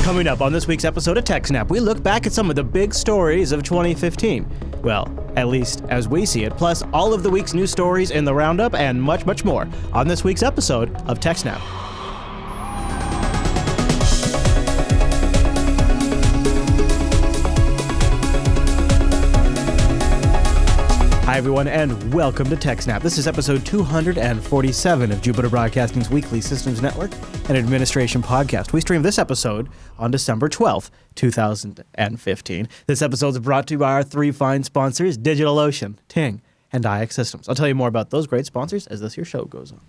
Coming up on this week's episode of TechSNAP, we look back at some of the big stories of 2015. Well, at least as we see it, plus all of the week's news stories in the roundup and much, much more on this week's episode of TechSNAP. Hi, everyone, and welcome to TechSNAP. This is episode 247 of Jupiter Broadcasting's weekly Systems Network and Administration podcast. We streamed this episode on December 12th, 2015. This episode is brought to you by our three fine sponsors, DigitalOcean, Ting, and IX Systems. I'll tell you more about those great sponsors as this here show goes on.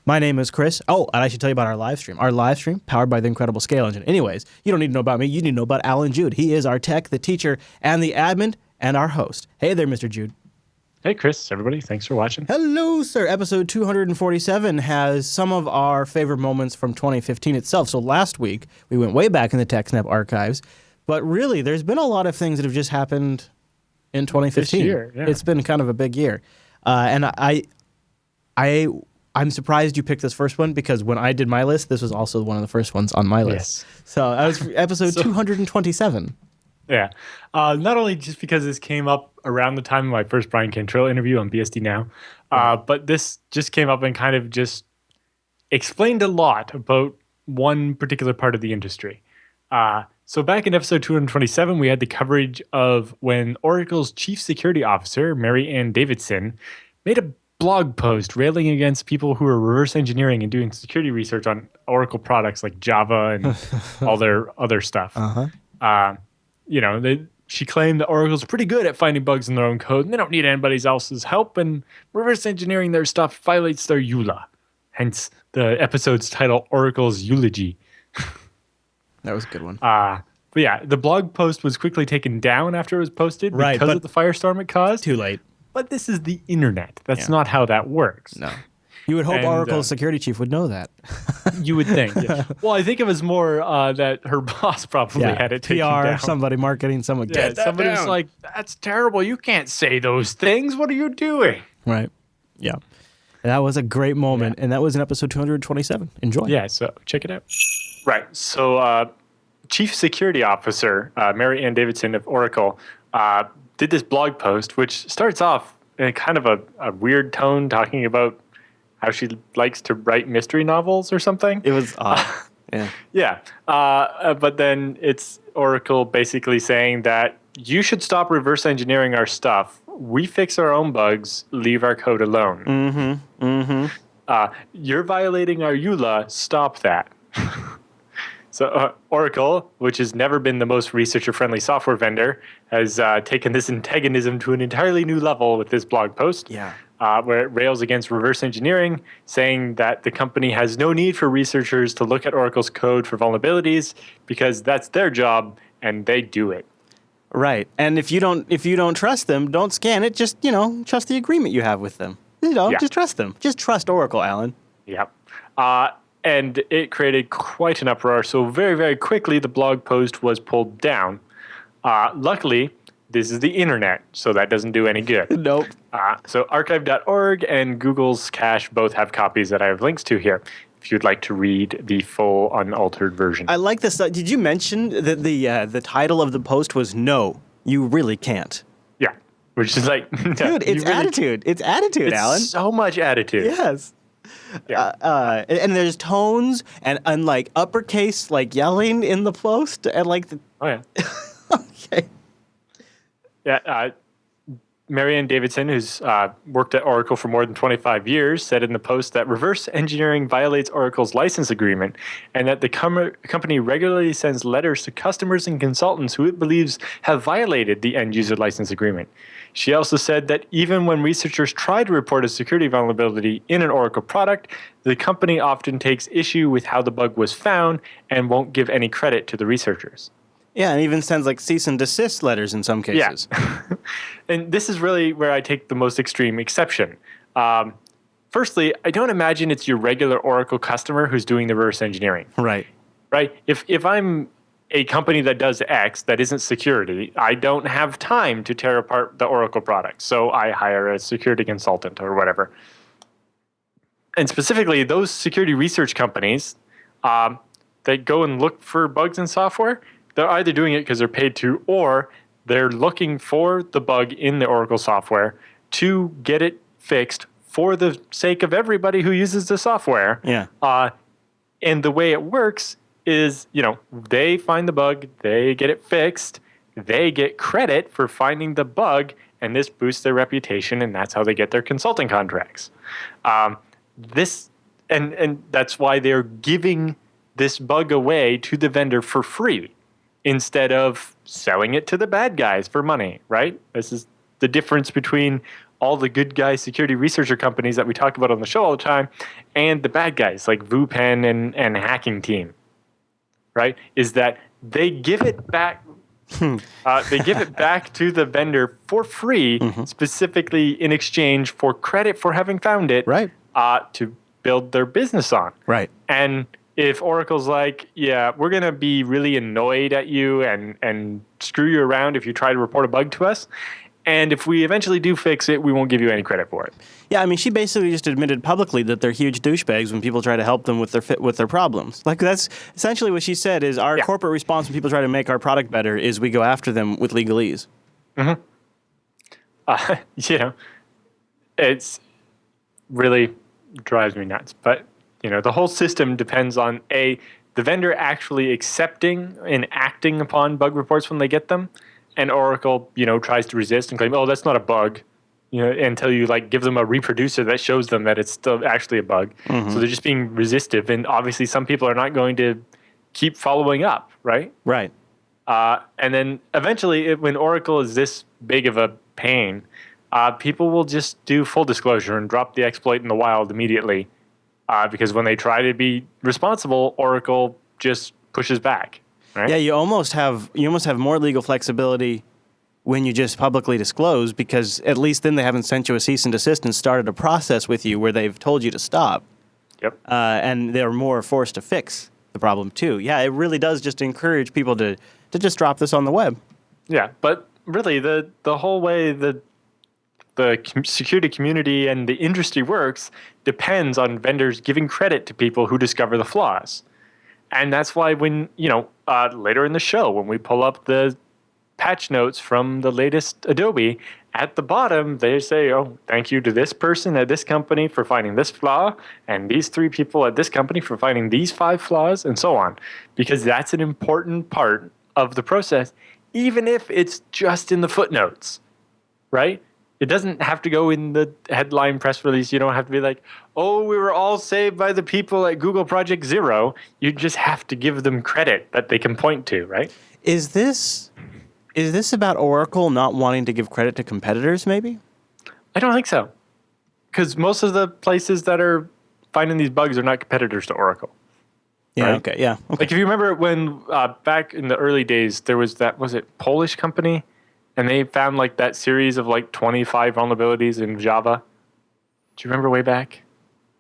My name is Chris. Oh, and I should tell you about our live stream. Our live stream, powered by the incredible Scale Engine. Anyways, you don't need to know about me. You need to know about Alan Jude. He is our tech, the teacher, and the admin, and our host. Hey there, Mr. Jude. Hey, Chris, everybody. Thanks for watching. Hello, sir. Episode 247 has some of our favorite moments from 2015 itself. So last week, we went way back in the TechSNAP archives. But really, there's been a lot of things that have just happened in 2015. This year, yeah. It's been kind of a big year. And I'm surprised you picked this first one because when I did my list, this was also one of the first ones on my list. Yes. So that was episode 227. Yeah. Not only just because this came up around the time of my first Brian Cantrell interview on BSD Now, but this just came up and kind of just explained a lot about one particular part of the industry. So back in episode 227, we had the coverage of when Oracle's chief security officer, Mary Ann Davidson, made a blog post railing against people who are reverse engineering and doing security research on Oracle products like Java and all their other stuff. She claimed that Oracle's pretty good at finding bugs in their own code, and they don't need anybody else's help, and reverse engineering their stuff violates their EULA. Hence the episode's title, Oracle's Eulogy. That was a good one. But yeah, the blog post was quickly taken down after it was posted because of the firestorm it caused. Too late. But this is the internet. That's not how that works. No. You would hope Oracle's security chief would know that. You would think. Yeah. Well, I think it was more that her boss probably had it taken down. PR, somebody marketing, someone get that somebody down. was like, that's terrible. You can't say those things. What are you doing? Right. Yeah. That was a great moment, and that was in episode 227. Enjoy. Yeah, so check it out. Right. So Chief Security Officer Mary Ann Davidson of Oracle did this blog post, which starts off in kind of a weird tone, talking about how she likes to write mystery novels or something. It was odd. Yeah. Yeah. But then it's Oracle basically saying that you should stop reverse engineering our stuff. We fix our own bugs. Leave our code alone. You're violating our EULA. Stop that. So Oracle, which has never been the most researcher-friendly software vendor, has taken this antagonism to an entirely new level with this blog post. Yeah. Where it rails against reverse engineering, saying that the company has no need for researchers to look at Oracle's code for vulnerabilities because that's their job and they do it. Right. And if you don't trust them, don't scan it. Just, trust the agreement you have with them. Just trust them. Just trust Oracle, Alan. Yep. And it created quite an uproar. So very, very quickly, the blog post was pulled down. Luckily, this is the internet, so that doesn't do any good. Nope. So archive.org and Google's cache both have copies that I have links to here, if you'd like to read the full unaltered version. I like this. Did you mention that the title of the post was "No, you really can't"? Yeah, which is like, dude, it's attitude. It's attitude, Alan. So much attitude. Yes. Yeah. And there's tones and like uppercase like yelling in the post and like the. Oh yeah. Okay. Yeah. Mary Ann Davidson, who's worked at Oracle for more than 25 years, said in the post that reverse engineering violates Oracle's license agreement and that the company regularly sends letters to customers and consultants who it believes have violated the end-user license agreement. She also said that even when researchers try to report a security vulnerability in an Oracle product, the company often takes issue with how the bug was found and won't give any credit to the researchers. Yeah, and even sends like cease and desist letters in some cases. Yeah. And this is really where I take the most extreme exception. Firstly, I don't imagine it's your regular Oracle customer who's doing the reverse engineering. Right. Right? If I'm a company that does X that isn't security, I don't have time to tear apart the Oracle product. So I hire a security consultant or whatever. And specifically, those security research companies, that go and look for bugs in software, they're either doing it because they're paid to, or they're looking for the bug in the Oracle software to get it fixed for the sake of everybody who uses the software. Yeah. And the way it works is, they find the bug, they get it fixed, they get credit for finding the bug, and this boosts their reputation, and that's how they get their consulting contracts. And that's why they're giving this bug away to the vendor for free instead of selling it to the bad guys for money, right? This is the difference between all the good guy security researcher companies that we talk about on the show all the time and the bad guys like VuPen and Hacking Team, right? Is that they give it back. They give it back to the vendor for free, specifically in exchange for credit for having found it, right? To build their business on, right? And if Oracle's like, yeah, we're going to be really annoyed at you and screw you around if you try to report a bug to us, and if we eventually do fix it, we won't give you any credit for it. Yeah, I mean, she basically just admitted publicly that they're huge douchebags when people try to help them with their problems. Like, that's essentially what she said is our corporate response when people try to make our product better is we go after them with legalese. It's really drives me nuts. But, the whole system depends on, the vendor actually accepting and acting upon bug reports when they get them. And Oracle, tries to resist and claim, oh, that's not a bug, until you give them a reproducer that shows them that it's still actually a bug. So they're just being resistive. And obviously some people are not going to keep following up, right? Right. And then eventually when Oracle is this big of a pain, people will just do full disclosure and drop the exploit in the wild immediately. Because when they try to be responsible, Oracle just pushes back. Right? Yeah, you almost have more legal flexibility when you just publicly disclose, because at least then they haven't sent you a cease and desist and started a process with you where they've told you to stop. Yep. And they're more forced to fix the problem too. Yeah, it really does just encourage people to just drop this on the web. Yeah, but really the whole way the security community and the industry works depends on vendors giving credit to people who discover the flaws. And that's why when, later in the show, when we pull up the patch notes from the latest Adobe, at the bottom, they say, oh, thank you to this person at this company for finding this flaw, and these 3 people at this company for finding these 5 flaws, and so on. Because that's an important part of the process, even if it's just in the footnotes, right? It doesn't have to go in the headline press release. You don't have to be like, oh, we were all saved by the people at Google Project Zero. You just have to give them credit that they can point to, right? Is this about Oracle not wanting to give credit to competitors, maybe? I don't think so. Because most of the places that are finding these bugs are not competitors to Oracle. Yeah, right? okay, yeah. Okay. Like if you remember when back in the early days, there was that, was it Polish company? And they found that series of 25 vulnerabilities in Java. Do you remember way back?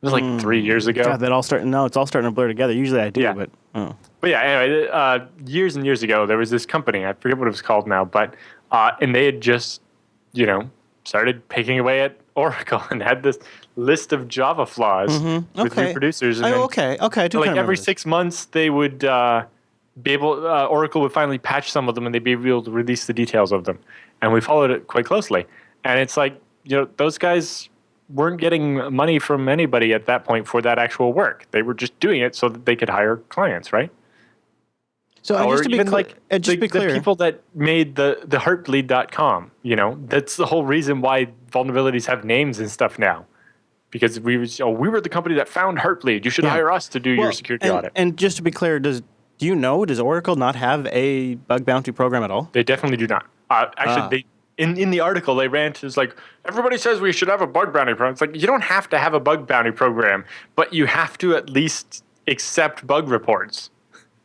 It was 3 years ago. God, it's all starting to blur together. Usually I do, Yeah. but... Oh. But yeah, anyway, years and years ago, there was this company, I forget what it was called now, but, and they had just, started picking away at Oracle and had this list of Java flaws with reproducers. And every 6 months, they would be able, Oracle would finally patch some of them and they'd be able to release the details of them. And we followed it quite closely. And it's those guys weren't getting money from anybody at that point for that actual work. They were just doing it so that they could hire clients, right? So just to be clear, the people that made the heartbleed.com, that's the whole reason why vulnerabilities have names and stuff now. Because we were the company that found Heartbleed. You should hire us to do your security audit. And just to be clear, does Oracle not have a bug bounty program at all? They definitely do not. Actually, in the article, they rant is everybody says we should have a bug bounty program. It's you don't have to have a bug bounty program, but you have to at least accept bug reports.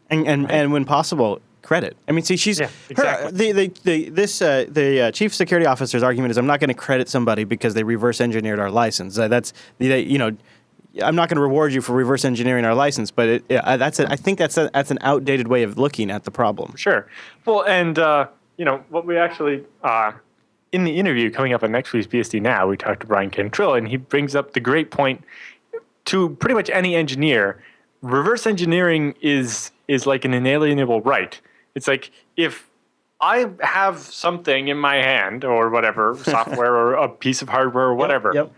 And when possible, credit. I mean, see, she's exactly. The chief security officer's argument is I'm not going to credit somebody because they reverse engineered our license. I'm not going to reward you for reverse engineering our license, but I think that's an outdated way of looking at the problem. Sure. Well, and what we actually in the interview coming up on next week's BSD Now, we talked to Brian Cantrell, and he brings up the great point to pretty much any engineer. Reverse engineering is is like an inalienable right. It's like if I have something in my hand or whatever, software or a piece of hardware or whatever, Yep.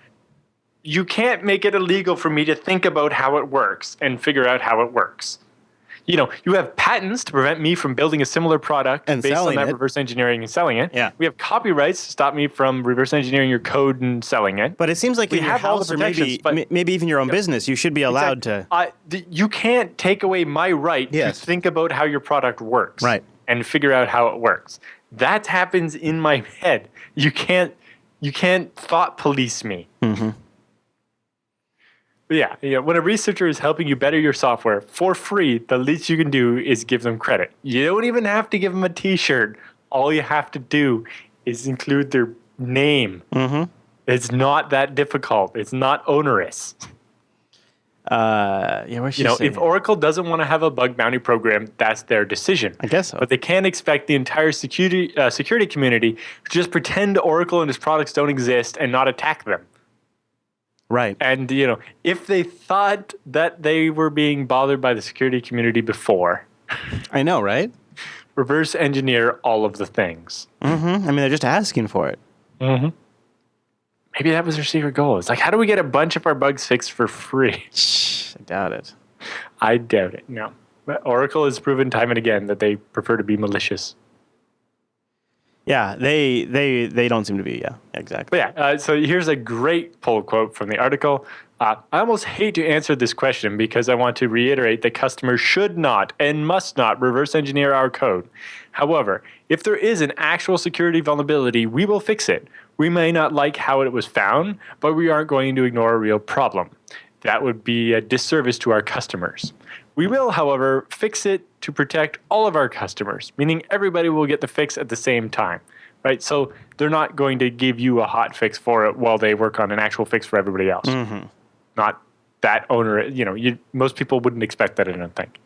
you can't make it illegal for me to think about how it works and figure out how it works. You have patents to prevent me from building a similar product And based on selling that it. reverse engineering and selling it. Yeah. We have copyrights to stop me from reverse engineering your code and selling it. But it seems like We in your have all the house or protections, maybe even your own business, you should be allowed to. You can't take away my right Yes. to think about how your product works. Right. And figure out how it works. That happens in my head. You can't thought police me. Mm-hmm. But yeah, when a researcher is helping you better your software for free, the least you can do is give them credit. You don't even have to give them a T-shirt. All you have to do is include their name. Mm-hmm. It's not that difficult. It's not onerous. Where's she saying If it? Oracle doesn't want to have a bug bounty program, that's their decision. I guess so. But they can't expect the entire security community to just pretend Oracle and its products don't exist and not attack them. Right. And, if they thought that they were being bothered by the security community before, I know, right? reverse engineer all of the things. Mm-hmm. I mean, they're just asking for it. Mm-hmm. Maybe that was their secret goal. It's like, how do we get a bunch of our bugs fixed for free? I doubt it. I doubt it, no. But Oracle has proven time and again that they prefer to be malicious. Yeah, they don't seem to be. Yeah, exactly. But so here's a great pull quote from the article. I almost hate to answer this question because I want to reiterate that customers should not and must not reverse engineer our code. However, if there is an actual security vulnerability, we will fix it. We may not like how it was found, but we aren't going to ignore a real problem. That would be a disservice to our customers. We will, however, fix it to protect all of our customers, meaning everybody will get the fix at the same time, right? So they're not going to give you a hot fix for it while they work on an actual fix for everybody else. Mm-hmm. Not that owner, most people wouldn't expect that, I don't think.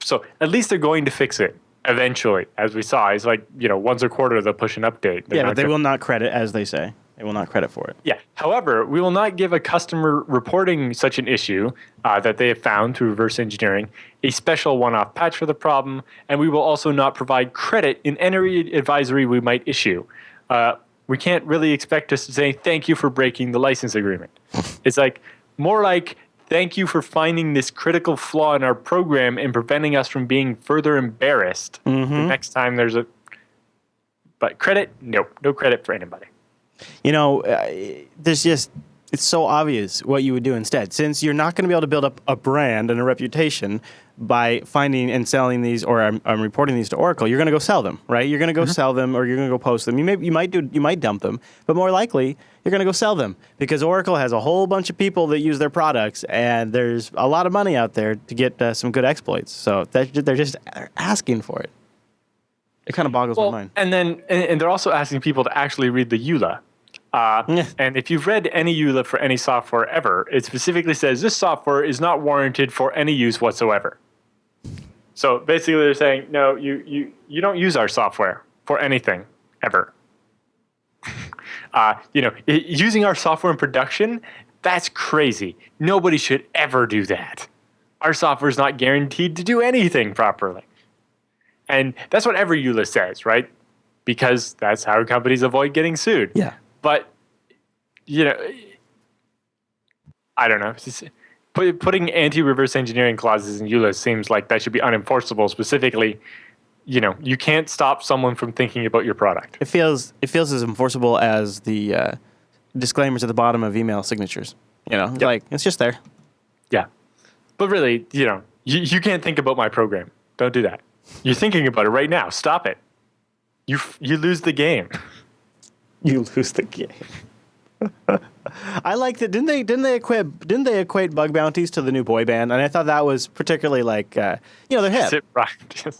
So at least they're going to fix it eventually, as we saw. It's like, once a quarter they'll push an update. But they will not credit, as they say. They will not credit for it. Yeah. However, we will not give a customer reporting such an issue that they have found through reverse engineering a special one-off patch for the problem, and we will also not provide credit in any advisory we might issue. We can't really expect us to say thank you for breaking the license agreement. It's more like thank you for finding this critical flaw in our program and preventing us from being further embarrassed the next time there's a. But credit, nope, no credit for anybody. It's so obvious what you would do instead. Since you're not going to be able to build up a brand and a reputation by finding and selling these, or I'm reporting these to Oracle, you're going to go sell them, right? You're going to go sell them, or you're going to go post them. You might dump them, but more likely you're going to go sell them because Oracle has a whole bunch of people that use their products, and there's a lot of money out there to get some good exploits. So they're just asking for it. It kind of boggles my mind. And they're also asking people to actually read the EULA. And if you've read any EULA for any software ever, it specifically says this software is not warranted for any use whatsoever. So basically they're saying, no, you don't use our software for anything ever. Using our software in production, that's crazy. Nobody should ever do that. Our software is not guaranteed to do anything properly. And that's what every EULA says, right? Because that's how companies avoid getting sued. Yeah. But, I don't know. Putting anti-reverse engineering clauses in EULA seems like that should be unenforceable. Specifically, you can't stop someone from thinking about your product. It feels as enforceable as the disclaimers at the bottom of email signatures. Like it's just there. Yeah. But really, you can't think about my program. Don't do that. You're thinking about it right now. Stop it. You lose the game. You lose the game. I like that. Didn't they equate bug bounties to the new boy band? And I thought that was particularly they're hip. Right.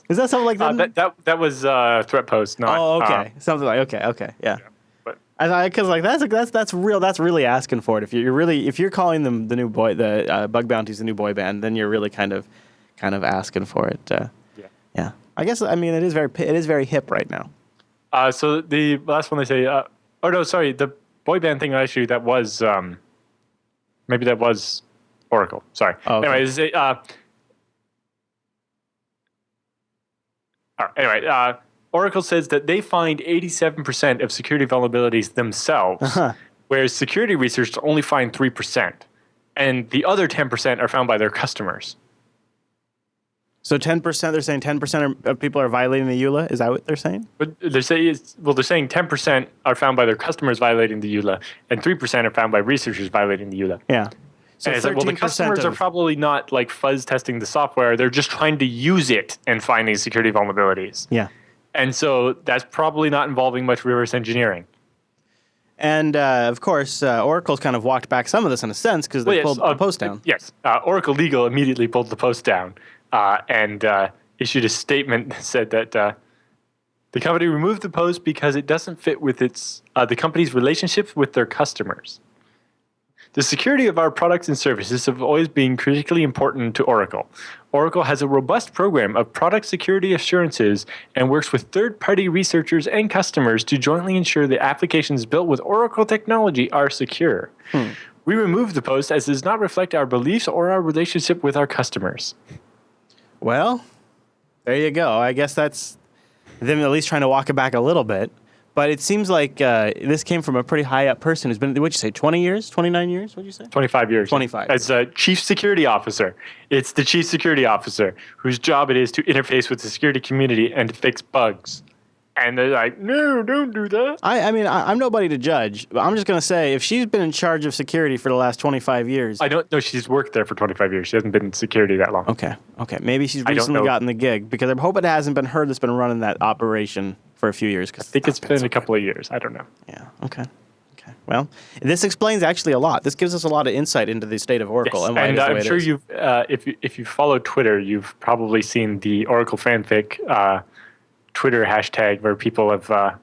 Is that something like that? That was threat post. Not. Oh, okay. Something like okay, yeah. But because that's real. That's really asking for it. If you're calling them the new boy, the bug bounties the new boy band, then you're really kind of asking for it. Yeah. I guess it is very hip right now. So the last one they say, the boy band thing actually that was maybe that was Oracle. Sorry. Oh, okay. Anyways, All right, anyway, Oracle says that they find 87% of security vulnerabilities themselves, whereas security researchers only find 3%. And the other 10% are found by their customers. So 10%, they're saying 10% of people are violating the EULA? Is that what they're saying? But they're saying 10% are found by their customers violating the EULA, and 3% are found by researchers violating the EULA. Yeah. So And it's like, well, the customers are probably not like fuzz testing the software. They're just trying to use it and finding security vulnerabilities. Yeah. And so that's probably not involving much reverse engineering. And, of course, Oracle's kind of walked back some of this in a sense because they pulled the post down. Yes. Oracle Legal immediately pulled the post down and issued a statement that said that the company removed the post because it doesn't fit with the company's relationships with their customers. The security of our products and services have always been critically important to Oracle. Oracle has a robust program of product security assurances and works with third-party researchers and customers to jointly ensure the applications built with Oracle technology are secure. We removed the post as it does not reflect our beliefs or our relationship with our customers. Well, there you go. I guess that's them at least trying to walk it back a little bit. But it seems like this came from a pretty high-up person who's been, what'd you say, 20 years, 29 years, what'd you say? 25 years. 25. As a chief security officer. It's the chief security officer whose job it is to interface with the security community and to fix bugs. And they're like, no, don't do that. I mean, I'm nobody to judge, but I'm just going to say, if she's been in charge of security for the last 25 years... I don't know. She's worked there for 25 years. She hasn't been in security that long. Okay. Maybe she's recently gotten the gig, because I hope it hasn't been her that's been running that operation for a few years. I think it's been a couple of years. I don't know. Yeah, okay. Well, this explains actually a lot. This gives us a lot of insight into the state of Oracle. Yes. And why and it is the way I'm sure it is. you've, if you follow Twitter, you've probably seen the Oracle fanfic Twitter hashtag where people have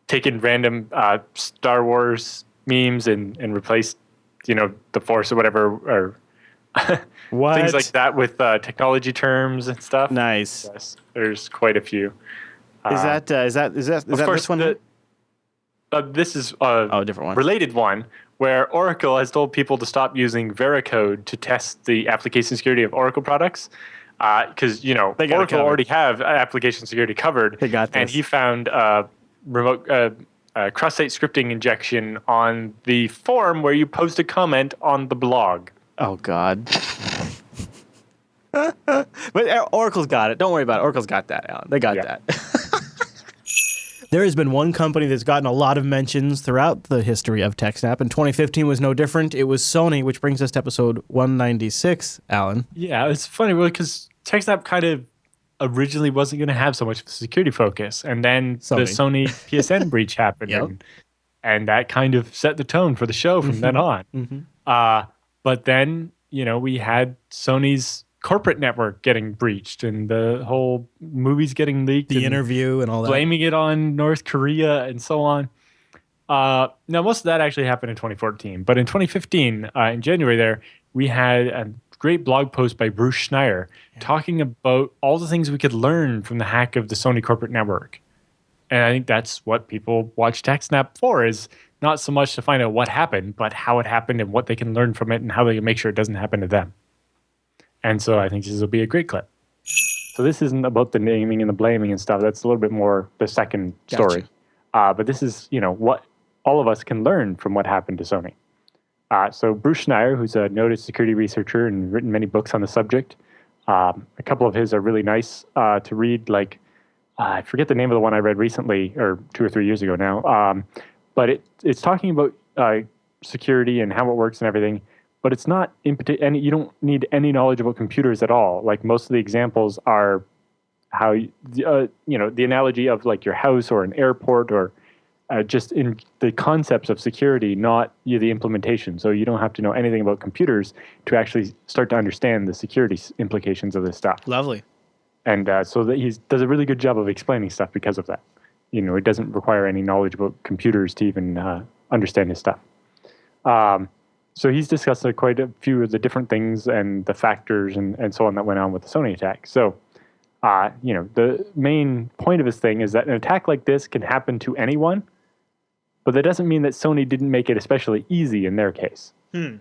taken random Star Wars memes and replaced, the Force or whatever, or things like that with technology terms and stuff. Nice. Yes, there's quite a few. Is that this one? This is a different one. Related one where Oracle has told people to stop using Veracode to test the application security of Oracle products. Because Oracle already have application security covered. They got this. And he found remote cross-site scripting injection on the form where you post a comment on the blog. Oh God. But Oracle's got it. Don't worry about it. Oracle's got that, Alan. They got that. There has been one company that's gotten a lot of mentions throughout the history of TechSNAP, and 2015 was no different. It was Sony, which brings us to episode 196, Alan. Yeah, it's funny, really, because TechSNAP kind of originally wasn't going to have so much of a security focus, and then the Sony PSN breach happened, and that kind of set the tone for the show from then on. But then, we had Sony's corporate network getting breached and the whole movies getting leaked. The interview and all that. Blaming it on North Korea and so on. Now, most of that actually happened in 2014. But in 2015, in January there, we had a great blog post by Bruce Schneier talking about all the things we could learn from the hack of the Sony corporate network. And I think that's what people watch TechSNAP for, is not so much to find out what happened, but how it happened and what they can learn from it and how they can make sure it doesn't happen to them. And so I think this will be a great clip. So this isn't about the naming and the blaming and stuff. That's a little bit more the second story. But this is, what all of us can learn from what happened to Sony. So Bruce Schneier, who's a noted security researcher and written many books on the subject, a couple of his are really nice to read. Like, I forget the name of the one I read recently, or 2 or 3 years ago now. But it's talking about security and how it works and everything. But it's not and you don't need any knowledge about computers at all. Like, most of the examples are how the analogy of like your house or an airport, or just in the concepts of security, not the implementation. So you don't have to know anything about computers to actually start to understand the security implications of this stuff. Lovely. And so that he does a really good job of explaining stuff because of that. It doesn't require any knowledge about computers to even understand his stuff. So he's discussed quite a few of the different things and the factors and so on that went on with the Sony attack. So, the main point of his thing is that an attack like this can happen to anyone, but that doesn't mean that Sony didn't make it especially easy in their case. There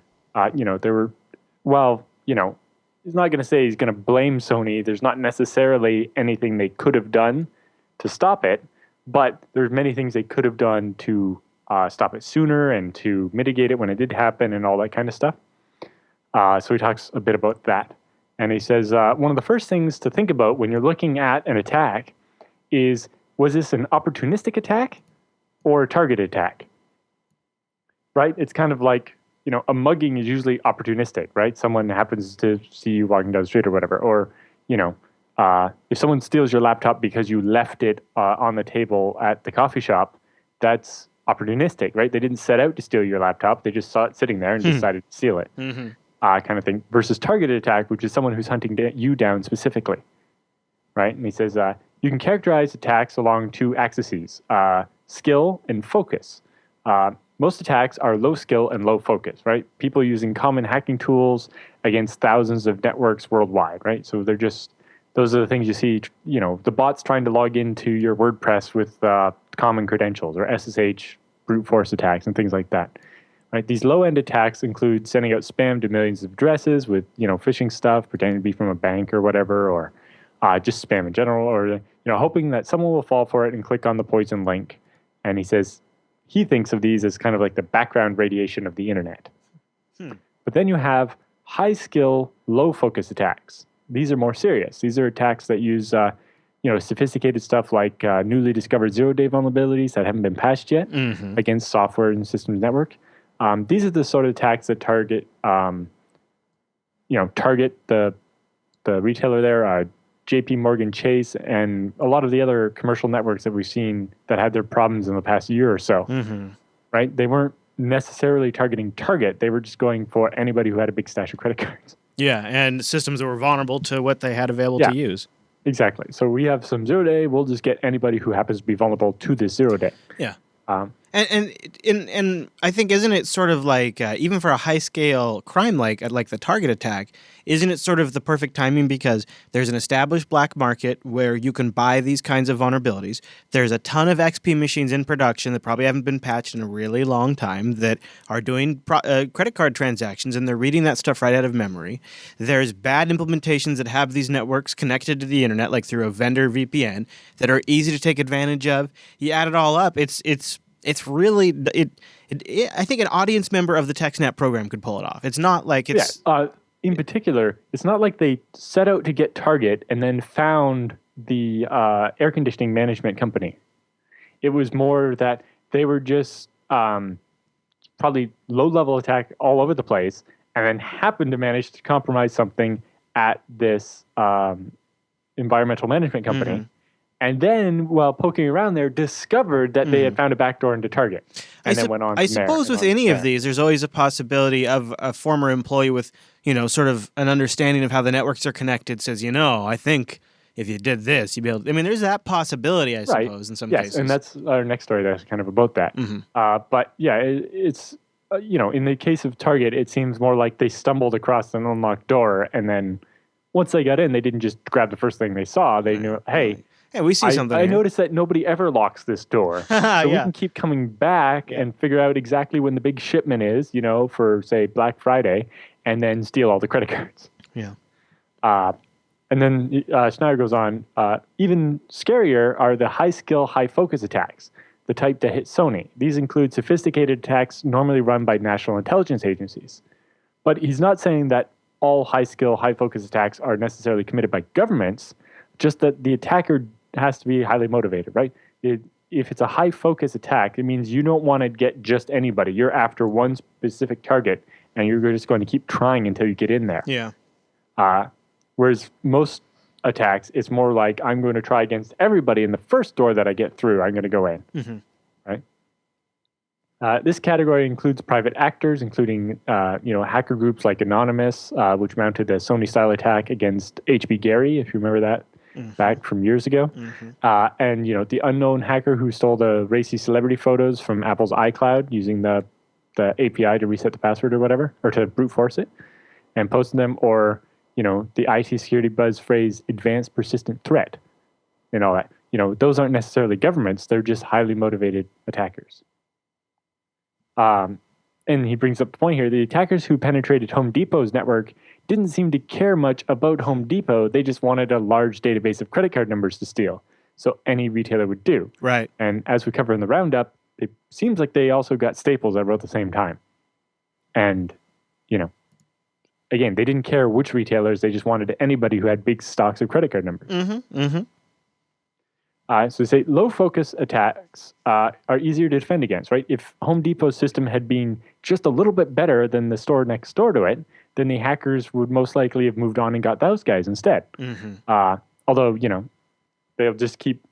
were, he's not going to say he's going to blame Sony. There's not necessarily anything they could have done to stop it, but there's many things they could have done to stop it sooner and to mitigate it when it did happen and all that kind of stuff. So he talks a bit about that. And he says, one of the first things to think about when you're looking at an attack is, was this an opportunistic attack or a targeted attack? Right? It's kind of like, a mugging is usually opportunistic, right? Someone happens to see you walking down the street or whatever. Or, if someone steals your laptop because you left it on the table at the coffee shop, that's opportunistic, right? They didn't set out to steal your laptop. They just saw it sitting there and decided to steal it, kind of thing. Versus targeted attack, which is someone who's hunting you down specifically, right? And he says, you can characterize attacks along two axes, skill and focus. Most attacks are low skill and low focus, right? People using common hacking tools against thousands of networks worldwide, right? So those are the things you see, the bots trying to log into your WordPress with common credentials, or SSH brute force attacks and things like that, right? These low-end attacks include sending out spam to millions of addresses with, phishing stuff, pretending to be from a bank or whatever, or just spam in general, or, hoping that someone will fall for it and click on the poison link. And he says, he thinks of these as kind of like the background radiation of the internet. But then you have high skill, low focus attacks. These are more serious. These are attacks that use, sophisticated stuff like newly discovered zero-day vulnerabilities that haven't been patched yet against software and systems network. These are the sort of attacks that target, target the retailer there, JP Morgan Chase, and a lot of the other commercial networks that we've seen that had their problems in the past year or so, right? They weren't necessarily targeting Target. They were just going for anybody who had a big stash of credit cards. Yeah, and systems that were vulnerable to what they had available to use. Exactly. So we have some zero-day. We'll just get anybody who happens to be vulnerable to this zero-day. Yeah. And I think, isn't it sort of like, even for a high-scale crime like the target attack, isn't it sort of the perfect timing because there's an established black market where you can buy these kinds of vulnerabilities. There's a ton of XP machines in production that probably haven't been patched in a really long time that are doing credit card transactions, and they're reading that stuff right out of memory. There's bad implementations that have these networks connected to the internet, like through a vendor VPN, that are easy to take advantage of. You add it all up, it's really I think an audience member of the TechSNAP program could pull it off. It's not like it's in particular, it's not like they set out to get Target and then found the air conditioning management company. It was more that they were just probably low-level attack all over the place, and then happened to manage to compromise something at this environmental management company. And then, while poking around there, discovered that they had found a backdoor into Target, and then went on. I suppose with any of these, there's always a possibility of a former employee with, sort of an understanding of how the networks are connected says, I think if you did this, you'd be able. I mean, there's that possibility, I suppose, in some cases. Yes, and that's our next story. That's kind of about that. But yeah, it's in the case of Target, it seems more like they stumbled across an unlocked door, and then once they got in, they didn't just grab the first thing they saw. They knew, hey. Hey, we see something. I noticed that nobody ever locks this door. So we can keep coming back and figure out exactly when the big shipment is, for, say, Black Friday, and then steal all the credit cards. Yeah. And then Schneider goes on, even scarier are the high-skill, high-focus attacks, the type that hit Sony. These include sophisticated attacks normally run by national intelligence agencies. But he's not saying that all high-skill, high-focus attacks are necessarily committed by governments, just that the attacker has to be highly motivated, right? If it's a high-focus attack, it means you don't want to get just anybody. You're after one specific target, and you're just going to keep trying until you get in there. Yeah. Whereas most attacks, it's more like, I'm going to try against everybody in the first door that I get through, I'm going to go in, right? This category includes private actors, including hacker groups like Anonymous, which mounted a Sony-style attack against HB Gary, if you remember that. Back from years ago. And, the unknown hacker who stole the racy celebrity photos from Apple's iCloud using the API to reset the password or whatever, or to brute force it, and posted them, or, the IT security buzz phrase, advanced persistent threat, and all that. Those aren't necessarily governments. They're just highly motivated attackers. And he brings up the point here, the attackers who penetrated Home Depot's network didn't seem to care much about Home Depot. They just wanted a large database of credit card numbers to steal. So any retailer would do. Right. And as we cover in the roundup, it seems like they also got Staples at about the same time. And, again, they didn't care which retailers. They just wanted anybody who had big stocks of credit card numbers. So say low focus attacks are easier to defend against, right? If Home Depot's system had been just a little bit better than the store next door to it, then the hackers would most likely have moved on and got those guys instead. Although, they'll just keep,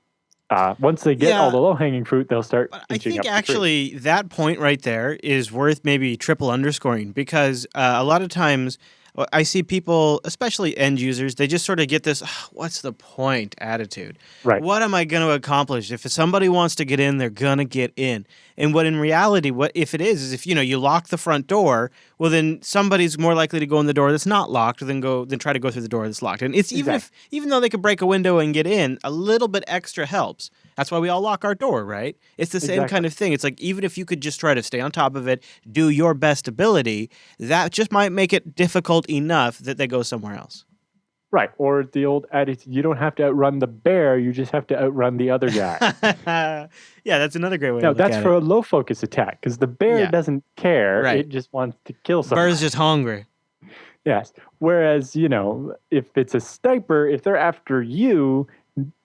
once they get all the low-hanging fruit, they'll start I think actually that point right there is worth maybe triple underscoring, because a lot of times I see people, especially end users, they just sort of get this, what's the point attitude. Right. What am I going to accomplish? If somebody wants to get in, they're going to get in. And what in reality, what if it is if, you lock the front door, well, then somebody's more likely to go in the door that's not locked than try to go through the door that's locked. And it's even though they could break a window and get in, a little bit extra helps. That's why we all lock our door, right? It's the same kind of thing. It's like, even if you could just try to stay on top of it, do your best ability, that just might make it difficult enough that they go somewhere else. Right. Or the old adage, you don't have to outrun the bear, you just have to outrun the other guy. Yeah, that's another great way to look at it. Now, that's for a low focus attack, because the bear doesn't care. Right. It just wants to kill someone. Bear's just hungry. Yes. Whereas, if it's a sniper, if they're after you,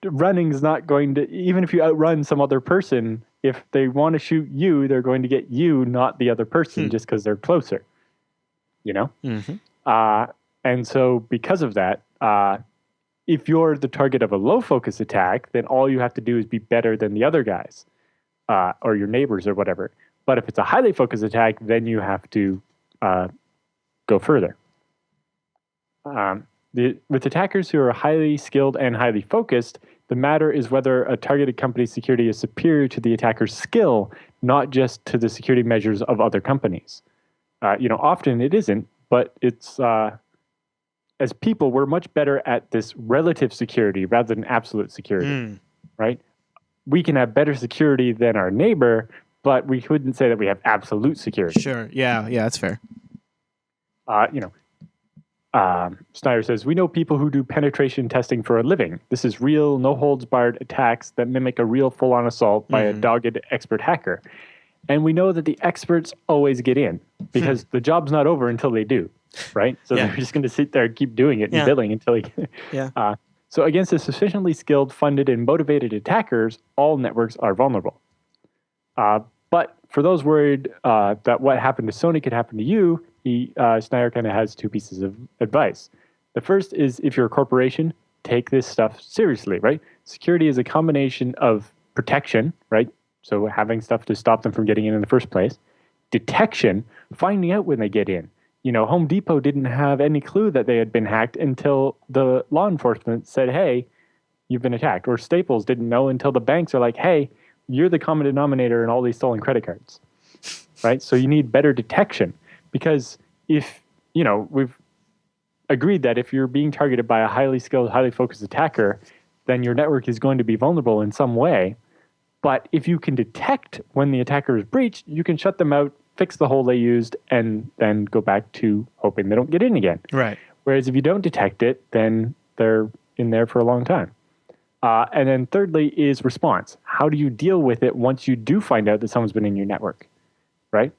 running's not going to, even if you outrun some other person, if they want to shoot you, they're going to get you, not the other person, just because they're closer. And so because of that, if you're the target of a low focus attack, then all you have to do is be better than the other guys or your neighbors or whatever. But if it's a highly focused attack, then you have to go further. With attackers who are highly skilled and highly focused, the matter is whether a targeted company's security is superior to the attacker's skill, not just to the security measures of other companies. Often it isn't, but it's as people, we're much better at this relative security rather than absolute security, right? We can have better security than our neighbor, but we couldn't say that we have absolute security. Sure. Yeah, that's fair. Snyder says, we know people who do penetration testing for a living. This is real, no-holds-barred attacks that mimic a real full-on assault by a dogged expert hacker. And we know that the experts always get in, because the job's not over until they do, right? So they're just going to sit there and keep doing it and billing until they get So against the sufficiently skilled, funded, and motivated attackers, all networks are vulnerable. But for those worried that what happened to Sony could happen to you, Snyder kind of has two pieces of advice. The first is, if you're a corporation, take this stuff seriously, right? Security is a combination of protection, right? So having stuff to stop them from getting in the first place. Detection, finding out when they get in. Home Depot didn't have any clue that they had been hacked until the law enforcement said, hey, you've been attacked. Or Staples didn't know until the banks are like, hey, you're the common denominator in all these stolen credit cards, right? So you need better detection, because if, we've agreed that if you're being targeted by a highly skilled, highly focused attacker, then your network is going to be vulnerable in some way. But if you can detect when the attacker is breached, you can shut them out, fix the hole they used, and then go back to hoping they don't get in again. Right. Whereas if you don't detect it, then they're in there for a long time. And then thirdly is response. How do you deal with it once you do find out that someone's been in your network, right?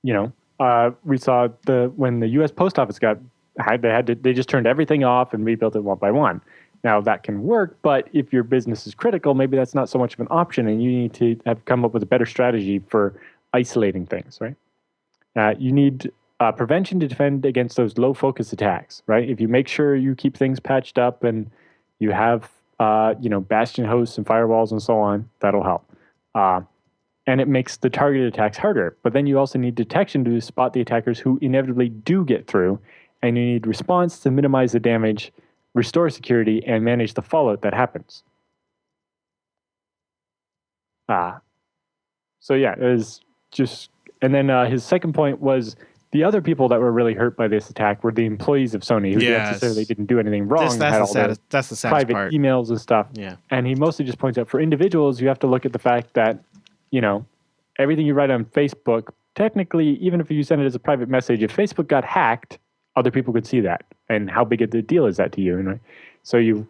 We saw when the U.S. Post Office got hacked, they just turned everything off and rebuilt it one by one. Now that can work, but if your business is critical, maybe that's not so much of an option, and you need to have come up with a better strategy for isolating things, right? You need prevention to defend against those low focus attacks, right? If you make sure you keep things patched up and you have, bastion hosts and firewalls and so on, that'll help. And it makes the targeted attacks harder. But then you also need detection to spot the attackers who inevitably do get through. And you need response to minimize the damage, restore security, and manage the fallout that happens. So yeah, it was just... And then his second point was the other people that were really hurt by this attack were the employees of Sony, who necessarily didn't do anything wrong. That's the saddest private part. Emails and stuff. Yeah. And he mostly just points out for individuals, you have to look at the fact that, everything you write on Facebook, technically, even if you send it as a private message, if Facebook got hacked, other people could see that, and how big of a deal is that to you? And so you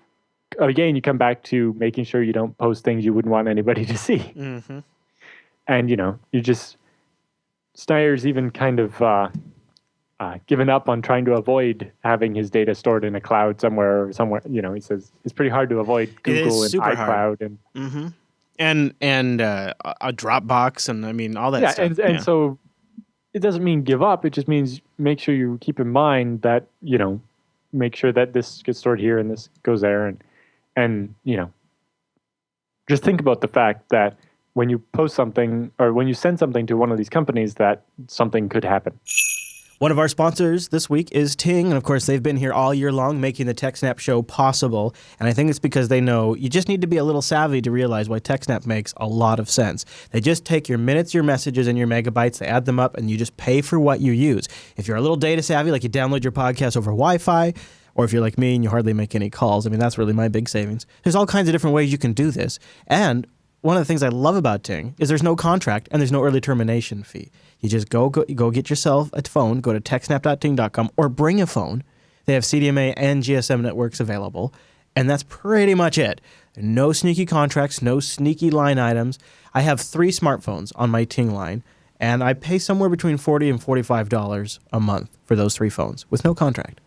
come back to making sure you don't post things you wouldn't want anybody to see. Mm-hmm. And you just Snyder's even kind of given up on trying to avoid having his data stored in a cloud somewhere. He says it's pretty hard to avoid Google and iCloud and a Dropbox and I mean all that stuff. And so it doesn't mean give up. It just means make sure you keep in mind that make sure that this gets stored here and this goes there, and just think about the fact that when you post something or when you send something to one of these companies, that something could happen. One of our sponsors this week is Ting, and of course they've been here all year long making the TechSNAP show possible, and I think it's because they know you just need to be a little savvy to realize why TechSNAP makes a lot of sense. They just take your minutes, your messages, and your megabytes, they add them up, and you just pay for what you use. If you're a little data savvy, like you download your podcast over Wi-Fi, or if you're like me and you hardly make any calls, I mean, that's really my big savings. There's all kinds of different ways you can do this, and one of the things I love about Ting is there's no contract and there's no early termination fee. You just go get yourself a phone, go to techsnap.ting.com or bring a phone. They have CDMA and GSM networks available, and that's pretty much it. No sneaky contracts, no sneaky line items. I have 3 smartphones on my Ting line, and I pay somewhere between $40 and $45 a month for those 3 phones with no contract.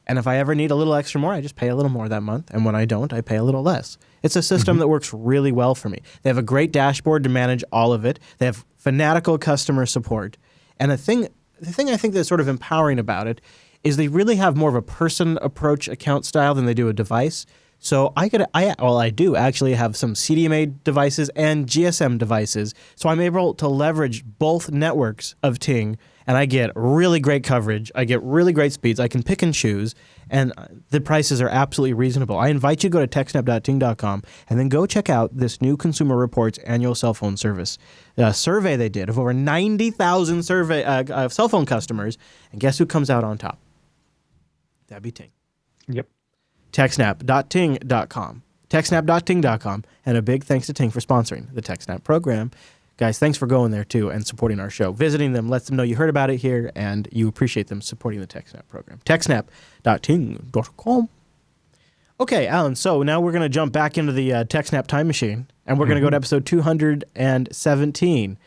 And if I ever need a little extra more, I just pay a little more that month. And when I don't, I pay a little less. It's a system that works really well for me. They have a great dashboard to manage all of it. They have fanatical customer support. And the thing I think that's sort of empowering about it is they really have more of a person approach account style than they do a device. So I do actually have some CDMA devices and GSM devices. So I'm able to leverage both networks of Ting, and I get really great coverage. I get really great speeds. I can pick and choose, and the prices are absolutely reasonable. I invite you to go to techsnap.ting.com and then go check out this new Consumer Reports annual cell phone service. A survey they did of over 90,000 cell phone customers, and guess who comes out on top? That'd be Ting. Yep. TechSNAP.ting.com. TechSNAP.ting.com. And a big thanks to Ting for sponsoring the TechSNAP program. Guys, thanks for going there too and supporting our show. Visiting them lets them know you heard about it here and you appreciate them supporting the TechSNAP program. TechSNAP.ting.com. Okay, Alan, so now we're going to jump back into the TechSNAP time machine and we're going to go to episode 217.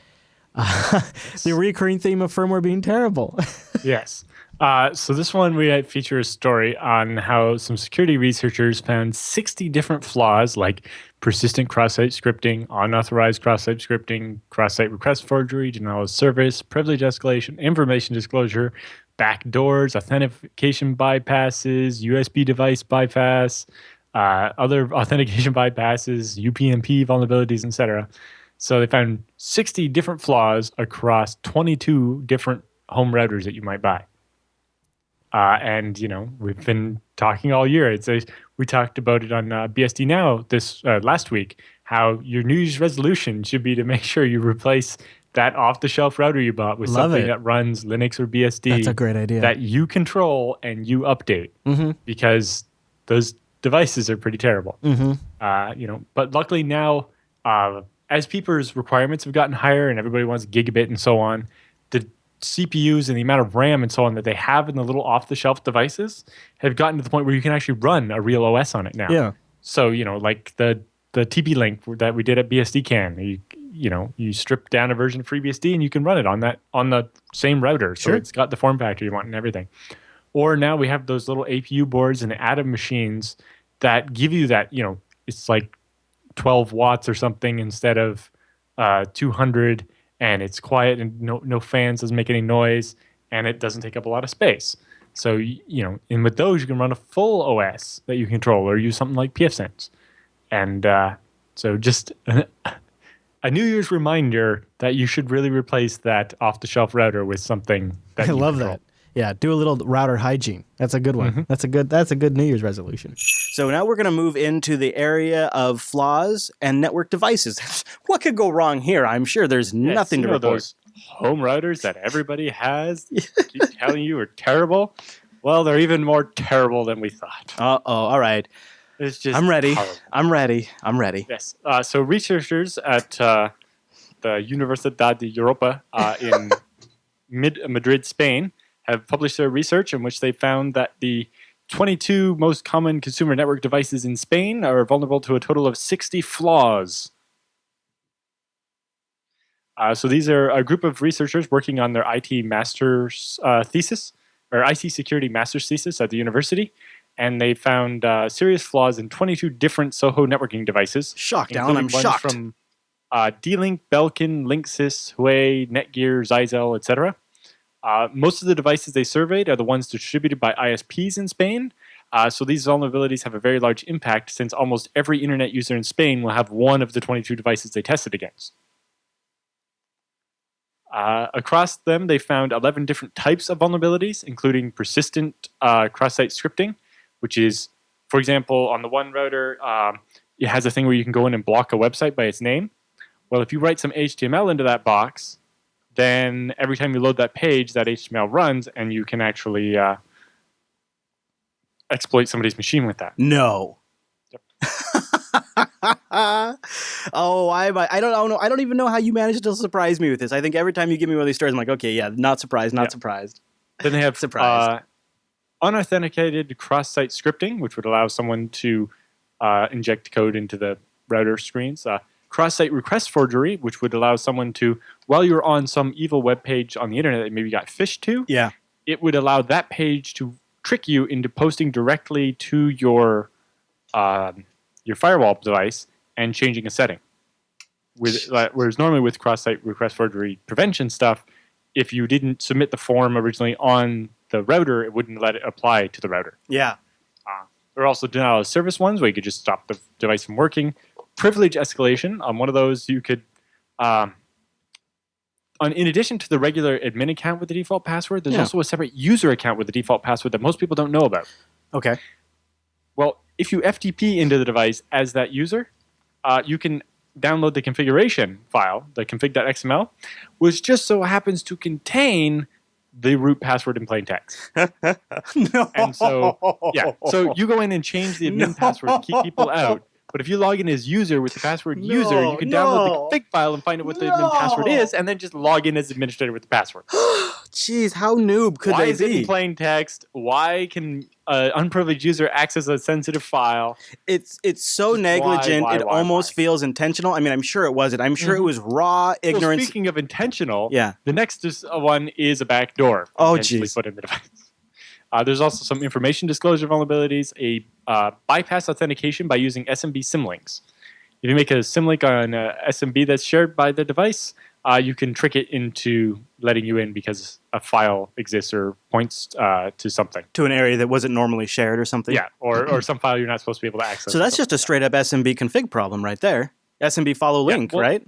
The recurring theme of firmware being terrible. Yes. So this one we feature a story on how some security researchers found 60 different flaws like persistent cross-site scripting, unauthorized cross-site scripting, cross-site request forgery, denial of service, privilege escalation, information disclosure, backdoors, authentication bypasses, USB device bypass, other authentication bypasses, UPnP vulnerabilities, etc. So they found 60 different flaws across 22 different home routers that you might buy. And we've been talking all year. We talked about it on BSD Now this last week, how your New Year's resolution should be to make sure you replace that off-the-shelf router you bought with something that runs Linux or BSD. That's a great idea. That you control and you update, because those devices are pretty terrible. But luckily now, as people's requirements have gotten higher and everybody wants gigabit and so on, the CPUs and the amount of RAM and so on that they have in the little off-the-shelf devices have gotten to the point where you can actually run a real OS on it now. Yeah. So, like the TP-Link that we did at BSDCan, you strip down a version of FreeBSD and you can run it on the same router. So it's got the form factor you want and everything. Or now we have those little APU boards and Atom machines that give you that, it's like 12 watts or something instead of 200, and it's quiet and no fans, doesn't make any noise, and it doesn't take up a lot of space. So, and with those, you can run a full OS that you control or use something like pfSense. And so just a New Year's reminder that you should really replace that off-the-shelf router with something that I you love control. that. Yeah, do a little router hygiene. That's a good one. That's a good New Year's resolution. So now we're going to move into the area of flaws and network devices. What could go wrong here? I'm sure there's nothing to report. Those home routers that everybody has keep telling you are terrible. Well, they're even more terrible than we thought. All right. It's just I'm ready. horrible. I'm ready. Yes. So researchers at the Universidad de Europa in Madrid, Spain, have published their research in which they found that the 22 most common consumer network devices in Spain are vulnerable to a total of 60 flaws. So these are a group of researchers working on their IT master's thesis, or IT security master's thesis at the university, and they found serious flaws in 22 different Soho networking devices. Shocked, Alan. I'm ones shocked. From D-Link, Belkin, Linksys, Huawei, Netgear, Zyxel, etc. Most of the devices they surveyed are the ones distributed by ISPs in Spain. So these vulnerabilities have a very large impact since almost every internet user in Spain will have one of the 22 devices they tested against. Across them, they found 11 different types of vulnerabilities, including persistent cross-site scripting, which is, for example, on the one router, it has a thing where you can go in and block a website by its name. Well, if you write some HTML into that box, then every time you load that page, that HTML runs, and you can actually exploit somebody's machine with that. No. Yep. Oh, I don't know. I don't even know how you managed to surprise me with this. I think every time you give me one of these stories, I'm like, okay, yeah, not surprised, not surprised. Then they have surprised. Unauthenticated cross-site scripting, which would allow someone to inject code into the router screens. Cross-site request forgery, which would allow someone to, while you're on some evil web page on the internet that maybe got phished to, it would allow that page to trick you into posting directly to your firewall device and changing a setting. Whereas normally with cross-site request forgery prevention stuff, if you didn't submit the form originally on the router, it wouldn't let it apply to the router. Yeah. There are also denial of service ones where you could just stop the device from working. Privilege escalation. On one of those, you could, in addition to the regular admin account with the default password, there's also a separate user account with the default password that most people don't know about. Okay. Well, if you FTP into the device as that user, you can download the configuration file, the config.xml, which just so happens to contain the root password in plain text. No. And so you go in and change the admin password to keep people out. But if you log in as user with the password user, you can download the config file and find out what the admin password is, and then just log in as administrator with the password. Jeez, how noob could Why they is it be? in plain text? Why can an unprivileged user access a sensitive file? It's so negligent. Why, it almost feels intentional. I mean, I'm sure it wasn't. I'm sure it was raw ignorance. Well, speaking of intentional, the next one is a backdoor. Oh, jeez. Put in the device. There's also some information disclosure vulnerabilities, a bypass authentication by using SMB symlinks. If you make a symlink on a SMB that's shared by the device, you can trick it into letting you in because a file exists or points to something. To an area that wasn't normally shared or something? Yeah, or some file you're not supposed to be able to access. So that's just a straight up SMB config problem right there. SMB follow link, right?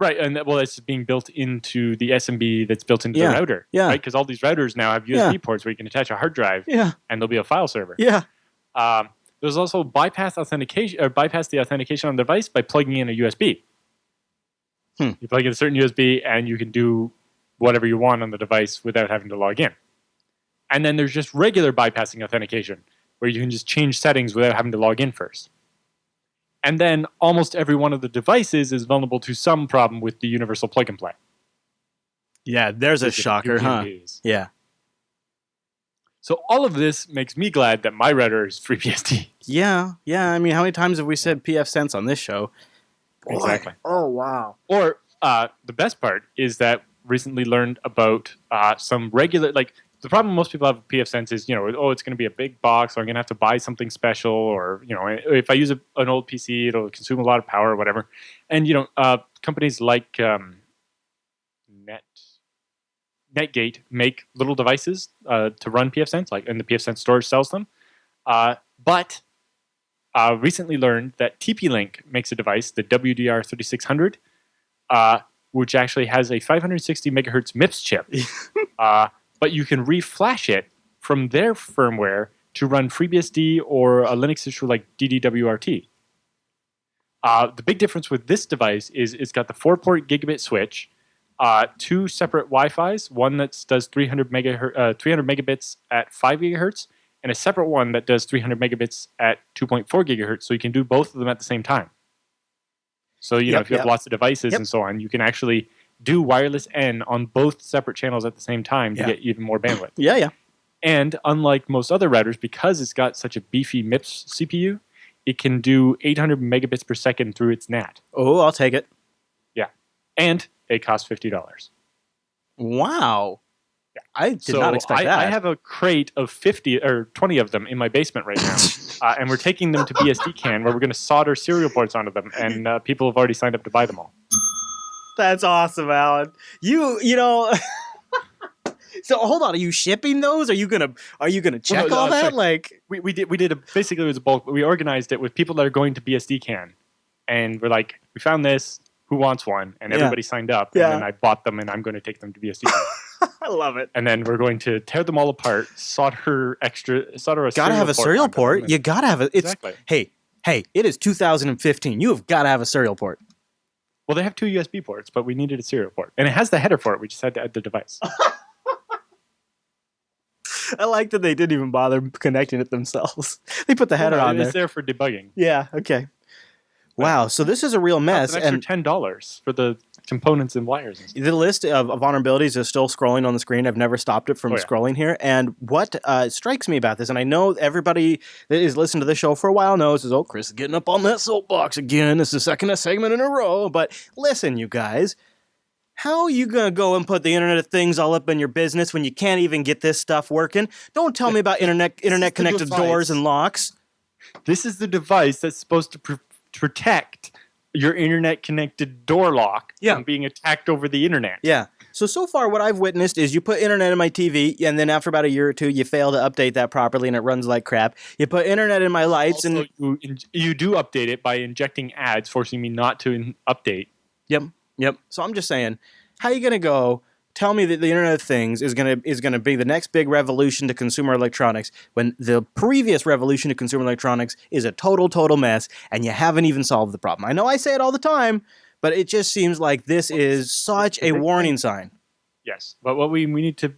Right, and it's being built into the SMB that's built into the router. Yeah. Right, because all these routers now have USB ports where you can attach a hard drive. Yeah. And there'll be a file server. Yeah. There's also bypass the authentication on the device by plugging in a USB. You plug in a certain USB and you can do whatever you want on the device without having to log in. And then there's just regular bypassing authentication where you can just change settings without having to log in first. And then almost every one of the devices is vulnerable to some problem with the universal plug and play. Yeah, there's a shocker, huh? Yeah. So all of this makes me glad that my router is FreeBSD. Yeah. I mean, how many times have we said pfSense on this show? Boy. Exactly. Oh, wow. Or the best part is that recently learned about some regular, the problem most people have with pfSense is, it's going to be a big box, or I'm going to have to buy something special, or, if I use an old PC, it'll consume a lot of power or whatever. And, companies like Netgate make little devices to run pfSense, and the pfSense storage sells them. But recently learned that TP-Link makes a device, the WDR3600, which actually has a 560 megahertz MIPS chip. But you can reflash it from their firmware to run FreeBSD or a Linux distro like DDWRT. The big difference with this device is it's got the 4-port gigabit switch, 2 separate Wi-Fis, one that does 300 megabits at 5 gigahertz, and a separate one that does 300 megabits at 2.4 gigahertz, so you can do both of them at the same time. So, if you have lots of devices and so on, you can actually do wireless N on both separate channels at the same time to get even more bandwidth. Yeah. And unlike most other routers, because it's got such a beefy MIPS CPU, it can do 800 megabits per second through its NAT. Oh, I'll take it. Yeah. And it costs $50. Wow. Yeah. I did not expect that. I have a crate of 50 or 20 of them in my basement right now. And we're taking them to BSD CAN where we're going to solder serial ports onto them. And people have already signed up to buy them all. That's awesome, Alan. You know... So hold on, are you shipping those? Are you gonna check all that? Sorry. Like we did basically it was a bulk. We organized it with people that are going to BSD CAN, and we're like, we found this. Who wants one? And everybody signed up. Yeah. And then I bought them, and I'm going to take them to BSD CAN. I love it. And then we're going to tear them all apart, solder a gotta have a serial port. You gotta have it. Exactly. Hey, it is 2015. You have got to have a serial port. Well, they have 2 USB ports, but we needed a serial port, and it has the header for it. We just had to add the device. I like that they didn't even bother connecting it themselves. They put the header on there. It's there for debugging. Yeah. Okay. Wow. So this is a real mess. That's an extra $10 for the components and wires. And stuff. The list of vulnerabilities is still scrolling on the screen. I've never stopped it from scrolling here. And what strikes me about this, and I know everybody that has listened to the show for a while knows, is, Chris is getting up on that soapbox again. This is the second segment in a row. But listen, you guys. How are you going to go and put the Internet of Things all up in your business when you can't even get this stuff working? Don't tell me about internet-connected doors and locks. This is the device that's supposed to protect your Internet-connected door lock from being attacked over the Internet. Yeah. So far what I've witnessed is you put Internet in my TV, and then after about a year or two, you fail to update that properly, and it runs like crap. You put Internet in my lights, also, and you do update it by injecting ads, forcing me not to update. Yep. So I'm just saying, how are you going to go tell me that the Internet of Things is going to be the next big revolution to consumer electronics when the previous revolution to consumer electronics is a total mess and you haven't even solved the problem? I know I say it all the time, but it just seems like this is such a warning sign. Yes, but what we need to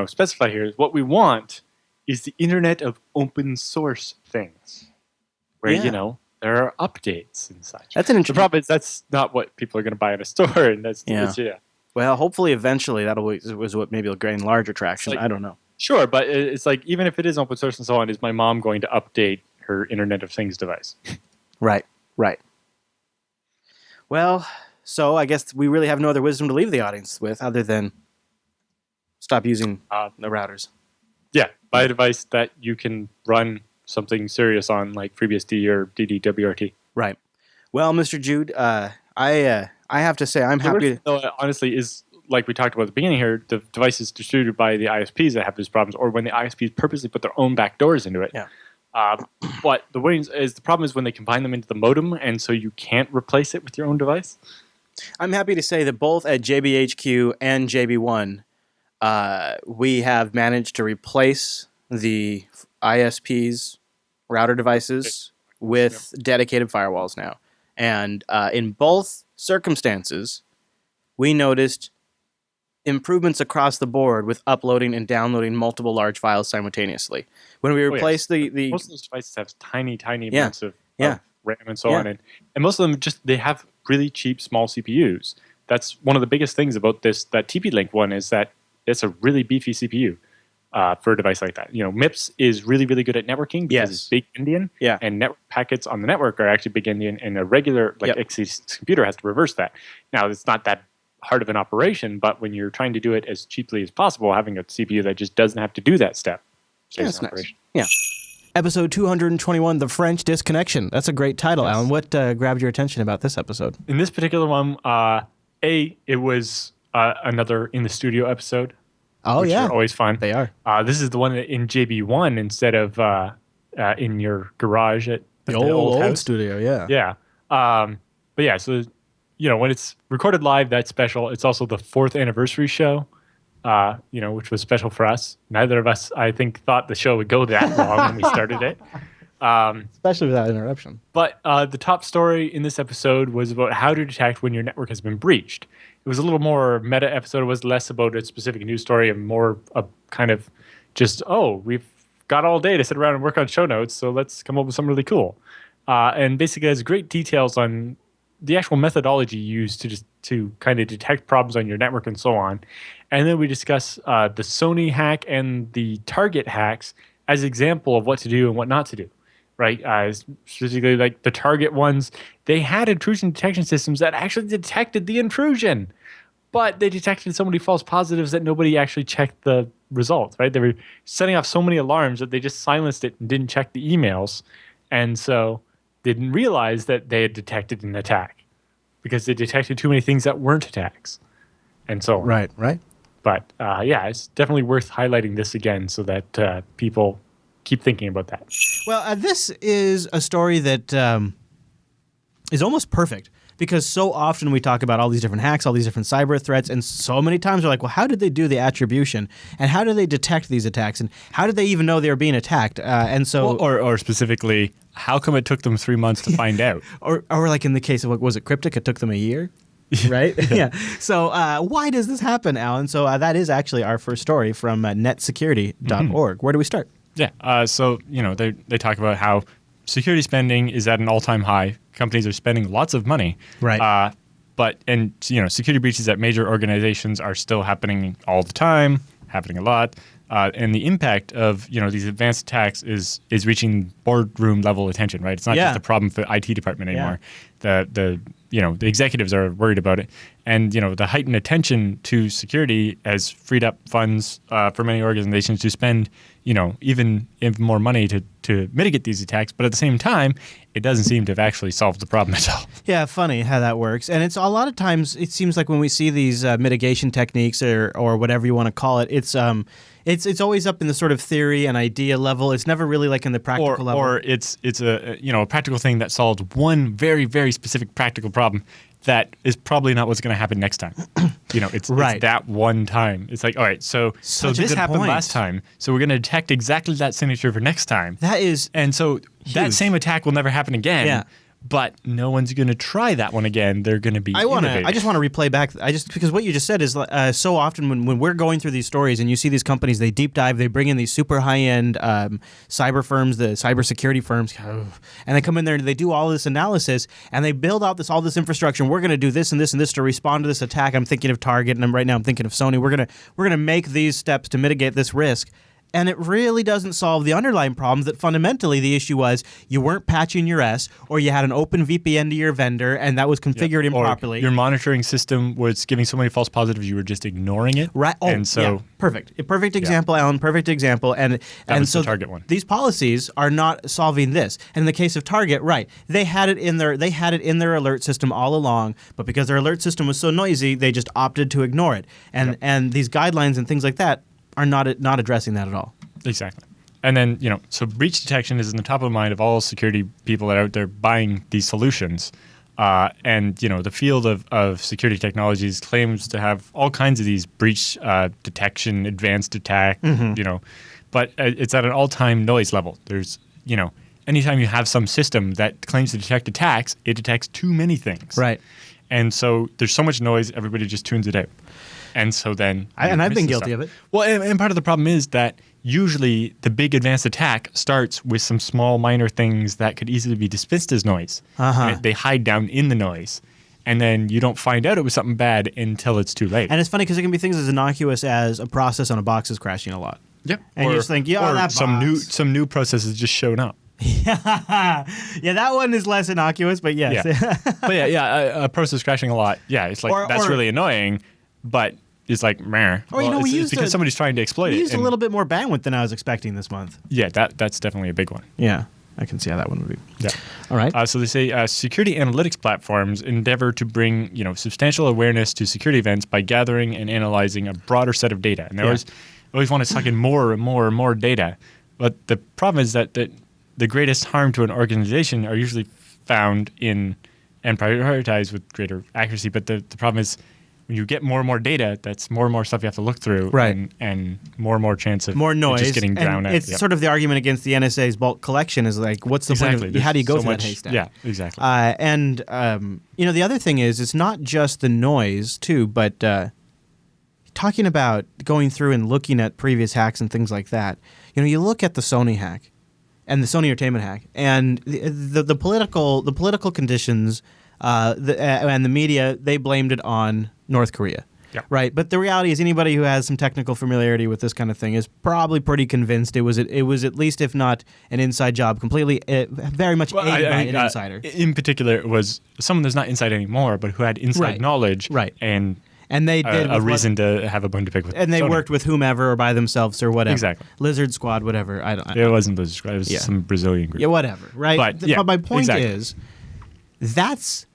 specify here is what we want is the Internet of open source things, where there are updates and such. That's an The problem is that's not what people are going to buy in a store, and that's Well, hopefully, eventually, was what maybe will gain larger traction. I don't know. Sure, but it's like even if it is open source and so on, is my mom going to update her Internet of Things device? Right. Well, so I guess we really have no other wisdom to leave the audience with other than stop using the routers. Yeah, buy a device that you can run something serious on, like FreeBSD or DDWRT. Right. Well, Mr. Jude, I have to say I'm happy. Honestly, is like we talked about at the beginning here, the device is distributed by the ISPs that have these problems, or when the ISPs purposely put their own backdoors into it. Yeah. But the problem is when they combine them into the modem, and so you can't replace it with your own device. I'm happy to say that both at JBHQ and JB1, we have managed to replace the ISP's router devices with dedicated firewalls now. And in both circumstances, we noticed improvements across the board with uploading and downloading multiple large files simultaneously. When we replaced the most of those devices have tiny amounts of RAM and so on, and most of them they have really cheap small CPUs. That's one of the biggest things about that TP-Link one is that it's a really beefy CPU for a device like that. MIPS is really good at networking because it's big endian, and network packets on the network are actually big endian, and a regular XC computer has to reverse that. Now it's not that hard of an operation, but when you're trying to do it as cheaply as possible, having a CPU that just doesn't have to do that step. That's nice. Yeah. Episode 221, The French Disconnection. That's a great title, Alan. What grabbed your attention about this episode? In this particular one, it was another in the studio episode. Oh, which are always fun. They are. This is the one in JB1 instead of in your garage at the old house. studio, Yeah. But yeah, so when it's recorded live, that's special. It's also the 4th anniversary show, which was special for us. Neither of us, I think, thought the show would go that long when we started it. Especially without interruption. But the top story in this episode was about how to detect when your network has been breached. It was a little more meta episode. It was less about a specific news story and more a kind of just, we've got all day to sit around and work on show notes, so let's come up with something really cool. And basically has great details on the actual methodology used to kind of detect problems on your network and so on. And then we discuss the Sony hack and the Target hacks as example of what to do and what not to do, right? Specifically, like the Target ones, they had intrusion detection systems that actually detected the intrusion, but they detected so many false positives that nobody actually checked the results, right? They were setting off so many alarms that they just silenced it and didn't check the emails. And so they didn't realize that they had detected an attack because they detected too many things that weren't attacks and so on. Right. But yeah, it's definitely worth highlighting this again so that people keep thinking about that. Well, this is a story that is almost perfect because so often we talk about all these different hacks, all these different cyber threats, and so many times we're like, well, how did they do the attribution? And how do they detect these attacks? And how did they even know they were being attacked? And so, or specifically, how come it took them 3 months to find out? or like in the case of, what was it, Cryptic? It took them a year? Right? Yeah. So why does this happen, Alan? So that is actually our first story from netsecurity.org. Where do we start? Yeah. So, they talk about how security spending is at an all-time high. Companies are spending lots of money. Right. But security breaches at major organizations are still happening all the time, happening a lot. And the impact of these advanced attacks is reaching boardroom level attention, right? It's not just a problem for the IT department anymore. The executives are worried about it, and the heightened attention to security has freed up funds for many organizations to spend even more money to mitigate these attacks. But at the same time, it doesn't seem to have actually solved the problem at all. Yeah, funny how that works. And it's a lot of times it seems like when we see these mitigation techniques or whatever you want to call it, it's always up in the sort of theory and idea level. It's never really like in the practical level. Or it's a practical thing that solved one very, very specific practical problem that is probably not what's going to happen next time. It's that one time. It's like, all right, so this happened last time, so we're going to detect exactly that signature for next time. And so that same attack will never happen again. Yeah. But no one's going to try that one again. They're going to be innovative. I just want to replay back. Because what you just said is so often when we're going through these stories and you see these companies, they deep dive, they bring in these super high end cyber firms, the cybersecurity firms, and they come in there and they do all this analysis and they build out all this infrastructure. And we're going to do this and this and this to respond to this attack. I'm thinking of Target, and right now I'm thinking of Sony. We're gonna make these steps to mitigate this risk. And it really doesn't solve the underlying problems that fundamentally the issue was you weren't patching your S, or you had an open VPN to your vendor and that was configured improperly. Or your monitoring system was giving so many false positives you were just ignoring it. Right. Oh, and so perfect. A perfect example, Alan. Perfect example. And was so the Target one. These policies are not solving this. And in the case of Target, right, they had it in their alert system all along, but because their alert system was so noisy, they just opted to ignore it. And these guidelines and things like that are not addressing that at all. Exactly. And then, so breach detection is in the top of mind of all security people that are out there buying these solutions. And, the field of security technologies claims to have all kinds of these breach detection, advanced attack, but it's at an all-time noise level. There's, anytime you have some system that claims to detect attacks, it detects too many things. Right. And so there's so much noise, everybody just tunes it out. And so then... I've been guilty of it. Well, and part of the problem is that usually the big advanced attack starts with some small minor things that could easily be dismissed as noise. They hide down in the noise. And then you don't find out it was something bad until it's too late. And it's funny because it can be things as innocuous as a process on a box is crashing a lot. Yep. And you just think, that box. Some new process has just shown up. Yeah, that one is less innocuous, but yes. Yeah. But a process crashing a lot. Yeah, it's like, that's really annoying, but... It's like, meh. It's because somebody's trying to exploit it. We used a little bit more bandwidth than I was expecting this month. Yeah, that's definitely a big one. Yeah, I can see how that one would be. Yeah. All right. So they say security analytics platforms endeavor to bring substantial awareness to security events by gathering and analyzing a broader set of data. And they always want to suck in more and more and more data. But the problem is that the greatest harm to an organization are usually found in and prioritized with greater accuracy. But the problem is, when you get more and more data, that's more and more stuff you have to look through, right? And more and more chance of more noise just getting drowned out. It's sort of the argument against the NSA's bulk collection is like, what's the point of, how do you go through that haystack? Yeah, exactly. The other thing is, it's not just the noise too, but talking about going through and looking at previous hacks and things like that. You look at the Sony hack and the Sony Entertainment hack, and the political conditions and the media, they blamed it on North Korea. Yep. Right, but the reality is anybody who has some technical familiarity with this kind of thing is probably pretty convinced it was at least, if not an inside job, completely very much aided by an insider. In particular, it was someone that's not inside anymore, but who had inside knowledge, and they did a reason to have a bone to pick with. And they Sony. worked with whomever or by themselves or whatever. Exactly. Lizard Squad, whatever. It wasn't Lizard Squad. It was some Brazilian group. Yeah, whatever. Right. But my point is, that's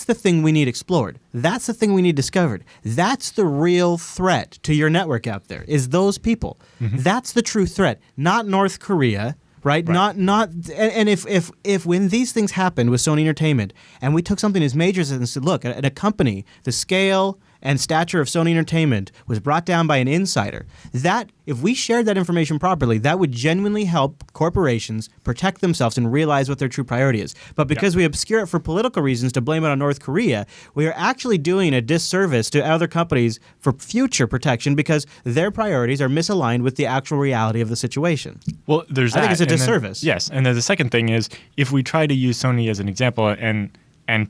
the thing we need explored. That's the thing we need discovered. That's the real threat to your network out there, is those people. Mm-hmm. That's the true threat, not North Korea, right? Not and if when these things happened with Sony Entertainment and we took something as major as this and said, look, at a company, the scale and stature of Sony Entertainment was brought down by an insider, that if we shared that information properly, that would genuinely help corporations protect themselves and realize what their true priority is. But because we obscure it for political reasons to blame it on North Korea, we are actually doing a disservice to other companies for future protection because their priorities are misaligned with the actual reality of the situation. Well, I think it's a disservice. Yes, and then the second thing is, if we try to use Sony as an example and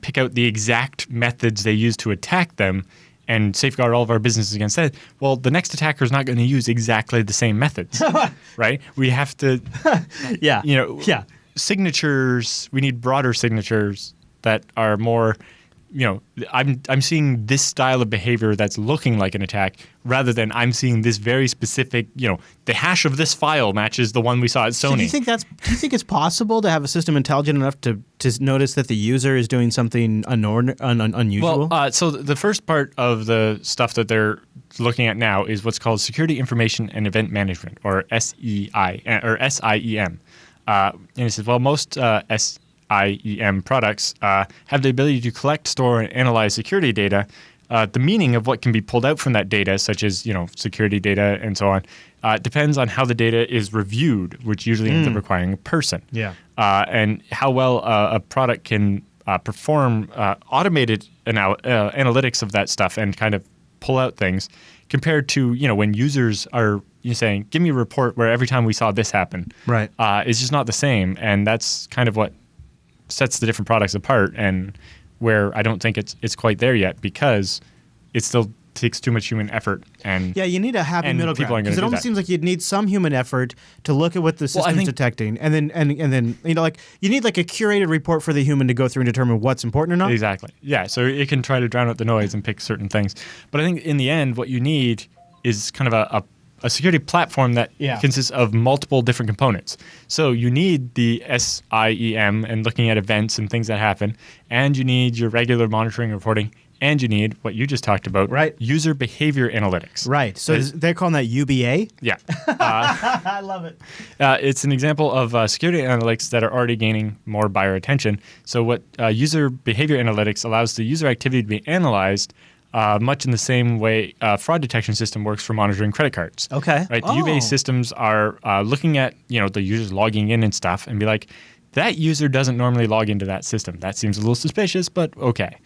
pick out the exact methods they use to attack them, and safeguard all of our businesses against that, well, the next attacker is not going to use exactly the same methods, right? We have to, signatures, we need broader signatures that are more, I'm seeing this style of behavior that's looking like an attack rather than I'm seeing this very specific, the hash of this file matches the one we saw at Sony. So do you think it's possible to have a system intelligent enough to notice that the user is doing something unusual? Well, so the first part of the stuff that they're looking at now is what's called Security Information and Event Management, or SIEM. And it says, well, most SIEM products have the ability to collect, store, and analyze security data. The meaning of what can be pulled out from that data, such as security data and so on, depends on how the data is reviewed, which usually ends up requiring a person. Yeah. And how well a product can perform automated analytics of that stuff and kind of pull out things, compared to when users are saying, "Give me a report where every time we saw this happen." Right. It's just not the same, and that's kind of what sets the different products apart, and where I don't think it's quite there yet, because it still takes too much human effort. And you need a happy middle ground, because it almost seems like you'd need some human effort to look at what the system's detecting, and then you need like a curated report for the human to go through and determine what's important or not. Exactly. Yeah. So it can try to drown out the noise and pick certain things, but I think in the end, what you need is kind of a security platform that consists of multiple different components. So you need the SIEM and looking at events and things that happen, and you need your regular monitoring and reporting, and you need what you just talked about, user behavior analytics. Right. So they're calling that UBA? Yeah. I love it. It's an example of security analytics that are already gaining more buyer attention. So what user behavior analytics allows the user activity to be analyzed much in the same way fraud detection system works for monitoring credit cards. Okay. Right. The UBA systems are looking at the users logging in and stuff, and be like, that user doesn't normally log into that system. That seems a little suspicious, but okay.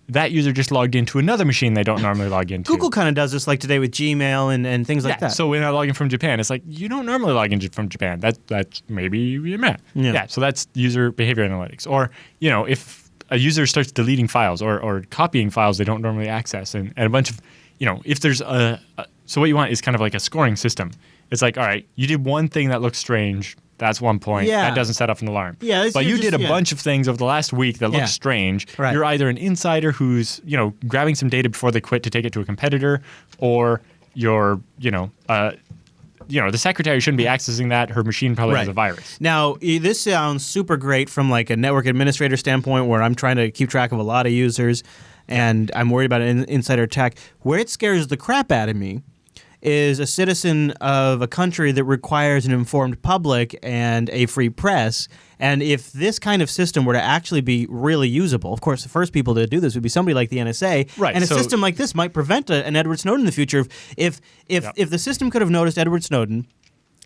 That user just logged into another machine they don't normally log into. Google kind of does this, like today with Gmail and things like that. So when I log in from Japan, it's like, you don't normally log in from Japan. That's maybe you're mad. Yeah. So that's user behavior analytics. Or if a user starts deleting files or copying files they don't normally access, and a bunch of, if there's so what you want is kind of like a scoring system. It's like, all right, you did one thing that looks strange. That's 1 point. Yeah. That doesn't set off an alarm. Yeah, but you did a bunch of things over the last week that look strange. Right. You're either an insider who's, grabbing some data before they quit to take it to a competitor, or you're, the secretary shouldn't be accessing that. Her machine probably has a virus. Now, this sounds super great from like a network administrator standpoint, where I'm trying to keep track of a lot of users and I'm worried about an insider attack. Where it scares the crap out of me is a citizen of a country that requires an informed public and a free press. And if this kind of system were to actually be really usable, of course, the first people to do this would be somebody like the NSA. Right. And a system like this might prevent an Edward Snowden in the future. If the system could have noticed Edward Snowden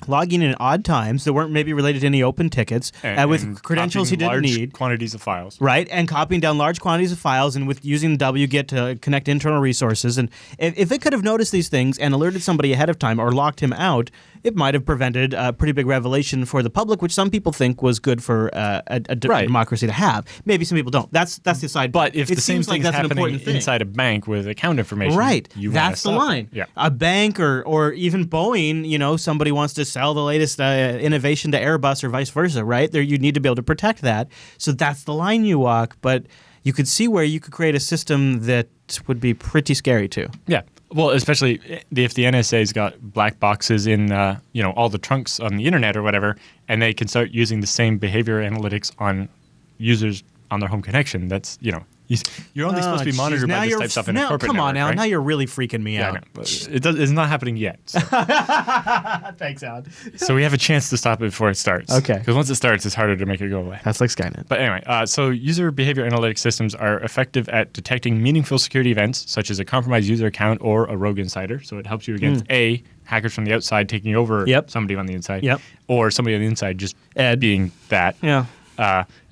logging in at odd times that weren't maybe related to any open tickets, with credentials he didn't need. Quantities of files. Right, and copying down large quantities of files, and with using wget to connect internal resources. And if it could have noticed these things and alerted somebody ahead of time or locked him out, it might have prevented a pretty big revelation for the public, which some people think was good for a democracy to have. Maybe some people don't. That's the side. But if the same thing's happening thing. inside a bank with account information, right, you that's the line. Yeah. A bank or even Boeing, somebody wants to sell the latest innovation to Airbus or vice versa, right? There, you need to be able to protect that. So that's the line you walk. But you could see where you could create a system that would be pretty scary too. Yeah. Well, especially if the NSA's got black boxes in, all the trunks on the internet or whatever, and they can start using the same behavior analytics on users on their home connection. That's, you're only supposed to be monitored by this type of stuff in a corporate Come on network, now. right? Now you're really freaking me out. I know, but it's not happening yet. So. Thanks, Alan. So we have a chance to stop it before it starts. Okay. Because once it starts, it's harder to make it go away. That's like Skynet. But anyway, so user behavior analytics systems are effective at detecting meaningful security events, such as a compromised user account or a rogue insider. So it helps you against A, hackers from the outside taking over somebody on the inside, or somebody on the inside just being that. Yeah.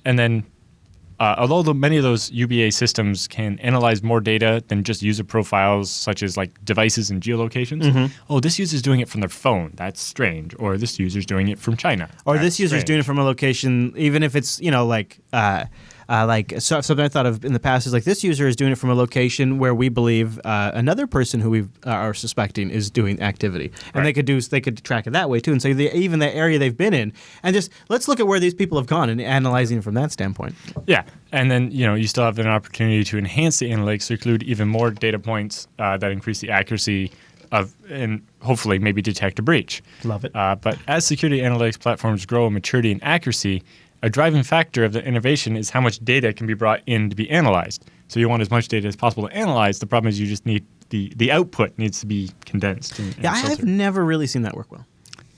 And then although many of those UBA systems can analyze more data than just user profiles, such as like devices and geolocations. Oh, this user's doing it from their phone. That's strange. Or this user's doing it from China. Or this user's doing it from a location, even if it's, something I thought of in the past is like this user is doing it from a location where we believe another person who we are suspecting is doing activity, and they could track it that way too, and so even the area they've been in, and just let's look at where these people have gone and analyzing it from that standpoint. Yeah, and then you still have an opportunity to enhance the analytics to include even more data points that increase the accuracy of and hopefully maybe detect a breach. Love it. But as security analytics platforms grow in maturity and accuracy, a driving factor of the innovation is how much data can be brought in to be analyzed. So you want as much data as possible to analyze. The problem is you just need the output needs to be condensed. I've never really seen that work well.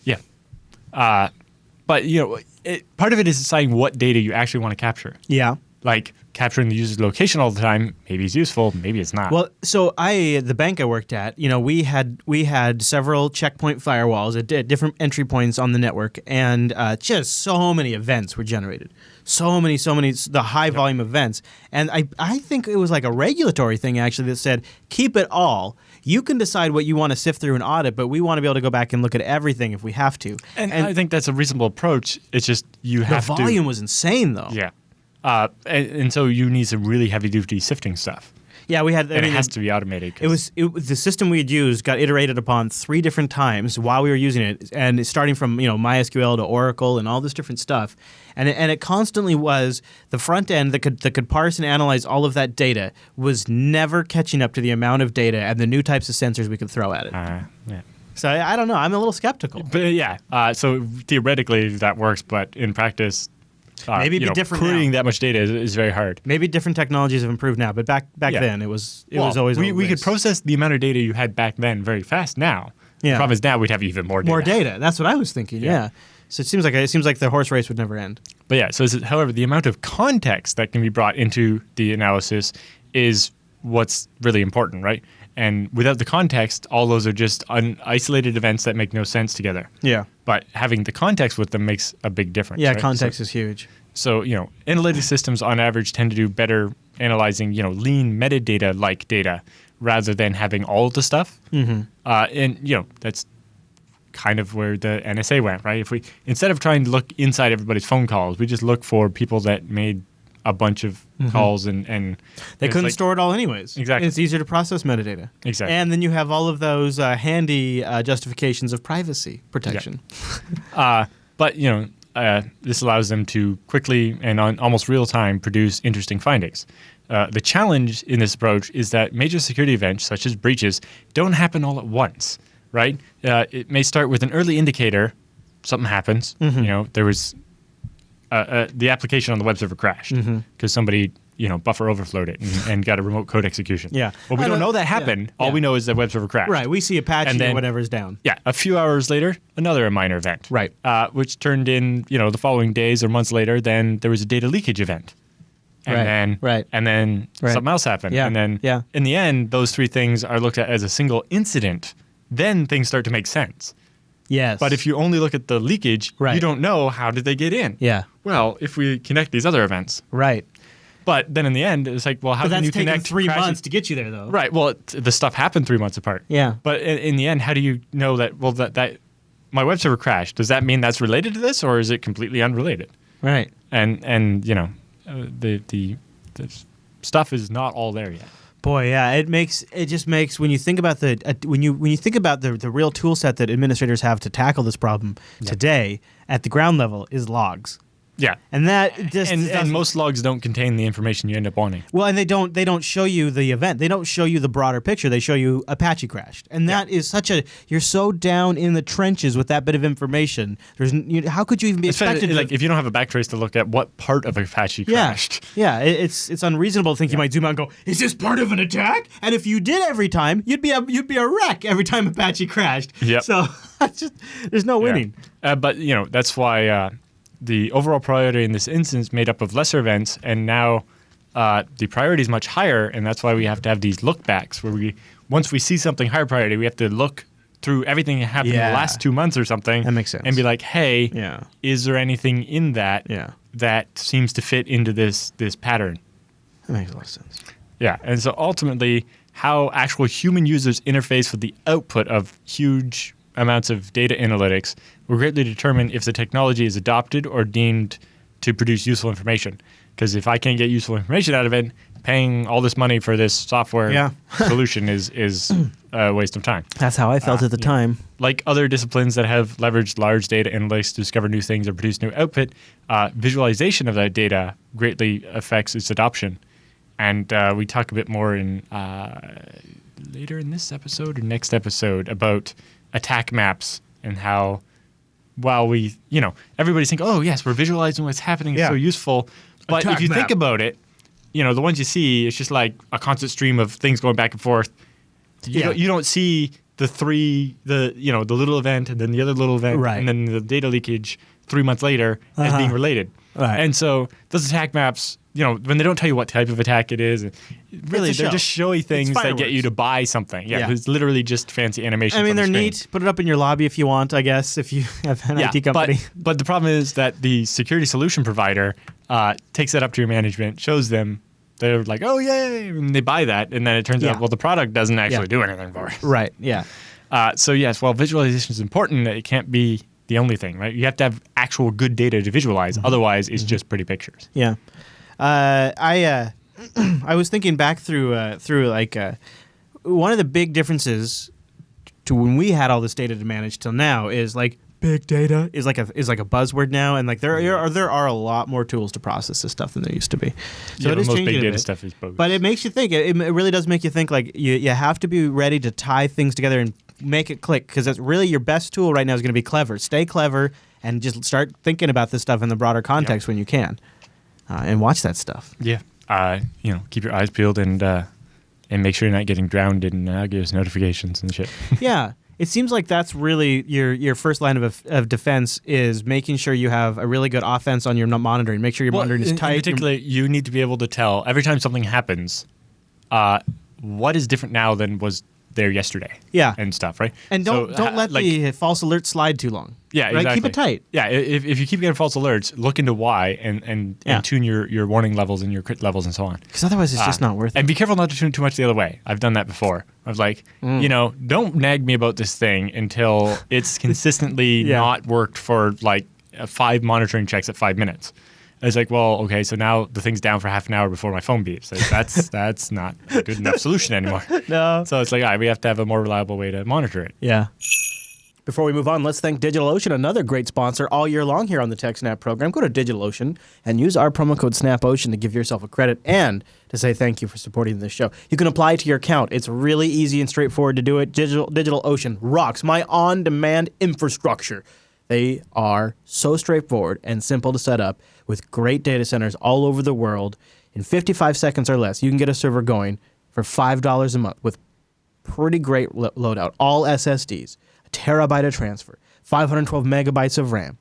Yeah. But part of it is deciding what data you actually want to capture. Yeah. Like capturing the user's location all the time, maybe it's useful, maybe it's not. Well, so the bank I worked at, we had several checkpoint firewalls at different entry points on the network, and just so many events were generated. So many, the high volume events. And I think it was like a regulatory thing actually that said, keep it all. You can decide what you want to sift through and audit, but we want to be able to go back and look at everything if we have to. And I think that's a reasonable approach. It's just you have to. The volume was insane though. Yeah. And so you need some really heavy-duty sifting stuff. Yeah, we had. And it has to be automated. The system we had used got iterated upon 3 different times while we were using it, and starting from MySQL to Oracle and all this different stuff, and it constantly was the front end that could parse and analyze all of that data was never catching up to the amount of data and the new types of sensors we could throw at it. Yeah. So I don't know. I'm a little skeptical. But yeah, so theoretically that works, but in practice. Maybe it'd be different querying now. that much data is very hard. Maybe different technologies have improved now, but back then it was always we could process the amount of data you had back then very fast now. Yeah. The problem is now we'd have even more data. More data. That's what I was thinking. Yeah. So it seems like the horse race would never end. But yeah, however, the amount of context that can be brought into the analysis is what's really important, right? And without the context, all those are just isolated events that make no sense together. Yeah. But having the context with them makes a big difference. Yeah, right? context is huge. So, analytic systems on average tend to do better analyzing, lean metadata-like data rather than having all of the stuff. Mm-hmm. And, that's kind of where the NSA went, right? If we instead of trying to look inside everybody's phone calls, we just look for people that made a bunch of calls and they couldn't store it all anyways. Exactly. It's easier to process metadata. Exactly. And then you have all of those handy justifications of privacy protection. Yeah. But, this allows them to quickly and on almost real time produce interesting findings. The challenge in this approach is that major security events, such as breaches, don't happen all at once, right? It may start with an early indicator, something happens. There was the application on the web server crashed because somebody buffer overflowed it and got a remote code execution. Yeah. Well, we don't know that happened. Yeah. All we know is that web server crashed. Right. We see a patch and whatever's down. Yeah. A few hours later, another minor event. Right. Which turned in, the following days or months later, then there was a data leakage event. And then something else happened. Yeah. And then in the end, those 3 things are looked at as a single incident. Then things start to make sense. Yes. But if you only look at the leakage, you don't know how did they get in. Yeah. Well, if we connect these other events. Right. But then in the end, it's like, well, how can you connect? 3 months to get you there, though. Right. Well, the stuff happened 3 months apart. Yeah. But in the end, how do you know that? Well, that my web server crashed. Does that mean that's related to this, or is it completely unrelated? Right. And the stuff is not all there yet. Boy, yeah, it just makes when you think about when you think about the real tool set that administrators have to tackle this problem today at the ground level is logs. Yeah, and that just and most logs don't contain the information you end up wanting. Well, and they don't show you the event. They don't show you the broader picture. They show you Apache crashed, and that is you're so down in the trenches with that bit of information. How could you even be expected? Like if you don't have a backtrace to look at what part of Apache crashed. Yeah, it's unreasonable to think you might zoom out and go, is this part of an attack? And if you did every time, you'd be a wreck every time Apache crashed. Yep. So there's no winning. But that's why. The overall priority in this instance made up of lesser events, and now the priority is much higher, and that's why we have to have these look backs where once we see something higher priority, we have to look through everything that happened in the last 2 months or something. That makes sense. And be like, hey, is there anything in that that seems to fit into this pattern? That makes a lot of sense. Yeah, and so ultimately, how actual human users interface with the output of huge amounts of data analytics will greatly determine if the technology is adopted or deemed to produce useful information. Because if I can't get useful information out of it, paying all this money for this software solution is a waste of time. That's how I felt at the time. Like other disciplines that have leveraged large data analytics to discover new things or produce new output, visualization of that data greatly affects its adoption. And we talk a bit more in later in this episode or next episode about attack maps and how while everybody's thinking, oh yes, we're visualizing what's happening, it's so useful. But if you think about it, the ones you see, it's just like a constant stream of things going back and forth. You don't see the little event and then the other little event and then the data leakage 3 months later as being related. Right. And so those attack maps, when they don't tell you what type of attack it is, really they're just showy things that get you to buy something. Yeah, it's literally just fancy animation. I mean, they're neat. Put it up in your lobby if you want, I guess, if you have an IT company. But the problem is that the security solution provider takes that up to your management, shows them. They're like, oh, yay, and they buy that. And then it turns out, well, the product doesn't actually do anything for it. Right, yeah. So, yes, while visualization is important, it can't be the only thing, right? You have to have actual good data to visualize. Otherwise, it's just pretty pictures. Yeah. I was thinking back through one of the big differences to when we had all this data to manage till now is like big data is like a buzzword now, and like there are a lot more tools to process this stuff than there used to be. So it is most changing big a data bit. stuff is both. But it makes you think. It really does make you think. Like you have to be ready to tie things together and make it click, because that's really your best tool right now is going to be clever. Stay clever and just start thinking about this stuff in the broader context when you can, and watch that stuff. Yeah. Keep your eyes peeled and make sure you're not getting drowned in Nagios notifications and shit. Yeah. It seems like that's really your first line of defense is making sure you have a really good offense on your monitoring. Make sure your monitoring is tight. In particular, you need to be able to tell every time something happens, what is different now than was there yesterday. Yeah. And stuff, right? And don't let the false alert slide too long. Yeah, right? exactly. Keep it tight. Yeah, if you keep getting false alerts, look into why and tune your warning levels and your crit levels and so on. Because otherwise it's just not worth it. And be careful not to tune too much the other way. I've done that before. I was like, don't nag me about this thing until it's consistently not worked for like 5 monitoring checks at 5 minutes. It's like, well, okay, so now the thing's down for half an hour before my phone beeps. Like, that's not a good enough solution anymore. No. So it's like, all right, we have to have a more reliable way to monitor it. Yeah. Before we move on, let's thank DigitalOcean, another great sponsor all year long here on the TechSNAP program. Go to DigitalOcean and use our promo code SNAPOcean to give yourself a credit and to say thank you for supporting this show. You can apply to your account. It's really easy and straightforward to do it. DigitalOcean rocks my on-demand infrastructure. They are so straightforward and simple to set up with great data centers all over the world. In 55 seconds or less, you can get a server going for $5 a month with pretty great loadout. All SSDs, a terabyte of transfer, 512 megabytes of RAM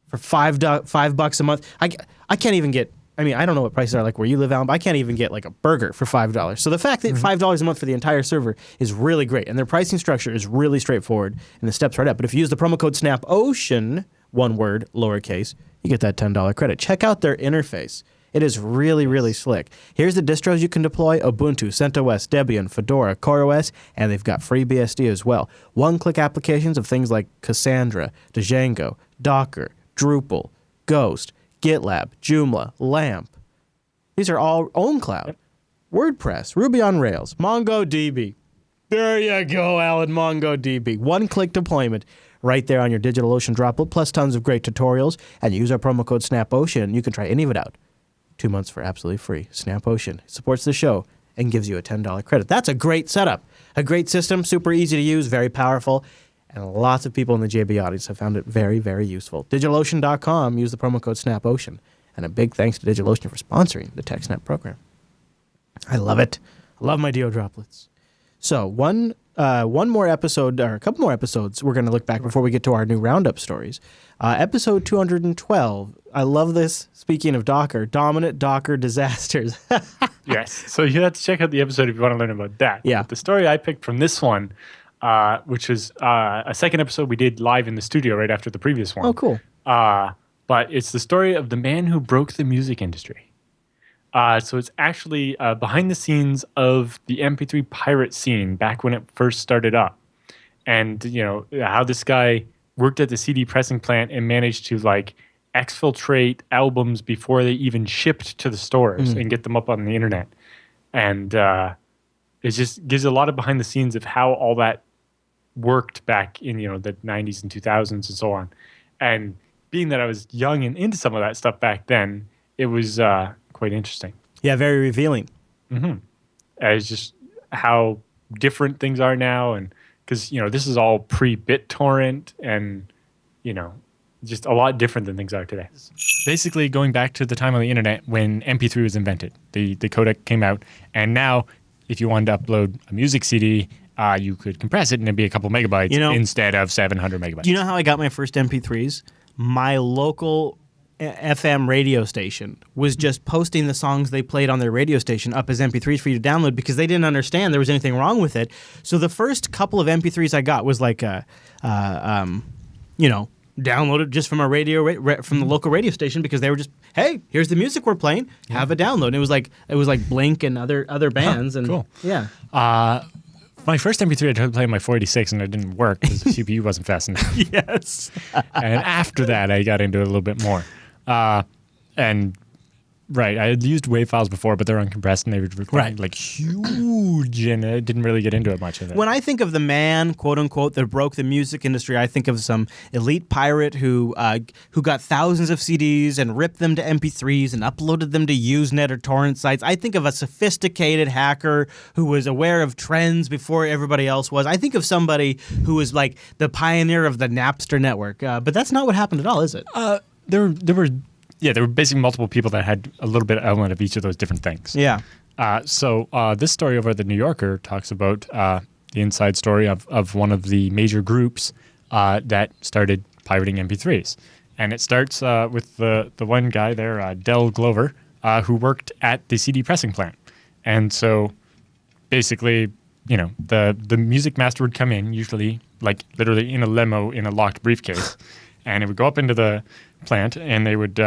for $5 a month. I can't even get. I mean, I don't know what prices are like where you live, Alan, but I can't even get like a burger for $5. So the fact that $5 a month for the entire server is really great, and their pricing structure is really straightforward, and the steps right up. But if you use the promo code SNAPOcean, one word, lowercase, you get that $10 credit. Check out their interface. It is really, really slick. Here's the distros you can deploy: Ubuntu, CentOS, Debian, Fedora, CoreOS, and they've got free BSD as well. One-click applications of things like Cassandra, Django, Docker, Drupal, Ghost, GitLab, Joomla, LAMP. These are all OwnCloud. Yep. WordPress, Ruby on Rails, MongoDB. There you go, Alan, MongoDB. One-click deployment right there on your DigitalOcean droplet, plus tons of great tutorials. And use our promo code SNAPOcean, and you can try any of it out. 2 months for absolutely free. SNAPOcean supports the show and gives you a $10 credit. That's a great setup. A great system, super easy to use, very powerful. And lots of people in the JB audience have found it very, very useful. DigitalOcean.com, use the promo code SNAPOcean. And a big thanks to DigitalOcean for sponsoring the TechSNAP program. I love it. I love my Dio droplets. So one more episode, or a couple more episodes, we're going to look back before we get to our new roundup stories. Episode 212. I love this. Speaking of Docker, dominant Docker disasters. Yes. So you have to check out the episode if you want to learn about that. Yeah. But the story I picked from this one, which is a second episode we did live in the studio right after the previous one. Oh, cool. But it's the story of the man who broke the music industry. So it's actually behind the scenes of the MP3 pirate scene back when it first started up. And, you know, how this guy worked at the CD pressing plant and managed to, like, exfiltrate albums before they even shipped to the stores and get them up on the internet. And it just gives a lot of behind the scenes of how all that worked back in, you know, the 90s and 2000s and so on. And being that I was young and into some of that stuff back then, it was quite interesting. Yeah, very revealing. Mm-hmm. It's just how different things are now, and because, you know, this is all pre-BitTorrent, and, you know, just a lot different than things are today. Basically, going back to the time on the internet when MP3 was invented, the codec came out, and now if you wanted to upload a music CD, you could compress it and it'd be a couple megabytes instead of 700 megabytes. Do you know how I got my first MP3s? My local FM radio station was just posting the songs they played on their radio station up as MP3s for you to download because they didn't understand there was anything wrong with it. So the first couple of MP3s I got was like downloaded just from a radio from the local radio station because they were just, hey, here's the music we're playing, have a download. And it was like Blink and other bands. And cool. Yeah. My first MP3 I tried to play on my 486 and it didn't work because the CPU wasn't fast enough. Yes. And after that, I got into it a little bit more. I had used WAV files before, but they're uncompressed and they were like huge, and I didn't really get into it much of it. When I think of the man, quote unquote, that broke the music industry, I think of some elite pirate who got thousands of CDs and ripped them to MP3s and uploaded them to Usenet or torrent sites. I think of a sophisticated hacker who was aware of trends before everybody else was. I think of somebody who was like the pioneer of the Napster network. But that's not what happened at all, is it? There were basically multiple people that had a little bit of element of each of those different things. Yeah. So this story over at the New Yorker talks about the inside story of one of the major groups that started pirating MP3s. And it starts with the one guy there, Del Glover, who worked at the CD pressing plant. And so basically, you know, the music master would come in, usually like literally in a limo in a locked briefcase, and it would go up into the plant, and they would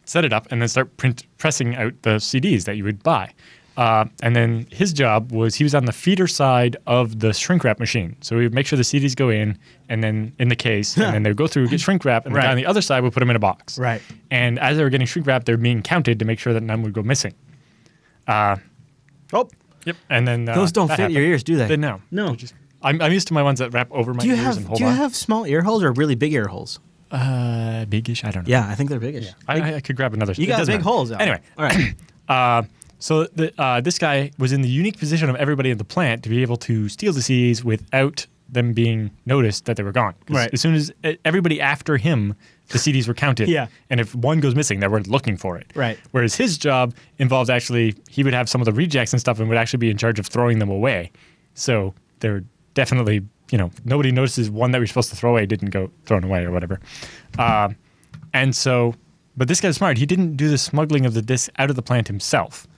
set it up and then start pressing out the CDs that you would buy. And then his job was he was on the feeder side of the shrink wrap machine. So he would make sure the CDs go in and then in the case, and then they would go through, get shrink wrap, and the guy on the other side would put them in a box. Right. And as they were getting shrink wrapped, they were being counted to make sure that none would go missing. Yep. And then those don't fit your ears, do they? No. No. I'm used to my ones that wrap over my ears and hold on. Do you have small ear holes or really big ear holes? Biggish, I don't know. Yeah, I think they're biggish. I could grab another. You got big holes out. Anyway, all right. So this guy was in the unique position of everybody at the plant to be able to steal the CDs without them being noticed that they were gone. Right. As soon as everybody after him, the CDs were counted. Yeah. And if one goes missing, they were looking for it. Right. Whereas his job involved actually, he would have some of the rejects and stuff and would actually be in charge of throwing them away. So they're definitely, you know, nobody notices one that we're supposed to throw away didn't go thrown away or whatever. And so, but this guy's smart. He didn't do the smuggling of the disc out of the plant himself.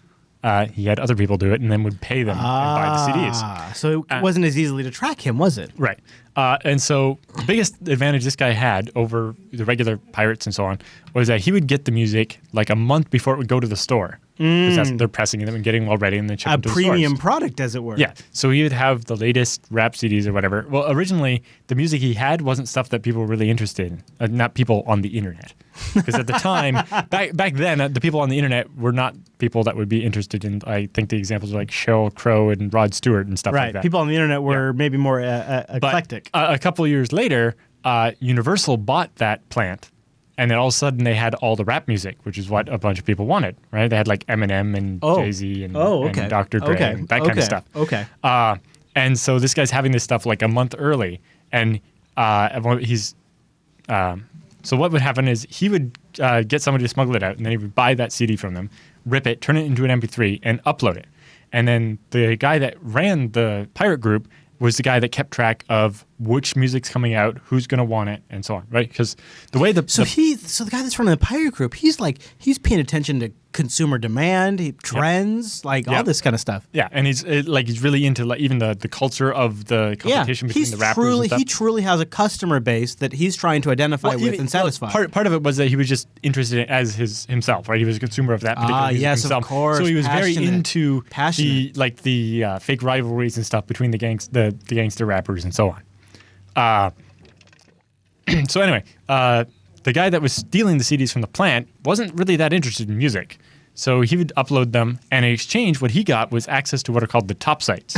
He had other people do it and then would pay them and buy the CDs. So it wasn't as easily to track him, was it? Right. And so the biggest advantage this guy had over the regular pirates and so on was that he would get the music like a month before it would go to the store. Because they're pressing them and getting them all ready and then shipping A them to the premium stores. product, as it were. Yeah. So he would have the latest rap CDs or whatever. Well, originally, the music he had wasn't stuff that people were really interested in. Not people on the internet. Because at the time, back then, the people on the internet were not people that would be interested in, I think the examples are like Sheryl Crow and Rod Stewart and stuff like Right. that. People on the internet were maybe more But, eclectic. a couple of years later, Universal bought that plant. And then all of a sudden they had all the rap music, which is what a bunch of people wanted, right? They had like Eminem and Jay-Z and Dr. Dre and that kind of stuff. Okay. And so this guy's having this stuff like a month early. And so what would happen is he would get somebody to smuggle it out, and then he would buy that CD from them, rip it, turn it into an MP3, and upload it. And then the guy that ran the pirate group was the guy that kept track of which music's coming out, who's going to want it, and so on, right? Because the way So the guy that's running the pirate group, he's paying attention to consumer demand, trends, all this kind of stuff. Yeah, and he's really into like even the culture of the competition between the rappers and stuff. He truly has a customer base that he's trying to identify with and satisfy. Part of it was that he was just interested in as himself, right? He was a consumer of that particular music yes, himself. of course. So he was very into Passionate. the fake rivalries and stuff between the gangster rappers and so on. So anyway, the guy that was stealing the CDs from the plant wasn't really that interested in music. So he would upload them, and in exchange, what he got was access to what are called the top sites.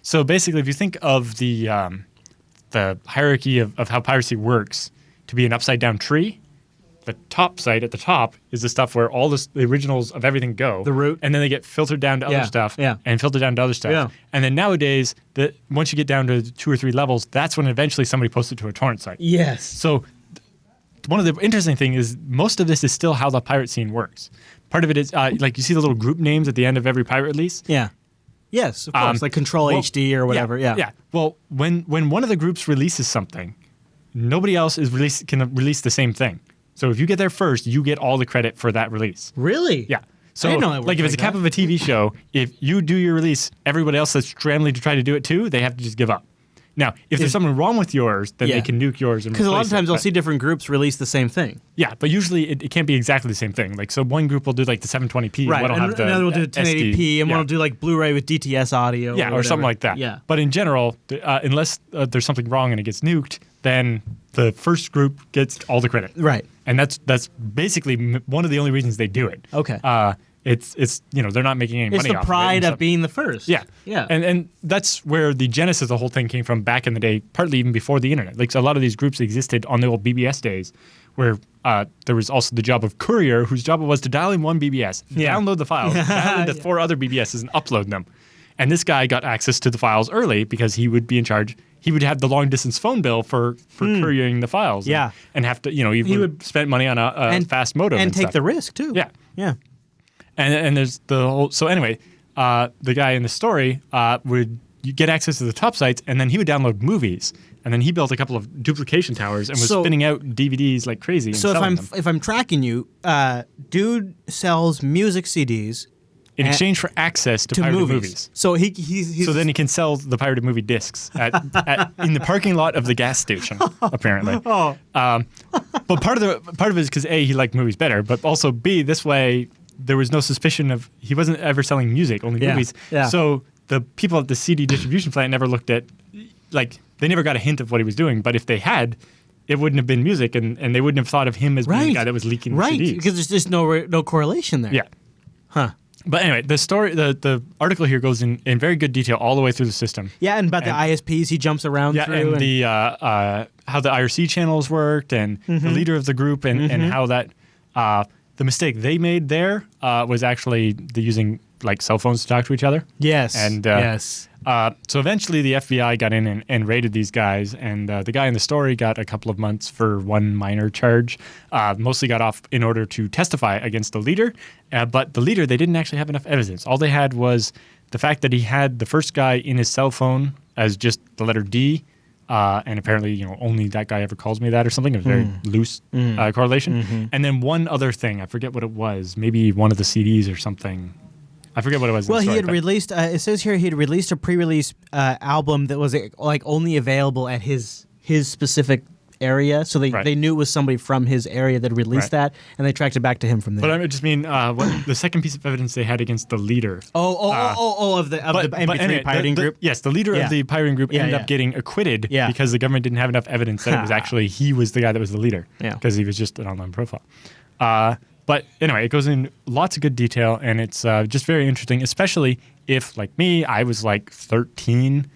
So basically, if you think of the hierarchy of how piracy works to be an upside-down tree, the top site at the top is the stuff where all the originals of everything go. The root. And then they get filtered down to other stuff and filtered down to other stuff. Yeah. And then nowadays, once you get down to 2 or 3 levels, that's when eventually somebody posts it to a torrent site. Yes. So one of the interesting things is most of this is still how the pirate scene works. Part of it is, like you see the little group names at the end of every pirate release? Yeah. Yes, of course, like Control HD or whatever. Yeah. Yeah. Well, when one of the groups releases something, nobody else can release the same thing. So if you get there first, you get all the credit for that release. Really? Yeah. So I didn't know that like if it's a cap of a TV show, if you do your release, everybody else that's scrambling to try to do it too, they have to just give up. Now, if there's something wrong with yours, then they can nuke yours and because a lot of times I'll I'll see different groups release the same thing. Yeah, but usually it can't be exactly the same thing. Like, so one group will do like the 720p, Right, one will have the another will do 1080p, SD. and one will do like Blu-ray with DTS audio. Yeah, or something like that. Yeah. But in general, unless there's something wrong and it gets nuked, then the first group gets all the credit. Right. And that's basically one of the only reasons they do it. Okay. It's they're not making any It's money the off pride of it. of being the first. Yeah. Yeah. And that's where the genesis of the whole thing came from back in the day, partly even before the internet. Like, so a lot of these groups existed on the old BBS days where there was also the job of courier, whose job was to dial in one BBS, download the files, dial into 4 other BBSs and upload them. And this guy got access to the files early because he would be in charge. He would have the long distance phone bill for couriering the files. Yeah. And have to, he would spend money on a fast modem and take stuff. the risk too. Yeah. Yeah. And there's the whole. So anyway, the guy in the story would get access to the top sites, and then he would download movies, and then he built a couple of duplication towers and was spinning out DVDs like crazy. And So selling them. if I'm tracking you, dude sells music CDs in exchange for access to pirated movies. So he's So then he can sell the pirated movie discs in the parking lot of the gas station, apparently. Oh. But part of it is because A, he liked movies better, but also B, this way there was no suspicion of he wasn't ever selling music, only movies. Yeah. So the people at the CD distribution plant never looked at, like, they never got a hint of what he was doing. But if they had, it wouldn't have been music, and they wouldn't have thought of him as being the guy that was leaking the CDs. Because there's just no correlation there. Yeah. Huh. But anyway, the story, the article here goes in very good detail all the way through the system. Yeah, and about the ISPs he jumps around through. And the how the IRC channels worked, and the leader of the group, and how that the mistake they made there was actually using like cell phones to talk to each other. Yes. And yes. So eventually the FBI got in and raided these guys, and the guy in the story got a couple of months for one minor charge. Mostly got off in order to testify against the leader, but the leader, they didn't actually have enough evidence. All they had was the fact that he had the first guy in his cell phone as just the letter D, and apparently, only that guy ever calls me that or something. It was a very loose correlation. And then one other thing, I forget what it was, maybe one of the CDs or something. I forget what it was. Well, in the he story, had released. It says here he had released a pre-release album that was like only available at his specific area, so Right. they knew it was somebody from his area that released Right. that, and they tracked it back to him from there. But I just mean the second piece of evidence they had against the leader. Of the MP3 anyway, pirating group. Yes, the leader Yeah. of the pirating group ended yeah. up getting acquitted Yeah. because the government didn't have enough evidence that it was actually he was the guy that was the leader. Yeah. Because he was just an online profile. But anyway, it goes in lots of good detail, and it's just very interesting, especially if, like me, I was like 13,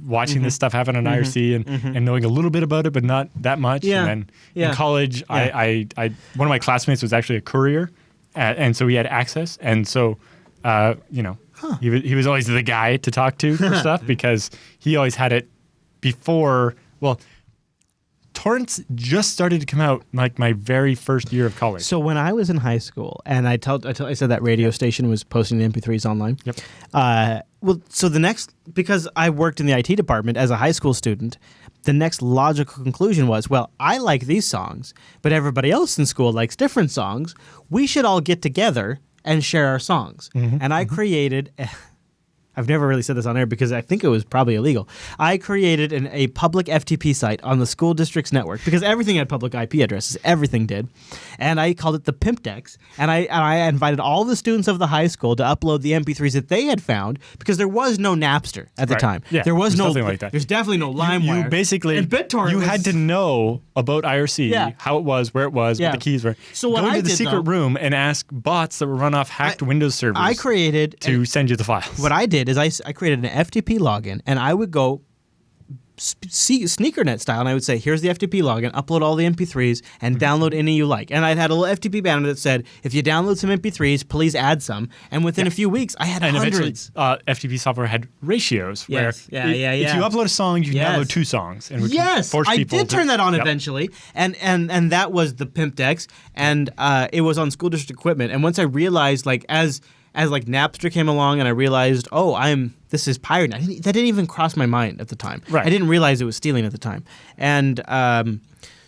watching this stuff happen on IRC and knowing a little bit about it, but not that much. Yeah. And then Yeah. in college, Yeah. I one of my classmates was actually a courier, and so he had access, and so he was always the guy to talk to for stuff because he always had it before. Well, torrents just started to come out like my very first year of college. So when I was in high school, and I said that radio station was posting the MP3s online. Yep. So because I worked in the IT department as a high school student, the next logical conclusion was, well, I like these songs, but everybody else in school likes different songs. We should all get together and share our songs. And I created. I've never really said this on air because I think it was probably illegal. I created a public FTP site on the school district's network because everything had public IP addresses. Everything did. And I called it the Pimpdex. And I invited all the students of the high school to upload the MP3s that they had found because there was no Napster at the Right. time. Yeah, there was there's no nothing like that. There's definitely no LimeWire. You basically and BitTorrent you had to know about IRC, Yeah. how it was, where it was, Yeah. what the keys were. So what Go I into the did, secret though- room and ask bots that were run off hacked Windows servers I created to send you the files. What I did is I created an FTP login, and I would go sneakernet style, and I would say, here's the FTP login, upload all the MP3s, and download any you like. And I had a little FTP banner that said, if you download some MP3s, please add some. And within a few weeks, I had and hundreds. eventually, FTP software had ratios Yes. where Yeah. if you upload a song, you can Yes. download 2 songs. And we can Yes, force I people did to- turn that on Yep. eventually, and that was the Pimpdex, and it was on school district equipment. And once I realized, like as like Napster came along, and I realized, this is pirating. That didn't even cross my mind at the time. Right. I didn't realize it was stealing at the time, and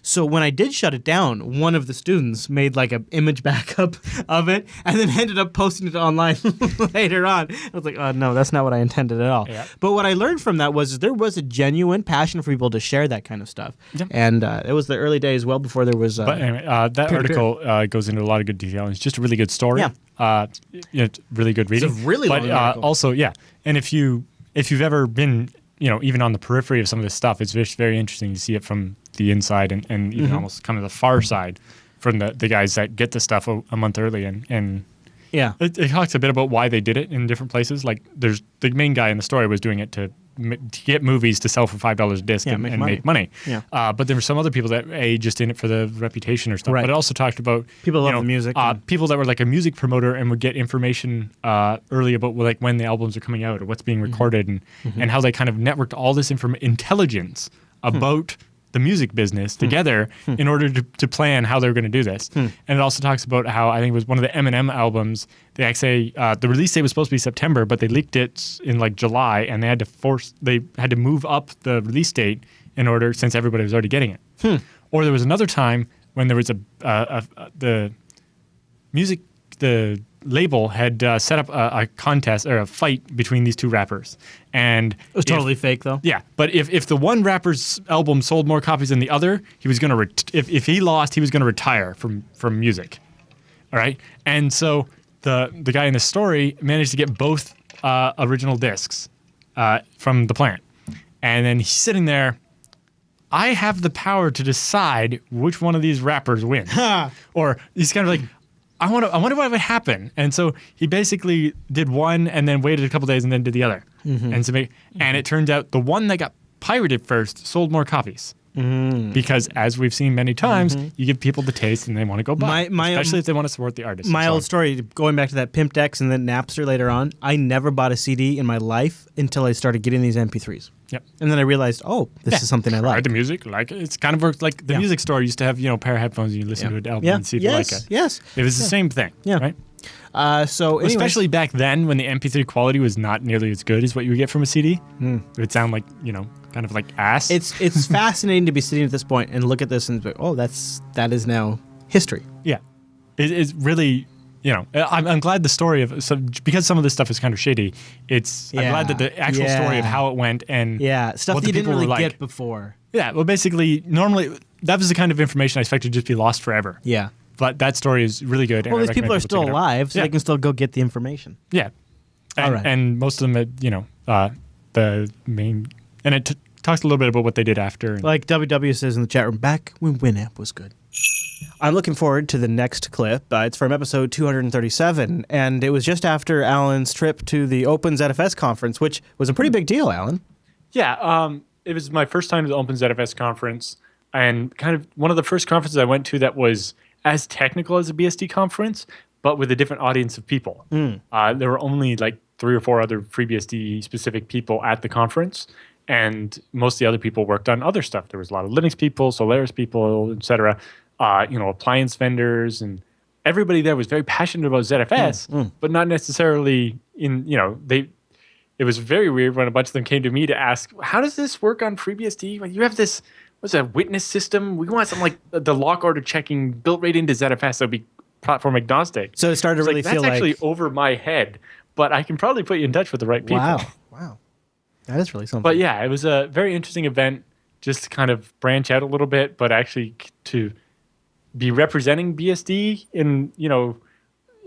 so when I did shut it down, one of the students made like an image backup of it, and then ended up posting it online later on. I was like, oh no, that's not what I intended at all. Yeah. But what I learned from that was there was a genuine passion for people to share that kind of stuff, and it was the early days, well before there was. But anyway, that article goes into a lot of good detail. And it's just a really good story. Yeah. It's really good reading. It's a really but long article. also, yeah. And if you've ever been, even on the periphery of some of this stuff, it's just very interesting to see it from the inside and Mm-hmm. even almost kind of the far side from the guys that get the stuff a month early. And Yeah. it talks a bit about why they did it in different places. Like there's the main guy in the story was doing it to get movies to sell for $5 a disc and make money. Yeah. But there were some other people that just in it for the reputation or stuff. Right. But it also talked about People love the music and- people that were like a music promoter and would get information early about like when the albums are coming out or what's being recorded and how they kind of networked all this intelligence about the music business together in order to plan how they were going to do this. And it also talks about how I think it was one of the Eminem albums. They actually the release date was supposed to be September, but they leaked it in like July, and they had to move up the release date in order since everybody was already getting it. Or there was another time when there was the label had set up a contest or a fight between these two rappers, and It was totally fake, though. yeah, but if the one rapper's album sold more copies than the other, he was gonna if he lost, he was gonna retire from music. All right, and so the guy in the story managed to get both original discs from the plant, and then he's sitting there. I have the power to decide which one of these rappers wins, or he's kind of like. I wonder what would happen, and so he basically did one, and then waited a couple days, and then did the other, and it turned out the one that got pirated first sold more copies, because as we've seen many times, you give people the taste, and they want to go buy, especially if they want to support the artist. My and so old on. story, going back to that Pimpdex and then Napster later on, I never bought a CD in my life until I started getting these MP3s. Yep. And then I realized, this is something I Like like. the music, like it's kind of works like the music store used to have, a pair of headphones and you listen to an album and see if you like it. Yes. It was the same thing, Yeah. right? So anyways, Especially back then when the MP3 quality was not nearly as good as what you would get from a CD. It would sound like, kind of like ass. it's fascinating to be sitting at this point and look at this and be, that is now history. Yeah. It's really I'm glad the story of because some of this stuff is kind of shady. I'm glad that the actual story of how it went and stuff what that you the didn't people really were like. get before. Yeah, well, basically, normally that was the kind of information I expected to just be lost forever. Yeah. But that story is really good. Well, these people are still check it out. alive, so they can still go get the information. Yeah. And, All right. And most of them, the main, and it talks a little bit about what they did after. And, Like WW says in the chat room, back when Winamp was good. I'm looking forward to the next clip. It's from episode 237, and it was just after Alan's trip to the Open ZFS conference, which was a pretty big deal, Alan. Yeah, it was my first time to the Open ZFS conference, and kind of one of the first conferences I went to that was as technical as a BSD conference, but with a different audience of people. There were only like 3 or 4 other FreeBSD specific people at the conference, and most of the other people worked on other stuff. There was a lot of Linux people, Solaris people, etc. Appliance vendors, and everybody there was very passionate about ZFS, but not necessarily it was very weird when a bunch of them came to me to ask, how does this work on FreeBSD? Like, you have this, what's a witness system? We want something like the lock order checking built right into ZFS that would be platform agnostic. So it started to really feel that's actually over my head, but I can probably put you in touch with the right people. Wow. That is really something. But yeah, it was a very interesting event just to kind of branch out a little bit, but actually to be representing BSD in,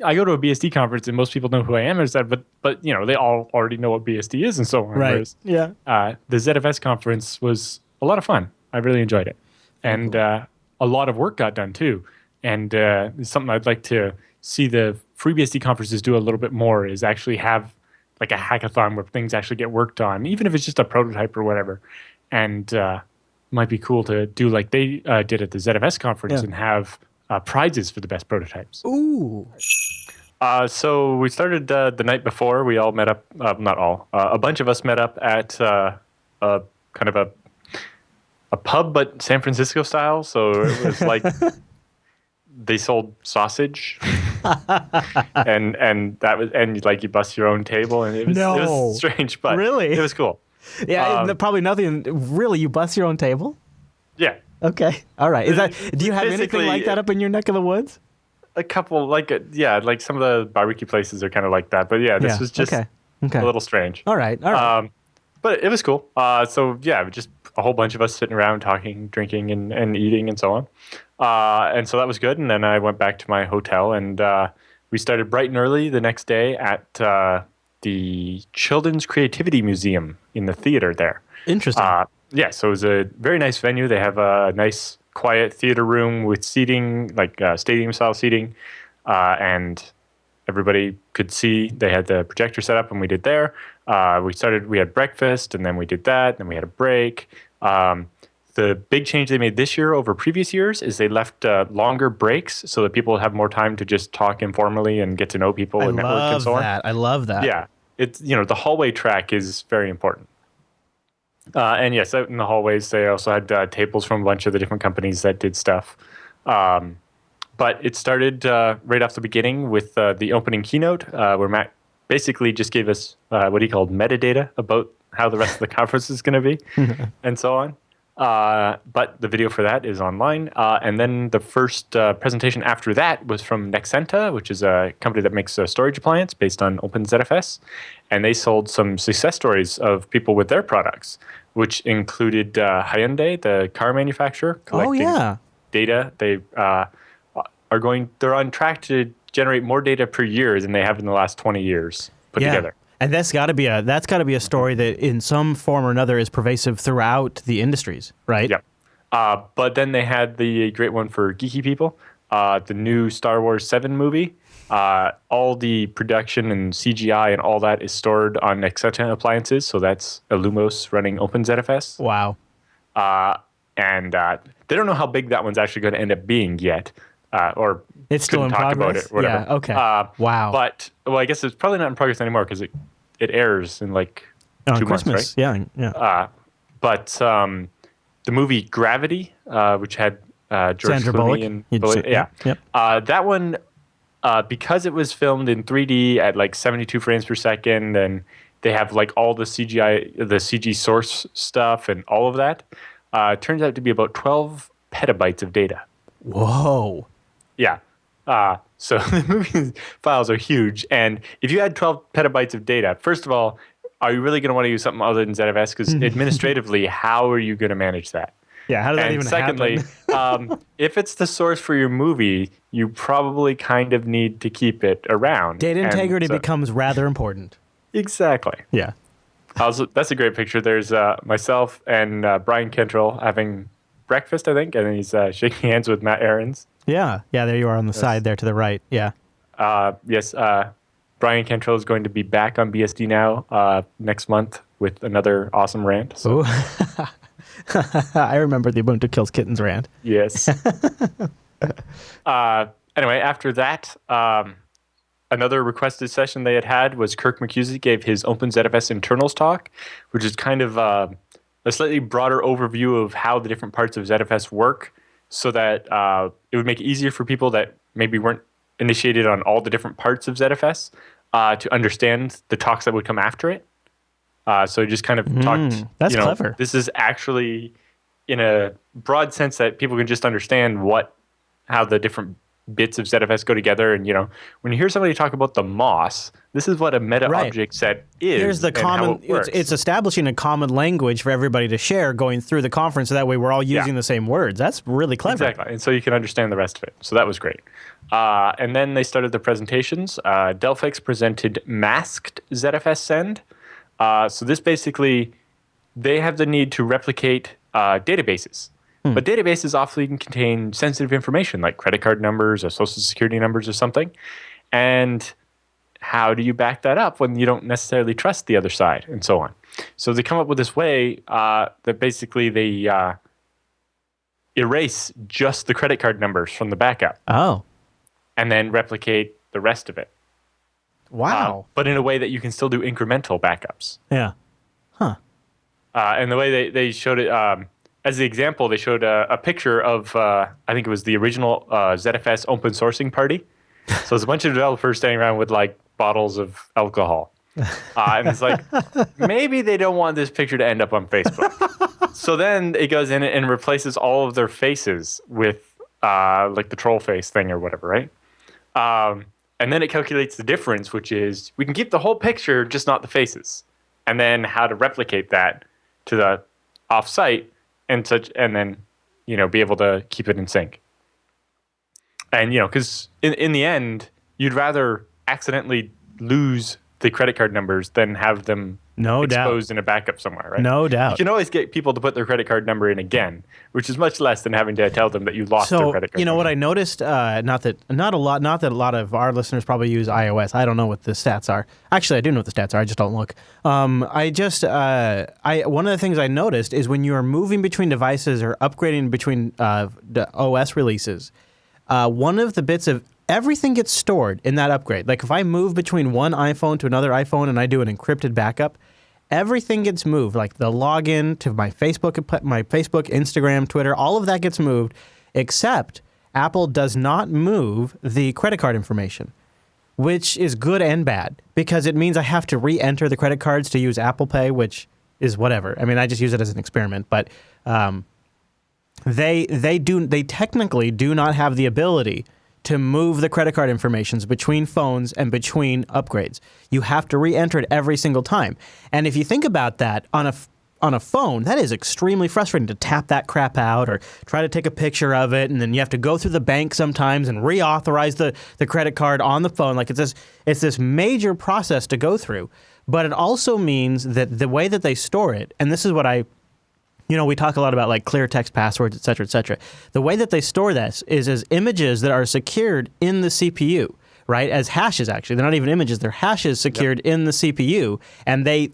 I go to a BSD conference and most people know who I am as that, but they all already know what BSD is and so on. Right. Whereas, yeah. The ZFS conference was a lot of fun. I really enjoyed it. And a lot of work got done too. And it's something I'd like to see the FreeBSD conferences do a little bit more, is actually have like a hackathon where things actually get worked on, even if it's just a prototype or whatever. And might be cool to do like they did at the ZFS conference and have prizes for the best prototypes. Ooh. So we started the night before. We all met up, not all, a bunch of us met up at a kind of a pub, but San Francisco style. So it was like they sold sausage, and that was, and like you bust your own table, and it was strange, but really? It was cool. Yeah, probably nothing. Really, you bust your own table? Yeah. Okay. All right. Do you have anything like that up in your neck of the woods? A couple, like some of the barbecue places are kind of like that. But yeah, this was just a little strange. All right. But it was cool. So yeah, just a whole bunch of us sitting around talking, drinking, and eating and so on. And so that was good. And then I went back to my hotel, and we started bright and early the next day at the Children's Creativity Museum in the theater there. Interesting. Yeah, so it was a very nice venue. They have a nice, quiet theater room with seating, like stadium-style seating, and everybody could see. They had the projector set up, and we did there. We had breakfast, and then we did that, and then we had a break. The big change they made this year over previous years is they left longer breaks so that people have more time to just talk informally and get to know people and network and so on. I love that. Yeah, it's the hallway track is very important. And yes, out in the hallways, they also had tables from a bunch of the different companies that did stuff. But it started right off the beginning with the opening keynote, where Matt basically just gave us what he called metadata about how the rest of the conference is going to be, and so on. But the video for that is online. And then the first presentation after that was from Nexenta, which is a company that makes a storage appliance based on OpenZFS. And they sold some success stories of people with their products, which included Hyundai, the car manufacturer, collecting data. They they're on track to generate more data per year than they have in the last 20 years put together. And that's got to be a story that in some form or another is pervasive throughout the industries, right? Yep. But then they had the great one for geeky people, the new Star Wars 7 movie. All the production and CGI and all that is stored on Nexenta appliances, so that's Illumos running OpenZFS. Wow. And they don't know how big that one's actually going to end up being yet, or it's still in talk progress. about it. Whatever. Yeah. Okay. Wow. But I guess it's probably not in progress anymore because it airs in like 2 months, right? Yeah. But the movie Gravity, which had George Sandra Clooney Bullock. and that one, because it was filmed in 3D at like 72 frames per second, and they have like all the CGI, the CG source stuff, and all of that, turns out to be about 12 petabytes of data. Whoa. Yeah. So the movie files are huge. And if you had 12 petabytes of data, first of all, are you really going to want to use something other than ZFS? Because administratively, how are you going to manage that? Yeah, how does that And even secondly, happen? if it's the source for your movie, you probably kind of need to keep it around. Data And integrity so- becomes rather important. Exactly. Yeah. Also, that's a great picture. There's myself and Brian Cantrell having breakfast, I think, and then he's shaking hands with Matt Aarons. Yeah. Yeah, there you are on the side there to the right. Yeah. Yes, Brian Cantrell is going to be back on BSD Now next month with another awesome rant. So, Ooh. I remember the Ubuntu Kills Kittens rant. yes. Anyway, after that, another requested session they had was Kirk McCusey gave his OpenZFS internals talk, which is kind of a slightly broader overview of how the different parts of ZFS work so that it would make it easier for people that maybe weren't initiated on all the different parts of ZFS to understand the talks that would come after it. So he just kind of talked. That's clever. This is actually in a broad sense that people can just understand how the different bits of ZFS go together. And when you hear somebody talk about the MOS, this is what a meta Right. object set is. Here's the and how common. it works. It's establishing a common language for everybody to share going through the conference, so that way we're all using the same words. That's really clever. Exactly. And so you can understand the rest of it. So that was great. And then they started the presentations. Delphix presented masked ZFS send. So this basically, they have the need to replicate databases. But databases often contain sensitive information like credit card numbers or social security numbers or something. And how do you back that up when you don't necessarily trust the other side and so on? So they come up with this way that basically they erase just the credit card numbers from the backup Oh, and then replicate the rest of it. wow. But in a way that you can still do incremental backups. Yeah. And the way they showed it, as the example, they showed a picture of, I think it was the original ZFS open sourcing party. So it's a bunch of developers standing around with like bottles of alcohol. And it's like, maybe they don't want this picture to end up on Facebook. So then it goes in and replaces all of their faces with like the troll face thing or whatever, right? And then it calculates the difference, which is we can keep the whole picture, just not the faces. And then how to replicate that to the offsite and such, and then be able to keep it in sync. And because in the end, you'd rather accidentally lose the credit card numbers than have them No doubt. exposed in a backup somewhere, right? No You doubt. can always get people to put their credit card number in again, which is much less than having to tell them that you lost their So credit card. what I noticed, not that a lot of our listeners probably use iOS. I don't know what the stats are. Actually, I do know what the stats are. I just don't look. One of the things I noticed is when you are moving between devices or upgrading between the OS releases, one of the bits of everything gets stored in that upgrade. Like if I move between one iPhone to another iPhone and I do an encrypted backup, everything gets moved. Like the login to my Facebook, Instagram, Twitter, all of that gets moved, except Apple does not move the credit card information, which is good and bad because it means I have to re-enter the credit cards to use Apple Pay, which is whatever. I mean, I just use it as an experiment, but they technically do not have the ability to move the credit card informations between phones and between upgrades. You have to re-enter it every single time. And if you think about that on a phone, that is extremely frustrating to tap that crap out or try to take a picture of it, and then you have to go through the bank sometimes and reauthorize the credit card on the phone. Like it's this major process to go through. But it also means that the way that they store it, and this is what we talk a lot about like clear text passwords, et cetera, et cetera. The way that they store this is as images that are secured in the CPU, right? As hashes, actually. They're not even images. They're hashes secured in the CPU. And they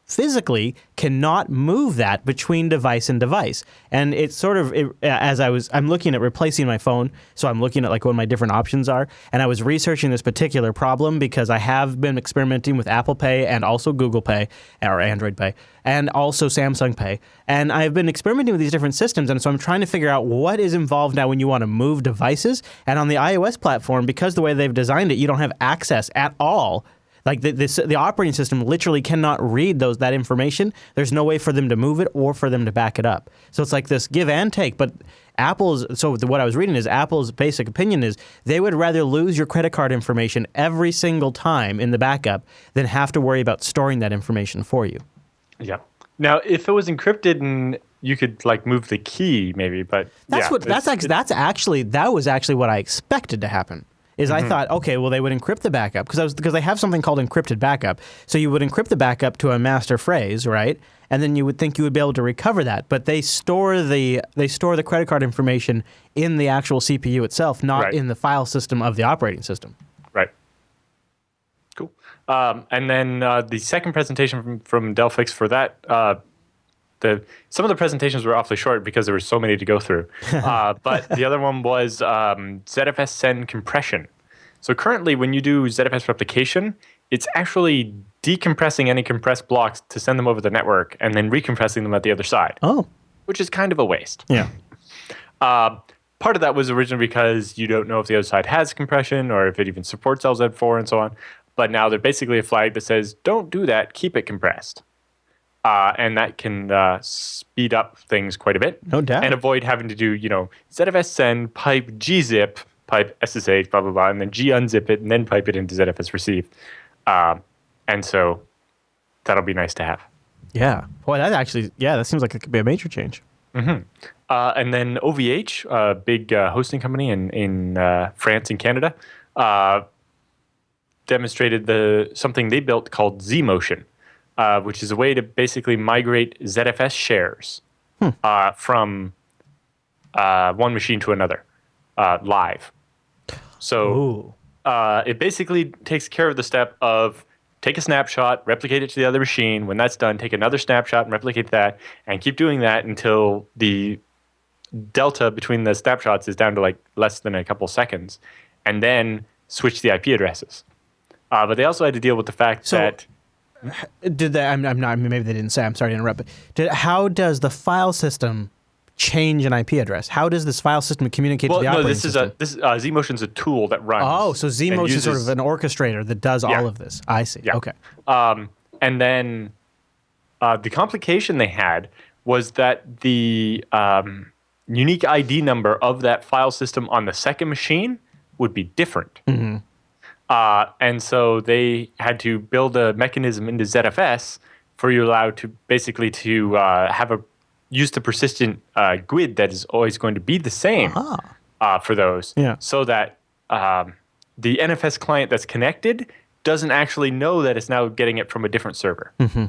physically cannot move that between device and device. And it's sort of, I'm looking at replacing my phone, so I'm looking at like what my different options are, and I was researching this particular problem because I have been experimenting with Apple Pay and also Google Pay, or Android Pay, and also Samsung Pay, and I've been experimenting with these different systems, and so I'm trying to figure out what is involved now when you want to move devices, and on the iOS platform, because the way they've designed it, you don't have access at all. Like the operating system literally cannot read that information. There's no way for them to move it or for them to back it up. So it's like this give and take. But what I was reading is Apple's basic opinion is they would rather lose your credit card information every single time in the backup than have to worry about storing that information for you. Yeah. Now, if it was encrypted and you could like move the key, maybe, but that was actually what I expected to happen. I thought, okay, well, they would encrypt the backup because they have something called encrypted backup. So you would encrypt the backup to a master phrase, right? And then you would think you would be able to recover that. But they store the credit card information in the actual CPU itself, not in the file system of the operating system. Right. Cool. And then the second presentation from Delphix for that, some of the presentations were awfully short because there were so many to go through. But the other one was ZFS send compression. So currently, when you do ZFS replication, it's actually decompressing any compressed blocks to send them over the network and then recompressing them at the other side. Oh. Which is kind of a waste. Yeah. Part of that was originally because you don't know if the other side has compression or if it even supports LZ4 and so on. But now there's basically a flag that says, don't do that, keep it compressed. And that can speed up things quite a bit. No doubt. And avoid having to do, ZFS send, pipe gzip, pipe SSH, blah, blah, blah, and then gunzip it, and then pipe it into ZFS receive. And so that'll be nice to have. Yeah. Boy, that seems like it could be a major change. Mm-hmm. And then OVH, a big hosting company in France and Canada, demonstrated something they built called zMotion. Which is a way to basically migrate ZFS shares from one machine to another live. So it basically takes care of the step of take a snapshot, replicate it to the other machine. When that's done, take another snapshot and replicate that, and keep doing that until the delta between the snapshots is down to like less than a couple seconds, and then switch the IP addresses. But they also had to deal with the fact that... Did they? I'm not. Maybe they didn't say. I'm sorry to interrupt. But how does the file system change an IP address? How does this file system communicate to the operating system? zMotion's a tool that runs. Oh, so zMotion is sort of an orchestrator that does all of this. I see. Yeah. Okay. And then the complication they had was that the unique ID number of that file system on the second machine would be different. Mm-hmm. And so they had to build a mechanism into ZFS for you allowed to basically use the persistent GUID that is always going to be the same for those, so that the NFS client that's connected doesn't actually know that it's now getting it from a different server. Mm-hmm.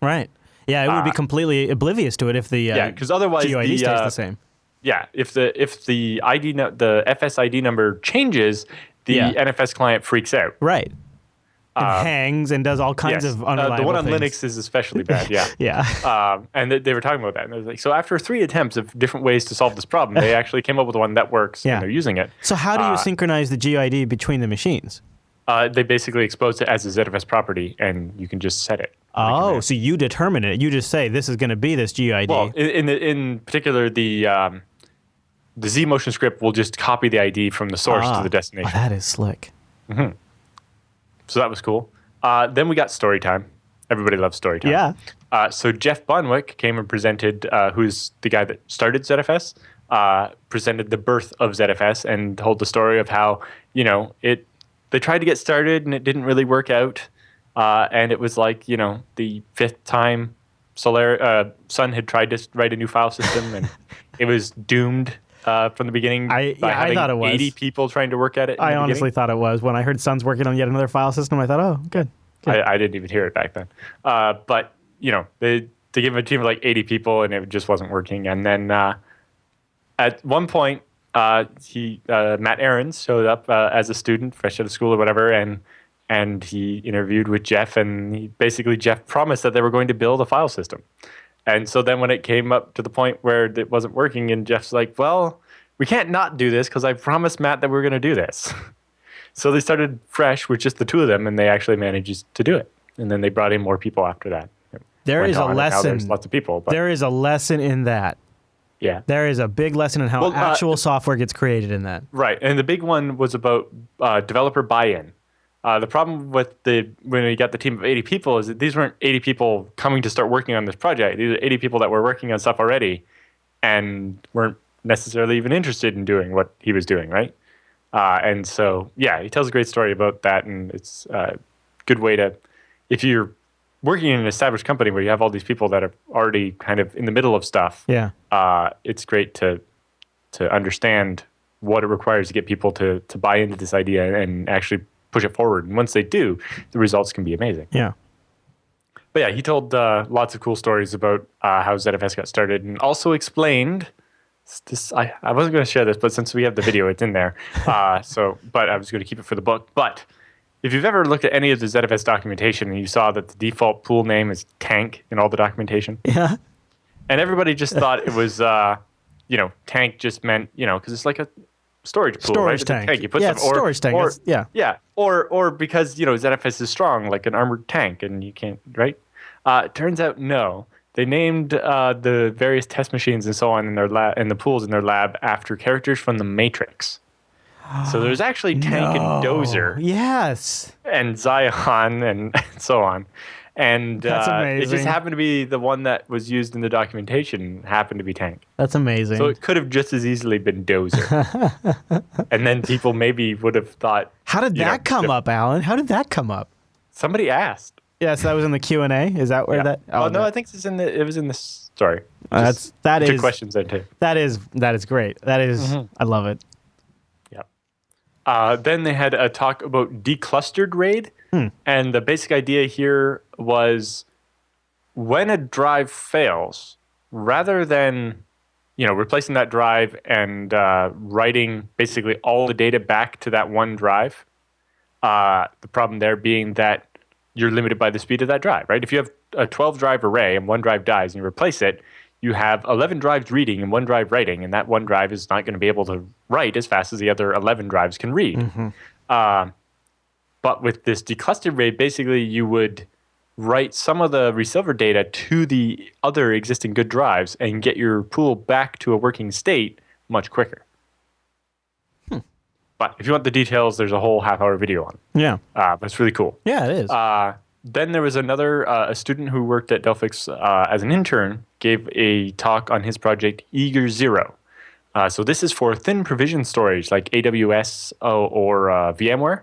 Right. Yeah, it would be completely oblivious to it if the because otherwise GUID stays the same. Yeah, if the ID the FS ID number changes, the NFS client freaks out. Right. And hangs and does all kinds of unreliable the one on things. Linux is especially bad, yeah. Yeah. And they were talking about that. And it was like, so after 3 attempts of different ways to solve this problem, they actually came up with one that works and they're using it. So how do you synchronize the GUID between the machines? They basically expose it as a ZFS property, and you can just set it. Oh, so you determine it. You just say, this is going to be this GUID. Well, in particular, the zMotion script will just copy the ID from the source to the destination. Oh, that is slick. Mm-hmm. So that was cool. Then we got story time. Everybody loves story time. Yeah. So Jeff Bonwick came and presented, who's the guy that started ZFS, presented the birth of ZFS and told the story of how, they tried to get started and it didn't really work out. And it was like, the 5th time Sun had tried to write a new file system and it was doomed. From the beginning, I thought it was 80 people trying to work at it. I honestly thought it was. When I heard Sun's working on yet another file system, I thought, oh, good. I didn't even hear it back then. But, they gave a team of like 80 people and it just wasn't working. And then at one point, Matt Aarons showed up as a student, fresh out of school or whatever, and he interviewed with Jeff. And Jeff promised that they were going to build a file system. And so then when it came up to the point where it wasn't working, and Jeff's like, well, we can't not do this because I promised Matt that we were going to do this. So they started fresh with just the 2 of them, and they actually managed to do it. And then they brought in more people after that. There is a lesson. There's lots of people. But. There is a lesson in that. Yeah. There is a big lesson in how actual software gets created in that. Right. And the big one was about developer buy-in. The problem with when we got the team of 80 people is that these weren't 80 people coming to start working on this project. These are 80 people that were working on stuff already and weren't necessarily even interested in doing what he was doing, right? And so, yeah, he tells a great story about that, and it's a good way to, if you're working in an established company where you have all these people that are already kind of in the middle of stuff, it's great to understand what it requires to get people to buy into this idea and actually push it forward. And once they do, the results can be amazing. Yeah. But yeah, he told lots of cool stories about how ZFS got started, and also explained this. I wasn't going to share this, but since we have the video, it's in there. But I was going to keep it for the book. But if you've ever looked at any of the ZFS documentation and you saw that the default pool name is tank in all the documentation, Yeah. and everybody just thought it was, tank just meant, because it's like a storage pool, Storage right? It's a tank. You put Yeah, it's storage tank. Yeah. Or because, ZFS is strong, like an armored tank, and you can't, right? Turns out, no. They named the various test machines and so on in their lab, and the pools in their lab after characters from the Matrix. So there's actually Tank and Dozer. Yes. And Zion and so on. And That's it amazing. just happened to be the one that was used in the documentation happened to be Tank. That's amazing. So it could have just as easily been Dozer. And then people maybe would have thought... How did that come up, Alan? How did that come up? Somebody asked. Yes, that was in the Q&A. Is that where that... Oh, no, I think it was in the story. That is questions in too. That is great. That is I love it. Yeah. Then they had a talk about declustered RAID. And the basic idea here was when a drive fails, rather than replacing that drive and writing basically all the data back to that one drive, the problem there being that you're limited by the speed of that drive, right? If you have a 12-drive array and one drive dies and you replace it, you have 11 drives reading and one drive writing, and that one drive is not going to be able to write as fast as the other 11 drives can read. But with this declustered RAID, basically you would write some of the resilver data to the other existing good drives and get your pool back to a working state much quicker. But if you want the details, there's a whole half-hour video on it. Yeah. But it's really cool. Yeah, it is. Then there was a student who worked at Delphix as an intern, gave a talk on his project Eager Zero. So this is for thin provision storage like AWS or VMware.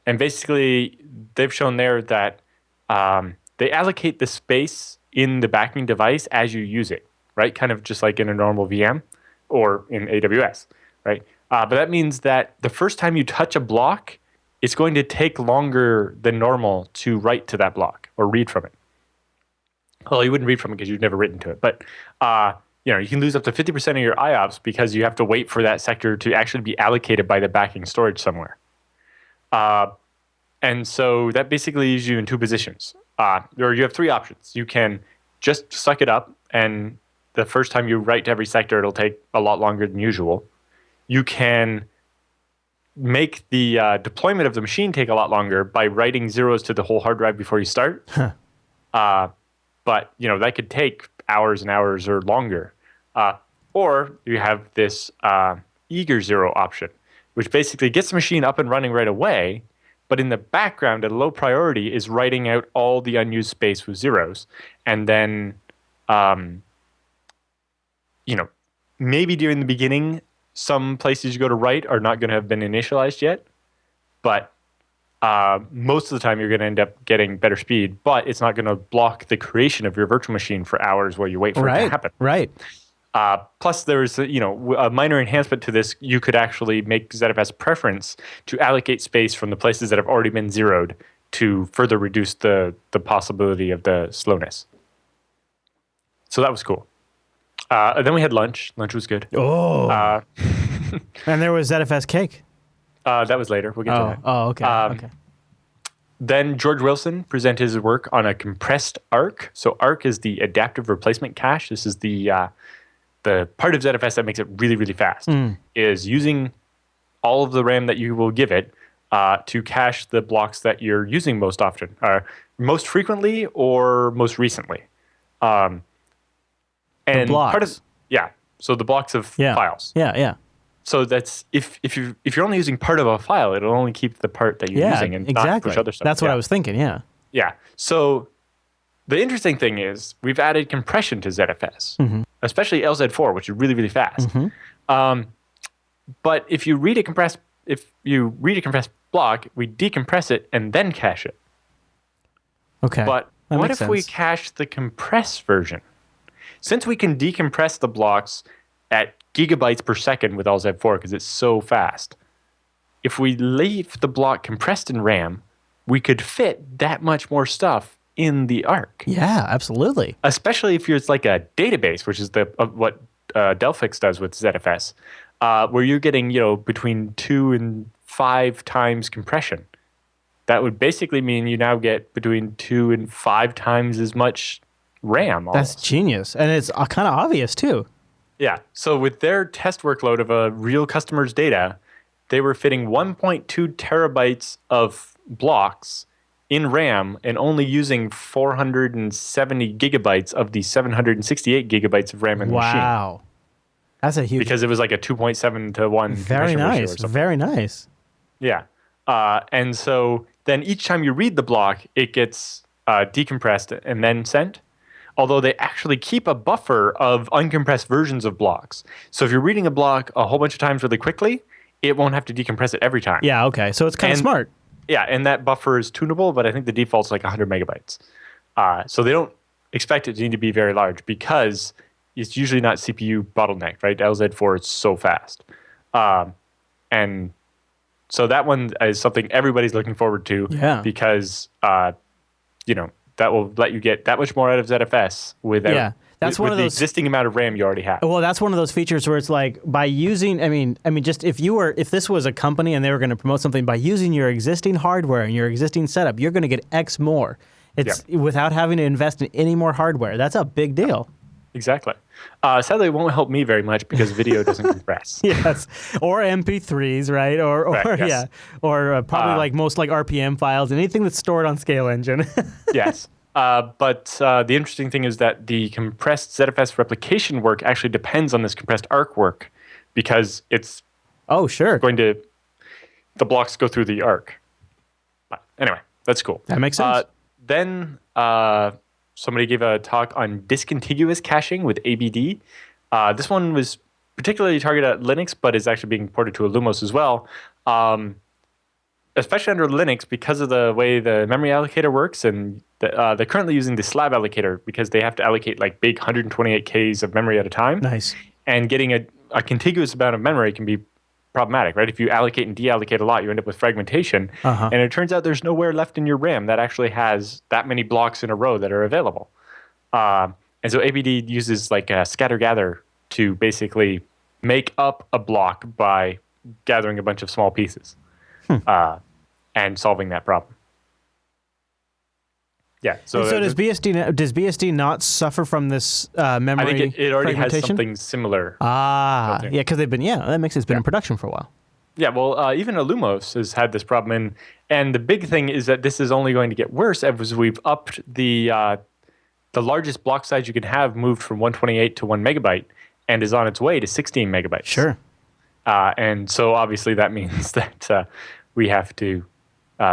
And basically, they've shown there that they allocate the space in the backing device as you use it, right? Kind of just like in a normal VM or in AWS, right? But that means that the first time you touch a block, it's going to take longer than normal to write to that block or read from it. Well, you wouldn't read from it because you've never written to it. But you can lose up to 50% of your IOPS because you have to wait for that sector to actually be allocated by the backing storage somewhere. And so that basically leaves you in two positions. Or you have three options. You can just suck it up, and the first time you write to every sector, it'll take a lot longer than usual. You can make the deployment of the machine take a lot longer by writing zeros to the whole hard drive before you start. But that could take hours and hours or longer. Or you have this Eager Zero option, which basically gets the machine up and running right away, but in the background at a low priority is writing out all the unused space with zeros. And then, maybe during the beginning, some places you go to write are not going to have been initialized yet, but most of the time you're going to end up getting better speed, but it's not going to block the creation of your virtual machine for hours while you wait for it to happen. Right. Plus, there's a minor enhancement to this. You could actually make ZFS preference to allocate space from the places that have already been zeroed to further reduce the possibility of the slowness. So that was cool. And then we had lunch. Lunch was good. Oh. And there was ZFS cake. That was later. We'll get to that. Oh, okay. Okay. Then George Wilson presented his work on a compressed ARC. So ARC is the adaptive replacement cache. This is the part of ZFS that makes it really, really fast, is using all of the RAM that you will give it to cache the blocks that you're using most often, most frequently or most recently. And the blocks. So the blocks of files. Yeah. So that's if you're only using part of a file, it'll only keep the part that you're using and not push other stuff. That's what I was thinking. Yeah. Yeah. So the interesting thing is we've added compression to ZFS, especially LZ4, which is really, really fast. But if you read a compressed block, we decompress it and then cache it. Okay. But that what makes if we sense. cache the compressed version? Since we can decompress the blocks at gigabytes per second with LZ4 because it's so fast, if we leave the block compressed in RAM, we could fit that much more stuff in the ARC. Yeah, absolutely. Especially if it's like a database, which is what Delphix does with ZFS, where you're getting between 2 and 5 times compression. That would basically mean you now get between 2 and 5 times as much RAM. Almost. That's genius, and it's kind of obvious too. Yeah. So with their test workload of a real customer's data, they were fitting 1.2 terabytes of blocks in RAM and only using 470 gigabytes of the 768 gigabytes of RAM in the machine. Wow. That's a huge... Because it was like a 2.7 to 1 Very compression ratio or nice. something. Very nice. Yeah. And so then each time you read the block, it gets decompressed and then sent. Although they actually keep a buffer of uncompressed versions of blocks. So if you're reading a block a whole bunch of times really quickly, it won't have to decompress it every time. Yeah, okay. So it's kind of smart. Yeah, and that buffer is tunable, but I think the default's like 100 megabytes. So they don't expect it to need to be very large because it's usually not CPU bottlenecked, right? LZ4 is so fast. And so that one is something everybody's looking forward to because, that will let you get that much more out of ZFS without that's with one of the those existing amount of RAM you already have. Well, that's one of those features where it's like by using, I mean, just if this was a company and they were going to promote something by using your existing hardware and your existing setup, you're going to get X more. It's without having to invest in any more hardware. That's a big deal. Exactly. Sadly, it won't help me very much because video doesn't compress. Yes, or MP3s, right? Or yes. or probably like most like RPM files, anything that's stored on Scale Engine. Yes. But the interesting thing is that the compressed ZFS replication work actually depends on this compressed ARC work because it's the blocks go through the ARC. But anyway, that's cool. That makes sense. Then somebody gave a talk on discontiguous caching with ABD. This one was particularly targeted at Linux, but is actually being ported to a Lumos as well. Especially under Linux because of the way the memory allocator works, and they're currently using the slab allocator because they have to allocate like big 128Ks of memory at a time. Nice. And getting a contiguous amount of memory can be problematic, right? If you allocate and deallocate a lot, you end up with fragmentation. And it turns out there's nowhere left in your RAM that actually has that many blocks in a row that are available. And so ABD uses like a scatter-gather to basically make up a block by gathering a bunch of small pieces. And solving that problem. Yeah. So does BSD not suffer from this memory? I think it already has fragmentation? something similar. Yeah, because they've been that makes sense. It's been in production for a while. Yeah. Well, even Illumos has had this problem, and the big thing is that this is only going to get worse as we've upped the largest block size you can have moved from 128 to 1 megabyte and is on its way to 16 megabytes. Sure. And so obviously that means that we have to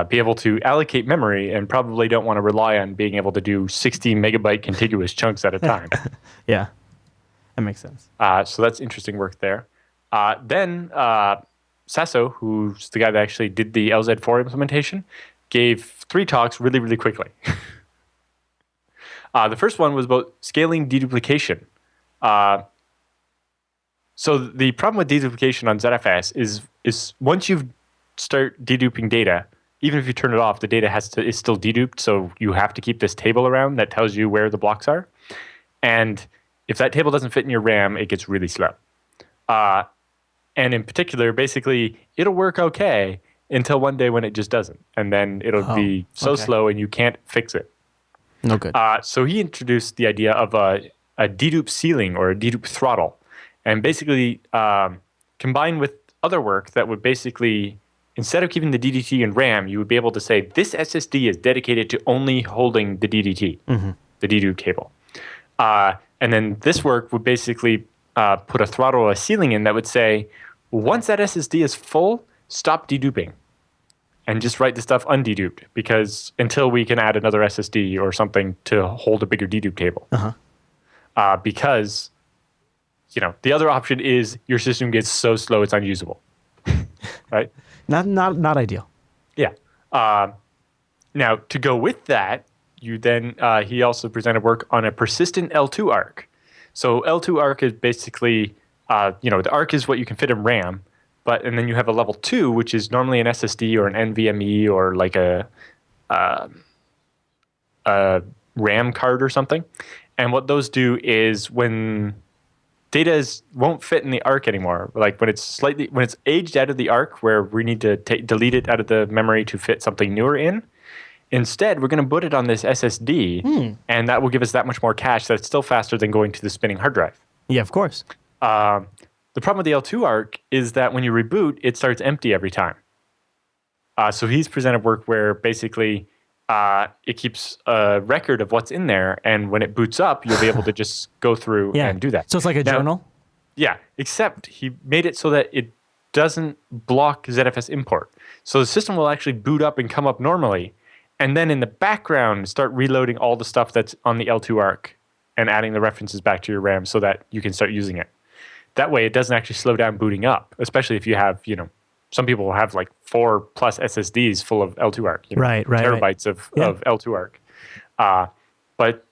be able to allocate memory and probably don't want to rely on being able to do 60 megabyte contiguous chunks at a time. Yeah, that makes sense. So that's interesting work there. Then Sasso, who's the guy that actually did the LZ4 implementation, gave 3 talks really, really quickly. The first one was about scaling deduplication. So the problem with deduplication on ZFS is once you start deduping data, even if you turn it off, the data is still deduped, so you have to keep this table around that tells you where the blocks are. And if that table doesn't fit in your RAM, it gets really slow. And in particular, basically, it'll work okay until one day when it just doesn't. And then it'll be so slow and you can't fix it. No good. So he introduced the idea of a dedupe ceiling or a dedupe throttle. And basically combined with other work that would basically, instead of keeping the DDT in RAM, you would be able to say, this SSD is dedicated to only holding the DDT, the dedupe table. And then this work would basically put a throttle or a ceiling in that would say, once that SSD is full, stop deduping and just write the stuff undeduped, because until we can add another SSD or something to hold a bigger dedupe table. Because the other option is your system gets so slow it's unusable, right? Not ideal. Yeah. Now, to go with that, he also presented work on a persistent L2 arc. So L2 arc is basically, the arc is what you can fit in RAM, and then you have a level 2, which is normally an SSD or an NVMe or like a RAM card or something. And what those do is when data won't fit in the arc anymore, like when it's aged out of the arc where we need to delete it out of the memory to fit something newer in, instead we're going to put it on this SSD, and that will give us that much more cache that's still faster than going to the spinning hard drive. Yeah, of course. The problem with the L2 arc is that when you reboot, it starts empty every time. So he's presented work where basically it keeps a record of what's in there, and when it boots up, you'll be able to just go through and do that. So it's like a journal? Yeah, except he made it so that it doesn't block ZFS import. So the system will actually boot up and come up normally, and then in the background start reloading all the stuff that's on the L2 arc and adding the references back to your RAM so that you can start using it. That way it doesn't actually slow down booting up, especially if you have, some people will have like 4+ SSDs full of L2 arc, terabytes of L2 arc. But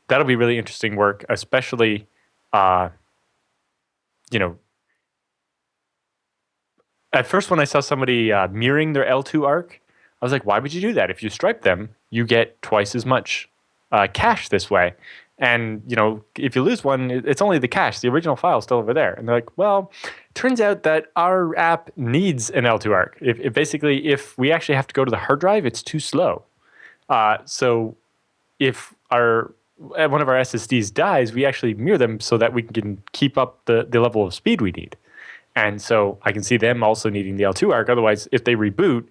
that'll be really interesting work, especially, at first when I saw somebody mirroring their L2 arc, I was like, why would you do that? If you stripe them, you get twice as much cache this way. And, if you lose one, it's only the cache. The original file is still over there. And they're like, well, turns out that our app needs an L2 arc. If we actually have to go to the hard drive, it's too slow. So if one of our SSDs dies, we actually mirror them so that we can keep up the level of speed we need. And so I can see them also needing the L2 arc. Otherwise, if they reboot,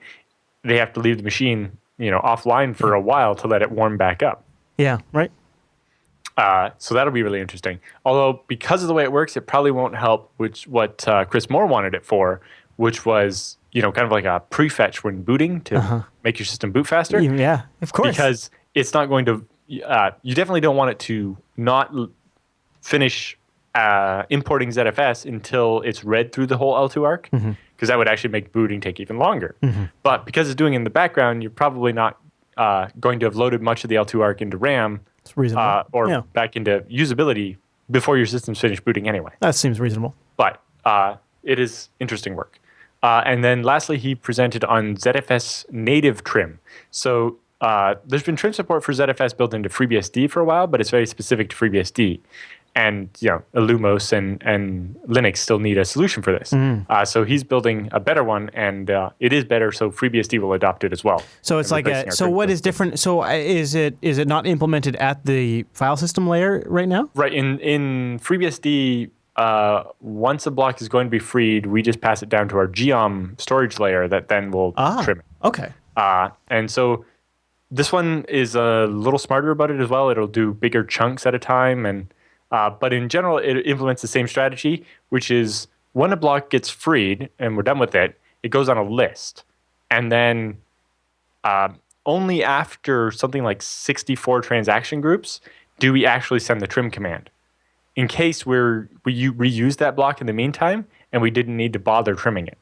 they have to leave the machine, offline for a while to let it warm back up. Yeah, right. So that'll be really interesting. Although, because of the way it works, it probably won't help what Chris Moore wanted it for, which was, kind of like a prefetch when booting to make your system boot faster. Yeah, of course. Because it's not going to, you definitely don't want it to not finish importing ZFS until it's read through the whole L2 arc, because that would actually make booting take even longer. But because it's doing it in the background, you're probably not going to have loaded much of the L2 arc into RAM back into usability before your system's finished booting anyway. That seems reasonable. But it is interesting work. And then lastly, he presented on ZFS native trim. So there's been trim support for ZFS built into FreeBSD for a while, but it's very specific to FreeBSD. And Illumos and Linux still need a solution for this. So he's building a better one, and it is better. So FreeBSD will adopt it as well. So it's like what is different? So is it not implemented at the file system layer right now? Right. In FreeBSD, once a block is going to be freed, we just pass it down to our geom storage layer that then will trim it. Okay. And so this one is a little smarter about it as well. It'll do bigger chunks at a time, and but in general, it implements the same strategy, which is when a block gets freed and we're done with it, it goes on a list. And then only after something like 64 transaction groups do we actually send the trim command. In case we reuse that block in the meantime and we didn't need to bother trimming it.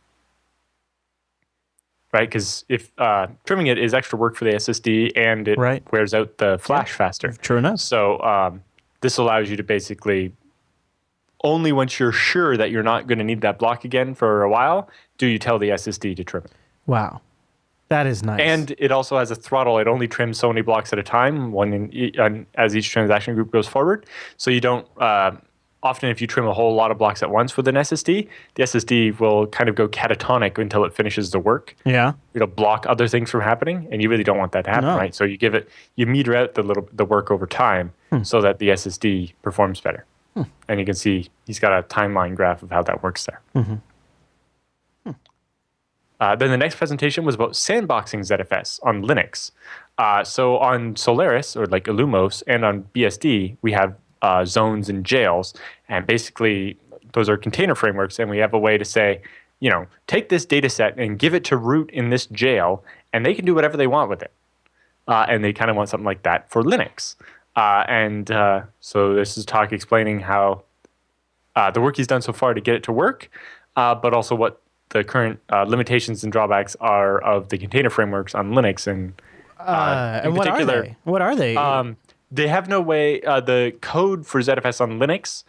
Right? Because if trimming it is extra work for the SSD and it wears out the flash faster. True enough. So this allows you to basically, only once you're sure that you're not going to need that block again for a while, do you tell the SSD to trim it. Wow. That is nice. And it also has a throttle. It only trims so many blocks at a time, as each transaction group goes forward. So you don't, often if you trim a whole lot of blocks at once with an SSD, the SSD will kind of go catatonic until it finishes the work. Yeah. It'll block other things from happening, and you really don't want that to happen, right? So you meter out the work over time so that the SSD performs better. And you can see he's got a timeline graph of how that works there. Then the next presentation was about sandboxing ZFS on Linux. So on Solaris, or like Illumos, and on BSD, we have zones and jails. And basically, those are container frameworks, and we have a way to say, take this data set and give it to root in this jail, and they can do whatever they want with it. And they kind of want something like that for Linux. So this is talk explaining how the work he's done so far to get it to work, but also what the current limitations and drawbacks are of the container frameworks on Linux. And what are they? What are they? They have no way. The code for ZFS on Linux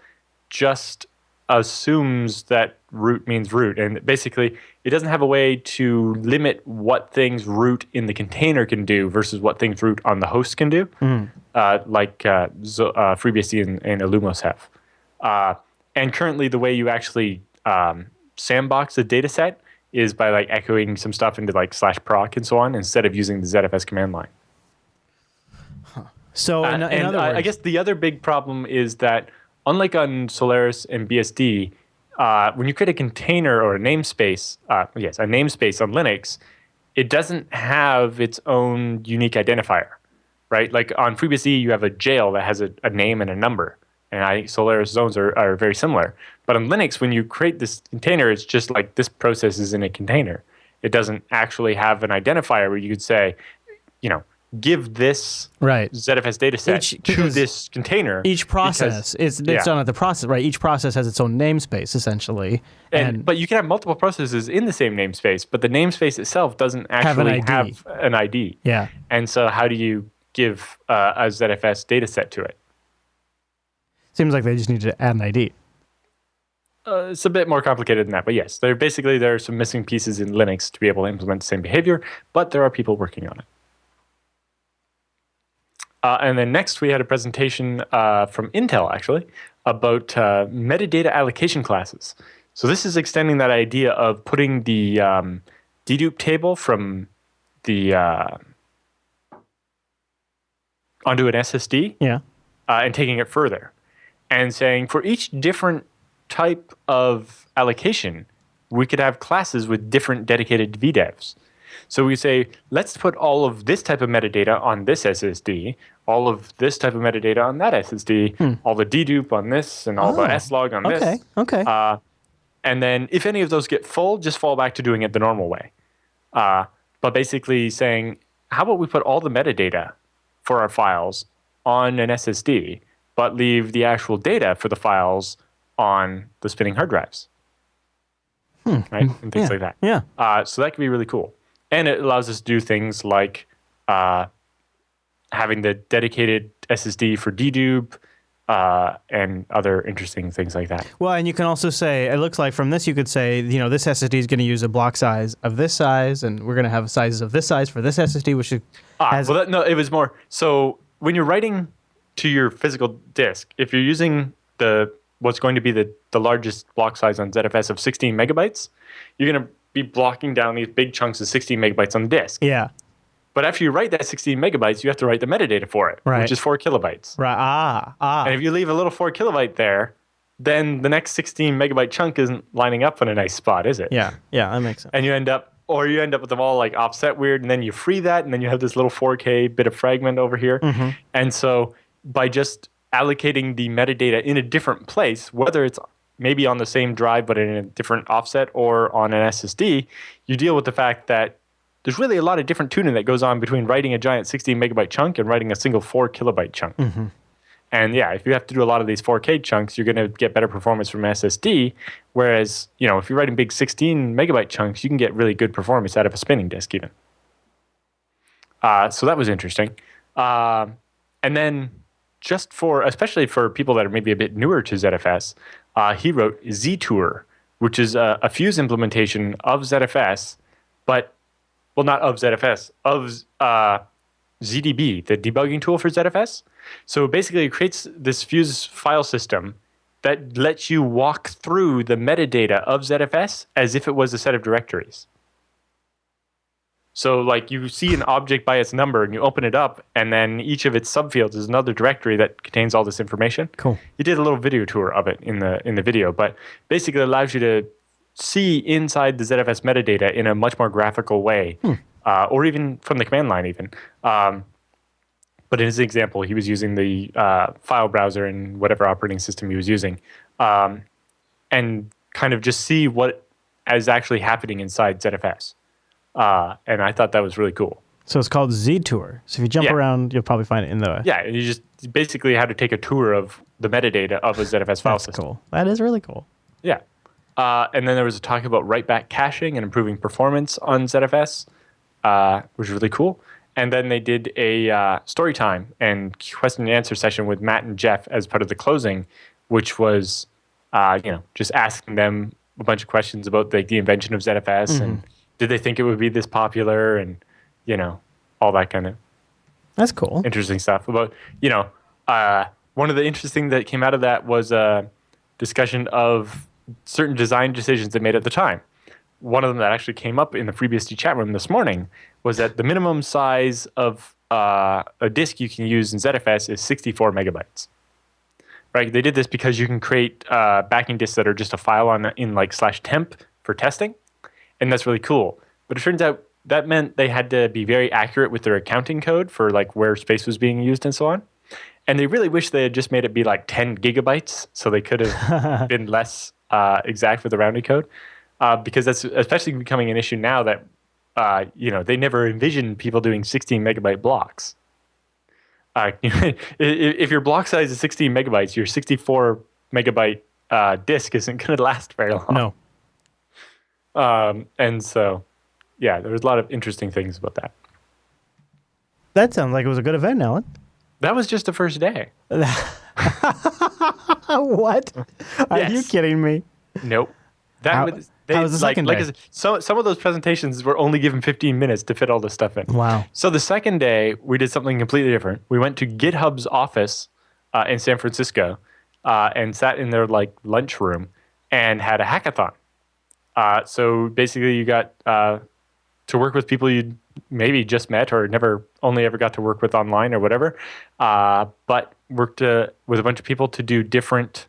just assumes that root means root, and basically it doesn't have a way to limit what things root in the container can do versus what things root on the host can do, like FreeBSD and Illumos have. And currently, the way you actually sandbox a data set is by like echoing some stuff into like /proc and so on, instead of using the ZFS command line. So, in other words, I guess the other big problem is that, unlike on Solaris and BSD, when you create a container or a namespace, a namespace on Linux, it doesn't have its own unique identifier, right? Like on FreeBSD, you have a jail that has a name and a number, and I think Solaris zones are very similar. But on Linux, when you create this container, it's just like this process is in a container. It doesn't actually have an identifier where you could say, give this ZFS data set to this container. Each process it's done at the process, right? Each process has its own namespace, essentially. But you can have multiple processes in the same namespace, but the namespace itself doesn't actually have an ID. Yeah. And so how do you give a ZFS data set to it? Seems like they just need to add an ID. It's a bit more complicated than that, but yes, there are some missing pieces in Linux to be able to implement the same behavior, but there are people working on it. And then next we had a presentation from Intel, actually, about metadata allocation classes. So this is extending that idea of putting the dedupe table from the onto an SSD, and taking it further, and saying for each different type of allocation, we could have classes with different dedicated VDEVs. So we say, let's put all of this type of metadata on this SSD, all of this type of metadata on that SSD, all the dedupe on this, and all the slog on this. Okay. And then if any of those get full, just fall back to doing it the normal way. But basically saying, how about we put all the metadata for our files on an SSD, but leave the actual data for the files on the spinning hard drives, right? And things like that. Yeah. So that could be really cool. And it allows us to do things like having the dedicated SSD for dedupe and other interesting things like that. Well, and you can also say, it looks like from this you could say, this SSD is going to use a block size of this size, and we're going to have sizes of this size for this SSD, which has... it was more... So when you're writing to your physical disk, if you're using what's going to be the largest block size on ZFS of 16 megabytes, you're going to be blocking down these big chunks of 16 megabytes on the disk. Yeah. But after you write that 16 megabytes, you have to write the metadata for it, which is 4 kilobytes. Right. And if you leave a little 4 kilobyte there, then the next 16 megabyte chunk isn't lining up in a nice spot, is it? Yeah, that makes sense. And you end up with them all like offset weird, and then you free that, and then you have this little 4K bit of fragment over here. Mm-hmm. And so by just allocating the metadata in a different place, whether it's maybe on the same drive but in a different offset or on an SSD, you deal with the fact that there's really a lot of different tuning that goes on between writing a giant 16 megabyte chunk and writing a single 4 kilobyte chunk. Mm-hmm. And if you have to do a lot of these 4K chunks, you're going to get better performance from SSD. Whereas, if you're writing big 16 megabyte chunks, you can get really good performance out of a spinning disk even. So that was interesting. And then especially for people that are maybe a bit newer to ZFS, he wrote ZTour, which is a Fuse implementation of ZFS, but, well, not of ZFS, of ZDB, the debugging tool for ZFS. So basically it creates this Fuse file system that lets you walk through the metadata of ZFS as if it was a set of directories. So like you see an object by its number and you open it up, and then each of its subfields is another directory that contains all this information. Cool. He did a little video tour of it in the video, but basically it allows you to see inside the ZFS metadata in a much more graphical way, or even from the command line even. But in his example, he was using the file browser in whatever operating system he was using. and kind of just see what is actually happening inside ZFS. And I thought that was really cool. So it's called Z-Tour. So if you jump around, you'll probably find it in the... Yeah, you just basically had to take a tour of the metadata of a ZFS file That's system. cool. That is really cool. Yeah. And then there was a talk about write-back caching and improving performance on ZFS, which was really cool. And then they did a story time and question and answer session with Matt and Jeff as part of the closing, which was, just asking them a bunch of questions about the invention of ZFS and did they think it would be this popular and, all that kind of That's cool. interesting stuff. About, one of the interesting that came out of that was a discussion of certain design decisions they made at the time. One of them that actually came up in the FreeBSD chat room this morning was that the minimum size of a disk you can use in ZFS is 64 megabytes. Right? They did this because you can create backing disks that are just a file in like /temp for testing, and that's really cool. But it turns out that meant they had to be very accurate with their accounting code for like where space was being used and so on. And they really wish they had just made it be like 10 gigabytes, so they could have been less exact with the rounding code. Because that's especially becoming an issue now that, they never envisioned people doing 16 megabyte blocks. If your block size is 16 megabytes, your 64 megabyte disk isn't going to last very long. No. And so, yeah, there was a lot of interesting things about that. That sounds like it was a good event, Alan. That was just the first day. What? Are Yes. you kidding me? Nope. How was the second day? I said, some of those presentations were only given 15 minutes to fit all this stuff in. Wow. So the second day, we did something completely different. We went to GitHub's office in San Francisco and sat in their like lunchroom and had a hackathon. So basically, you got to work with people you maybe just met or only ever got to work with online or whatever, but worked with a bunch of people to do different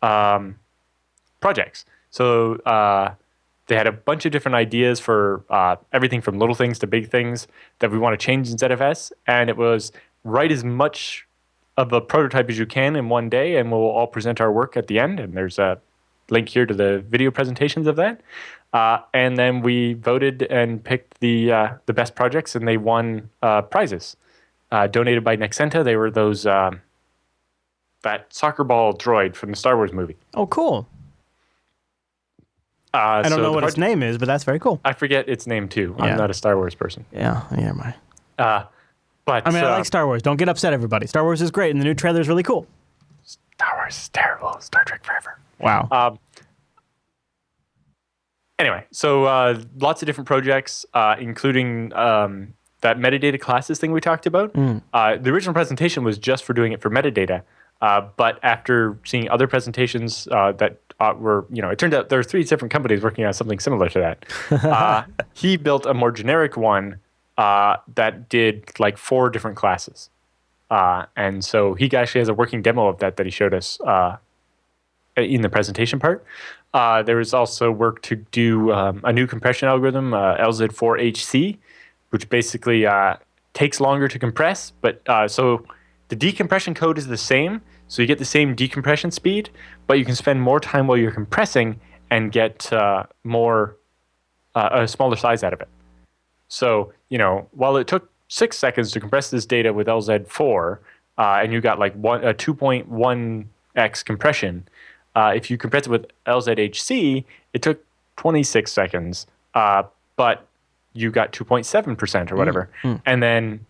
projects. So they had a bunch of different ideas for everything from little things to big things that we want to change in ZFS, and it was write as much of a prototype as you can in one day, and we'll all present our work at the end. And there's a link here to the video presentations of that. And then we voted and picked the best projects, and they won prizes donated by Nexenta. They were those that soccer ball droid from the Star Wars movie. Oh, cool. I don't know what its name is, but that's very cool. I forget its name too. Yeah. I'm not a Star Wars person. Yeah, my. But I mean, I like Star Wars. Don't get upset, everybody. Star Wars is great, and the new trailer is really cool. Star Wars is terrible. Star Trek forever. Wow. Anyway, so lots of different projects, including that metadata classes thing we talked about. The original presentation was just for doing it for metadata, but after seeing other presentations that were, it turned out there are 3 different companies working on something similar to that. He built a more generic one that did like 4 different classes. And so he actually has a working demo of that he showed us in the presentation part. There was also work to do a new compression algorithm, LZ4HC, which basically takes longer to compress. But so the decompression code is the same, so you get the same decompression speed, but you can spend more time while you're compressing and get a smaller size out of it. So while it took 6 seconds to compress this data with LZ4, and you got like a 2.1x compression. If you compress it with LZHC, it took 26 seconds, but you got 2.7% or whatever. And then,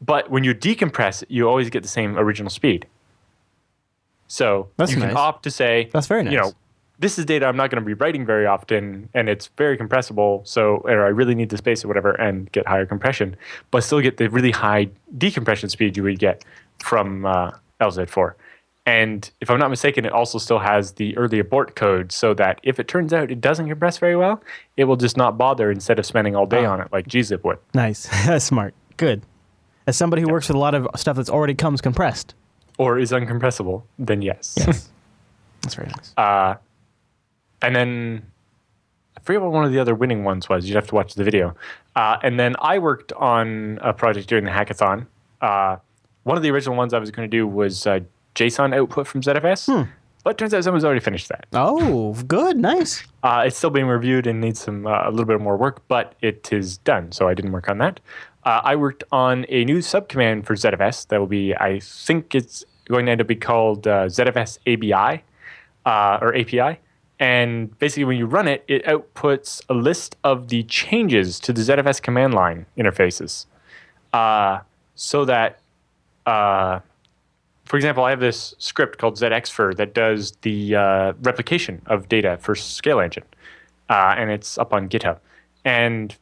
but when you decompress, you always get the same original speed. So you can opt to say, that's very nice. This is data I'm not going to be writing very often, and it's very compressible, or I really need the space or whatever, and get higher compression, but still get the really high decompression speed you would get from LZ4. And if I'm not mistaken, it also still has the early abort code, so that if it turns out it doesn't compress very well, it will just not bother instead of spending all day on it like gzip would. Nice. That's smart. Good. As somebody who works with a lot of stuff that's already comes compressed. Or is uncompressible, then yes. Yes. That's very nice. And then I forget what one of the other winning ones was. You'd have to watch the video. And then I worked on a project during the hackathon. One of the original ones I was going to do was JSON output from ZFS. But turns out someone's already finished that. Oh, good. Nice. It's still being reviewed and needs some a little bit more work, but it is done, so I didn't work on that. I worked on a new subcommand for ZFS that will be, I think it's going to end up being called ZFS ABI or API. And basically when you run it, it outputs a list of the changes to the ZFS command line interfaces. So that, for example, I have this script called ZXFer that does the replication of data for Scale Engine. And it's up on GitHub. And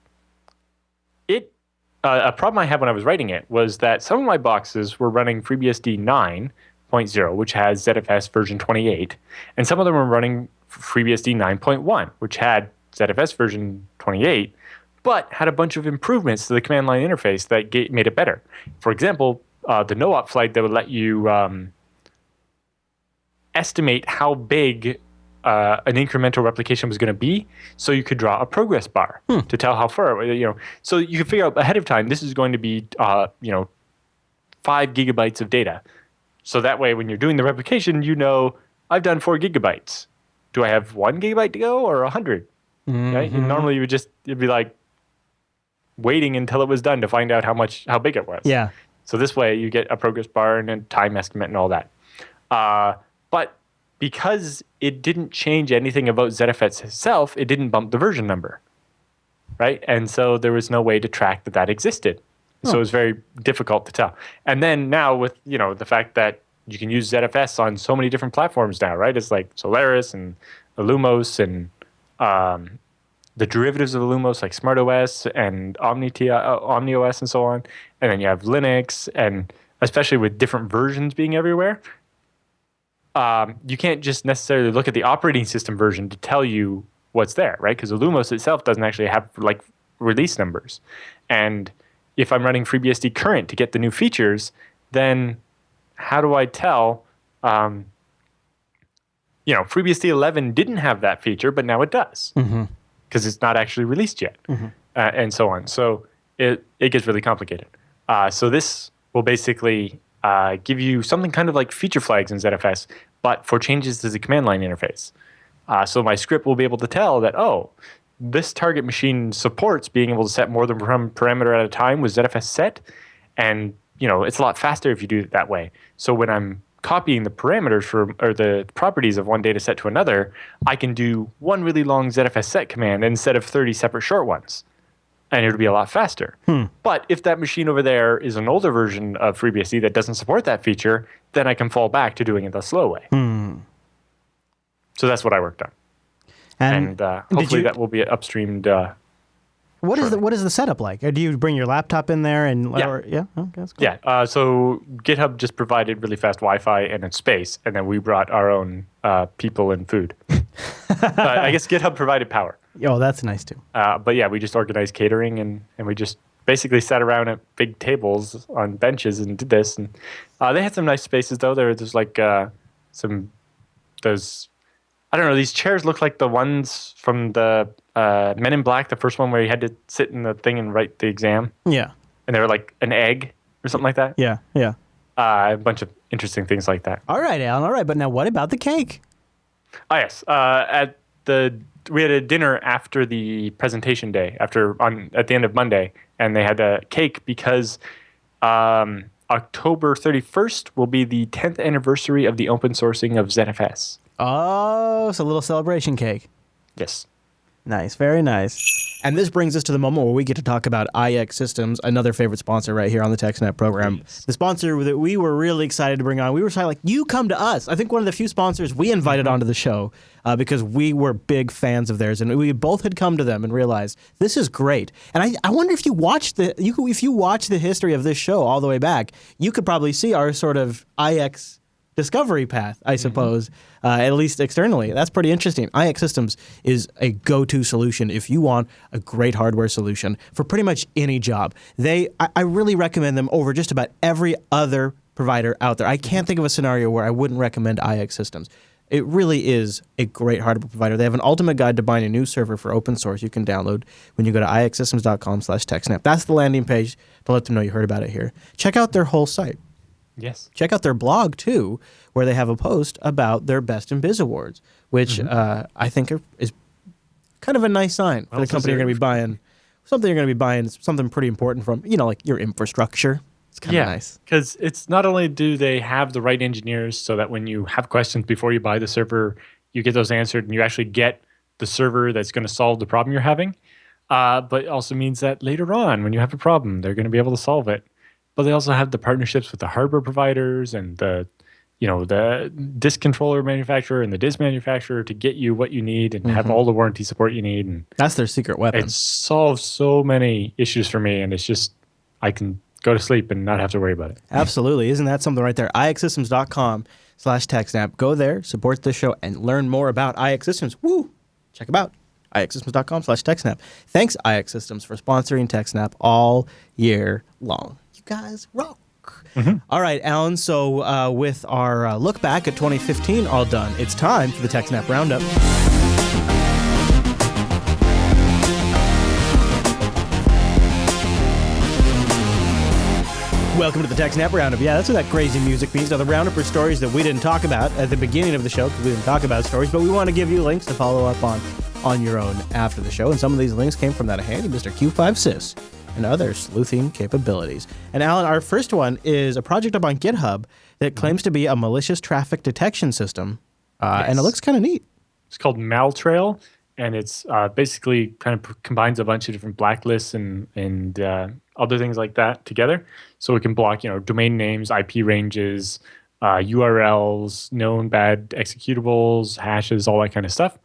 a problem I had when I was writing it was that some of my boxes were running FreeBSD 9.0, which has ZFS version 28, and some of them were running FreeBSD 9.1, which had ZFS version 28, but had a bunch of improvements to the command line interface that made it better. For example, the no-op flag that would let you estimate how big an incremental replication was going to be, so you could draw a progress bar to tell how far, so you could figure out ahead of time this is going to be 5 gigabytes of data. So that way when you're doing the replication, I've done 4 gigabytes. Do I have 1 gigabyte to go or 100? Mm-hmm. Right? And normally you'd be like waiting until it was done to find out how big it was. Yeah. So this way you get a progress bar and a time estimate and all that. But because it didn't change anything about ZFS itself, it didn't bump the version number, right? And so there was no way to track that existed. So it was very difficult to tell. And then now with the fact that you can use ZFS on so many different platforms now, right? It's like Solaris and Illumos and the derivatives of Illumos like SmartOS and OmniOS and so on. And then you have Linux, and especially with different versions being everywhere, you can't just necessarily look at the operating system version to tell you what's there, right? Because Illumos itself doesn't actually have like release numbers. And if I'm running FreeBSD current to get the new features, then how do I tell? FreeBSD 11 didn't have that feature, but now it does because it's not actually released yet, and so on. So it gets really complicated. So this will basically give you something kind of like feature flags in ZFS, but for changes to the command line interface. So my script will be able to tell that, this target machine supports being able to set more than one parameter at a time with ZFS set, and it's a lot faster if you do it that way. So when I'm copying the parameters or the properties of one data set to another, I can do one really long ZFS set command instead of 30 separate short ones. And it'll be a lot faster. But if that machine over there is an older version of FreeBSD that doesn't support that feature, then I can fall back to doing it the slow way. So that's what I worked on. And hopefully that will be upstreamed. What is the setup like? Do you bring your laptop in there and yeah? Okay, that's cool. Yeah. So GitHub just provided really fast Wi-Fi and space, and then we brought our own people and food. I guess GitHub provided power. Oh, that's nice too. But yeah, we just organized catering and we just basically sat around at big tables on benches and did this. And they had some nice spaces though. There's like I don't know, these chairs look like the ones from the Men in Black, the first one where you had to sit in the thing and write the exam. Yeah. And they were like an egg or something like that. Yeah. A bunch of interesting things like that. All right, Alan. All right, but now what about the cake? Oh, yes. We had a dinner after the presentation day, at the end of Monday, and they had a cake because October 31st will be the 10th anniversary of the open sourcing of ZFS. Oh, it's a little celebration cake. Yes. Nice, very nice. And this brings us to the moment where we get to talk about IX Systems, another favorite sponsor right here on the TechSNAP program. Yes. The sponsor that we were really excited to bring on. We were excited, like, you come to us. I think one of the few sponsors we invited onto the show because we were big fans of theirs, and we both had come to them and realized this is great. And I wonder if you watch the history of this show all the way back, you could probably see our sort of IX discovery path, I suppose, at least externally. That's pretty interesting. IX Systems is a go-to solution if you want a great hardware solution for pretty much any job. I really recommend them over just about every other provider out there. I can't think of a scenario where I wouldn't recommend IX Systems. It really is a great hardware provider. They have an ultimate guide to buying a new server for open source you can download when you go to ixsystems.com/TechSNAP. That's the landing page to let them know you heard about it here. Check out their whole site. Yes. Check out their blog, too, where they have a post about their Best in Biz Awards, which I think is kind of a nice sign for the company you're going to be buying. Something you're going to be buying is something pretty important from, like your infrastructure. It's kind of nice. Because it's not only do they have the right engineers so that when you have questions before you buy the server, you get those answered and you actually get the server that's going to solve the problem you're having, but it also means that later on when you have a problem, they're going to be able to solve it. But they also have the partnerships with the hardware providers and the disk controller manufacturer and the disk manufacturer to get you what you need and have all the warranty support you need. And that's their secret weapon. It solves so many issues for me, and it's just I can go to sleep and not have to worry about it. Absolutely. Isn't that something right there? ixsystems.com/TechSNAP. Go there, support this show, and learn more about IX Systems. Woo! Check them out. ixsystems.com/TechSNAP. Thanks, IX Systems, for sponsoring TechSNAP all year long. You guys rock. All right, Alan, so with our look back at 2015 all done, it's time for the TechSNAP Roundup. Welcome to the TechSNAP Roundup. Yeah, that's what that crazy music means. Now, the Roundup are stories that we didn't talk about at the beginning of the show because we didn't talk about stories, but we want to give you links to follow up on your own after the show. And some of these links came from that handy Mr. Q5sys and other sleuthing capabilities. And Alan, our first one is a project up on GitHub that claims to be a malicious traffic detection system, and it looks kind of neat. It's called Maltrail, and it's basically kind of combines a bunch of different blacklists and other things like that together. So we can block, domain names, IP ranges, URLs, known bad executables, hashes, all that kind of stuff.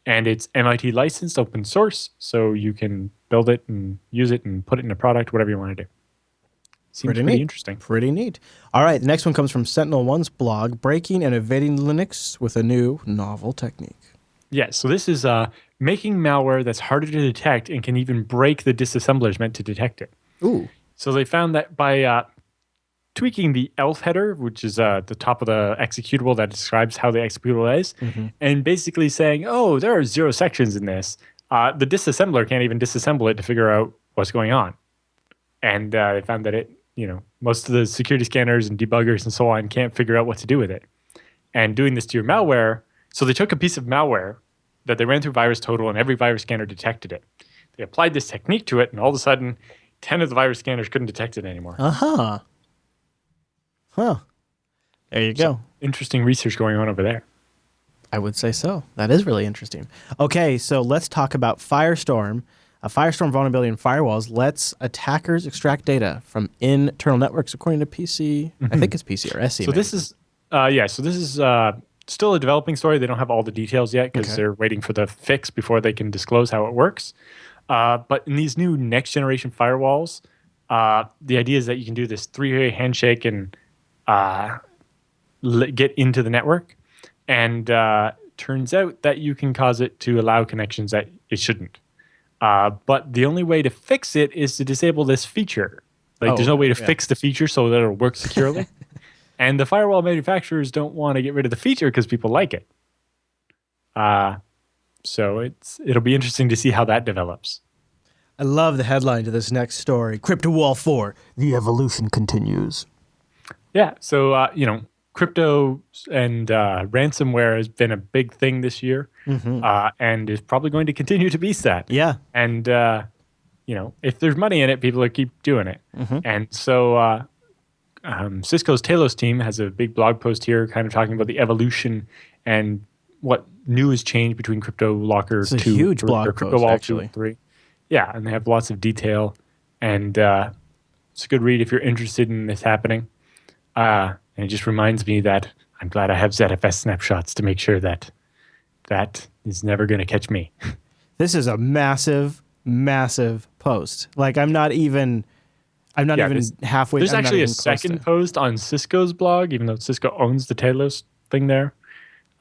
And it's MIT licensed, open source, so you can build it and use it and put it in a product, whatever you want to do. Seems pretty interesting. Pretty neat. All right, the next one comes from Sentinel-1's blog, Breaking and Evading Linux with a New Novel Technique. Yeah, so this is making malware that's harder to detect and can even break the disassemblers meant to detect it. Ooh. So they found that by tweaking the ELF header, which is the top of the executable that describes how the executable is, and basically saying, oh, there are 0 sections in this, the disassembler can't even disassemble it to figure out what's going on. And they found that most of the security scanners and debuggers and so on can't figure out what to do with it. And doing this to your malware, so they took a piece of malware that they ran through VirusTotal and every virus scanner detected it. They applied this technique to it, and all of a sudden, 10 of the virus scanners couldn't detect it anymore. Huh. There you go. Interesting research going on over there. I would say so. That is really interesting. Okay, so let's talk about Firestorm. A Firestorm vulnerability in firewalls lets attackers extract data from internal networks, according to PC. I think it's PC or SC. So this is, still a developing story. They don't have all the details yet because they're waiting for the fix before they can disclose how it works. But in these new next generation firewalls, the idea is that you can do this 3-way handshake and get into the network. And turns out that you can cause it to allow connections that it shouldn't. But the only way to fix it is to disable this feature. There's no way to fix the feature so that it'll work securely. And the firewall manufacturers don't want to get rid of the feature because people like it. So it'll be interesting to see how that develops. I love the headline to this next story. CryptoWall 4, the evolution continues. Yeah, so, crypto and ransomware has been a big thing this year and is probably going to continue to be that. Yeah. And, if there's money in it, people will keep doing it. And so Cisco's Talos team has a big blog post here kind of talking about the evolution and what new has changed between CryptoLocker 2 it's a huge blog post, actually. 3. Yeah, and they have lots of detail. And it's a good read if you're interested in this happening. And it just reminds me that I'm glad I have ZFS snapshots to make sure that is never going to catch me. This is a massive, massive post. I'm not even halfway. There's actually a second post on Cisco's blog, even though Cisco owns the Talos thing there.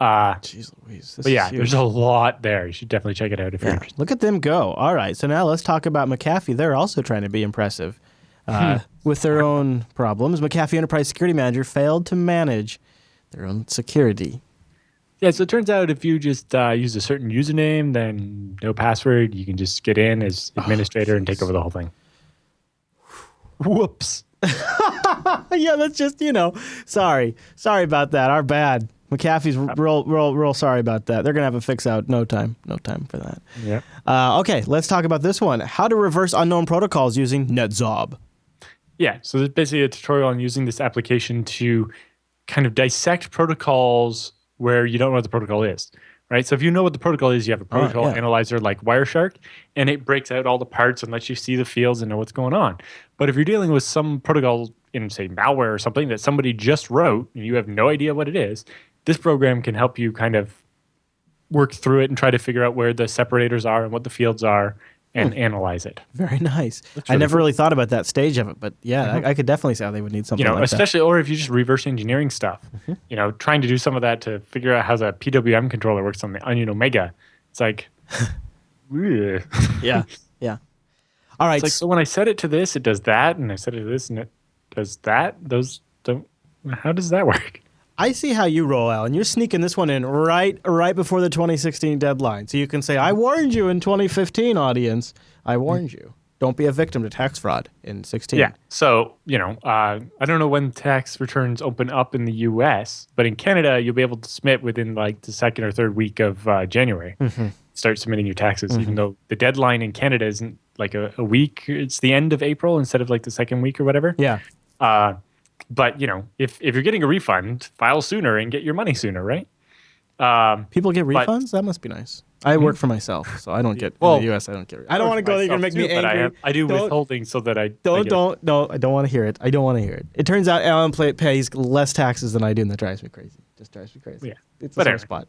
Jeez Louise. But yeah, there's a lot there. You should definitely check it out if you're interested. Look at them go. All right, so now let's talk about McAfee. They're also trying to be impressive. With their own problems. McAfee Enterprise Security Manager failed to manage their own security. Yeah, so it turns out if you just use a certain username, then no password, you can just get in as administrator and take over the whole thing. Whoops. Yeah, that's just, sorry about that. Our bad. McAfee's real sorry about that. They're going to have a fix out. No time for that. Yeah. Okay, let's talk about this one. How to reverse unknown protocols using NetZob. Yeah. So there's basically a tutorial on using this application to kind of dissect protocols where you don't know what the protocol is. Right. So if you know what the protocol is, you have a protocol analyzer like Wireshark, and it breaks out all the parts and lets you see the fields and know what's going on. But if you're dealing with some protocol in, say, malware or something that somebody just wrote and you have no idea what it is, this program can help you kind of work through it and try to figure out where the separators are and what the fields are and analyze it. Very nice. I never really thought about that stage of it, but yeah, I could definitely see how they would need something like especially, or if you just reverse engineering stuff, trying to do some of that to figure out how the PWM controller works on the Onion Omega. It's like, that. Yeah. All right. It's like, so when I set it to this, it does that, and I set it to this, and it does that. Those don't. How does that work? I see how you roll, Alan. You're sneaking this one in right before the 2016 deadline. So you can say, I warned you in 2015, audience. I warned you. Don't be a victim to tax fraud in 16. Yeah. So, I don't know when tax returns open up in the U.S., but in Canada, you'll be able to submit within like the second or third week of January. Start submitting your taxes, even though the deadline in Canada isn't like a week. It's the end of April instead of like the second week or whatever. Yeah. But, if you're getting a refund, file sooner and get your money sooner, right? People get refunds? That must be nice. I work for myself, so I don't get, in the U.S., I don't get I don't want to go there. You're going to make me angry. But I do withholding so that I don't want to hear it. I don't want to hear it. It turns out Alan pays less taxes than I do, and that drives me crazy. Just drives me crazy. Yeah. It's a spot.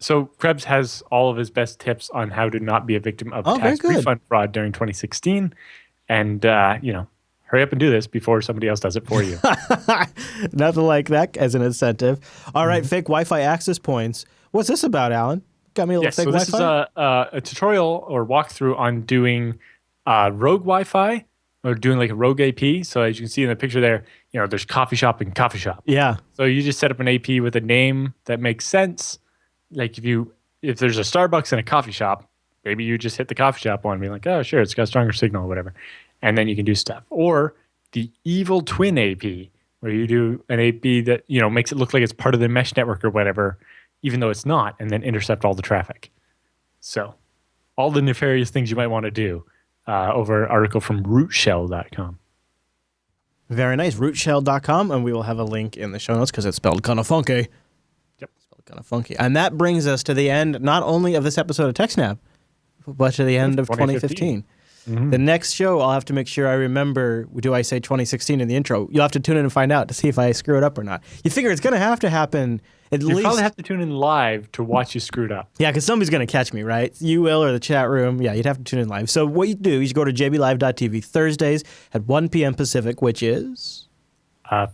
So Krebs has all of his best tips on how to not be a victim of tax refund fraud during 2016. And, hurry up and do this before somebody else does it for you. Nothing like that as an incentive. All right, fake Wi-Fi access points. What's this about, Alan? Got me a little fake Wi-Fi? So this is a tutorial or walkthrough on doing rogue Wi-Fi or doing like a rogue AP. So as you can see in the picture there, there's coffee shop and coffee shop. Yeah. So you just set up an AP with a name that makes sense. Like if there's a Starbucks and a coffee shop, maybe you just hit the coffee shop one and be like, oh, sure, it's got a stronger signal or whatever. And then you can do stuff. Or the evil twin AP, where you do an AP that, makes it look like it's part of the mesh network or whatever, even though it's not, and then intercept all the traffic. So all the nefarious things you might want to do over an article from rootshell.com. Very nice. Rootshell.com, and we will have a link in the show notes because it's spelled kind of funky. Yep. Spelled kind of funky. And that brings us to the end, not only of this episode of TechSNAP, but to the end of 2015. The next show, I'll have to make sure I remember, do I say 2016 in the intro? You'll have to tune in and find out to see if I screw it up or not. You figure it's going to have to happen at least. You probably have to tune in live to watch you screw it up. Yeah, because somebody's going to catch me, right? You will, or the chat room. Yeah, you'd have to tune in live. So what you do is you go to jblive.tv Thursdays at 1 p.m. Pacific, which is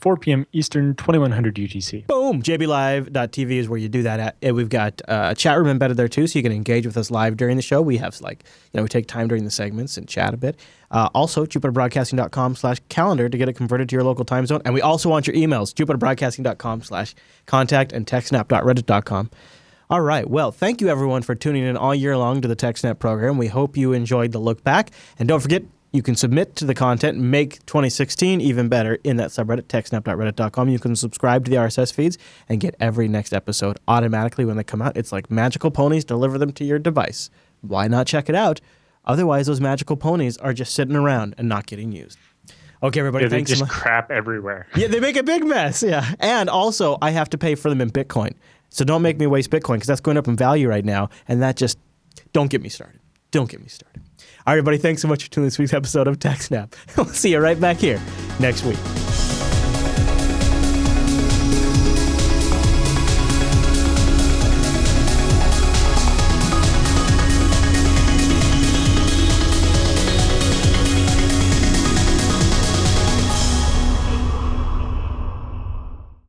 4 p.m. Eastern, 2100 UTC. Boom! jblive.tv is where you do that at. And we've got a chat room embedded there too, so you can engage with us live during the show. We have we take time during the segments and chat a bit. Also, jupiterbroadcasting.com/calendar to get it converted to your local time zone. And we also want your emails, jupiterbroadcasting.com/contact and techsnap.reddit.com. All right. Well, thank you everyone for tuning in all year long to the TechSNAP program. We hope you enjoyed the look back. And don't forget, you can submit to the content and make 2016 even better in that subreddit, techsnap.reddit.com. You can subscribe to the RSS feeds and get every next episode automatically when they come out. It's like magical ponies, deliver them to your device. Why not check it out? Otherwise, those magical ponies are just sitting around and not getting used. Okay, everybody, thanks so much. They just crap everywhere. Yeah, they make a big mess, yeah. And also, I have to pay for them in Bitcoin. So don't make me waste Bitcoin because that's going up in value right now. And that just, don't get me started. Don't get me started. All right, everybody, thanks so much for tuning in this week's episode of TechSNAP. We'll see you right back here next week.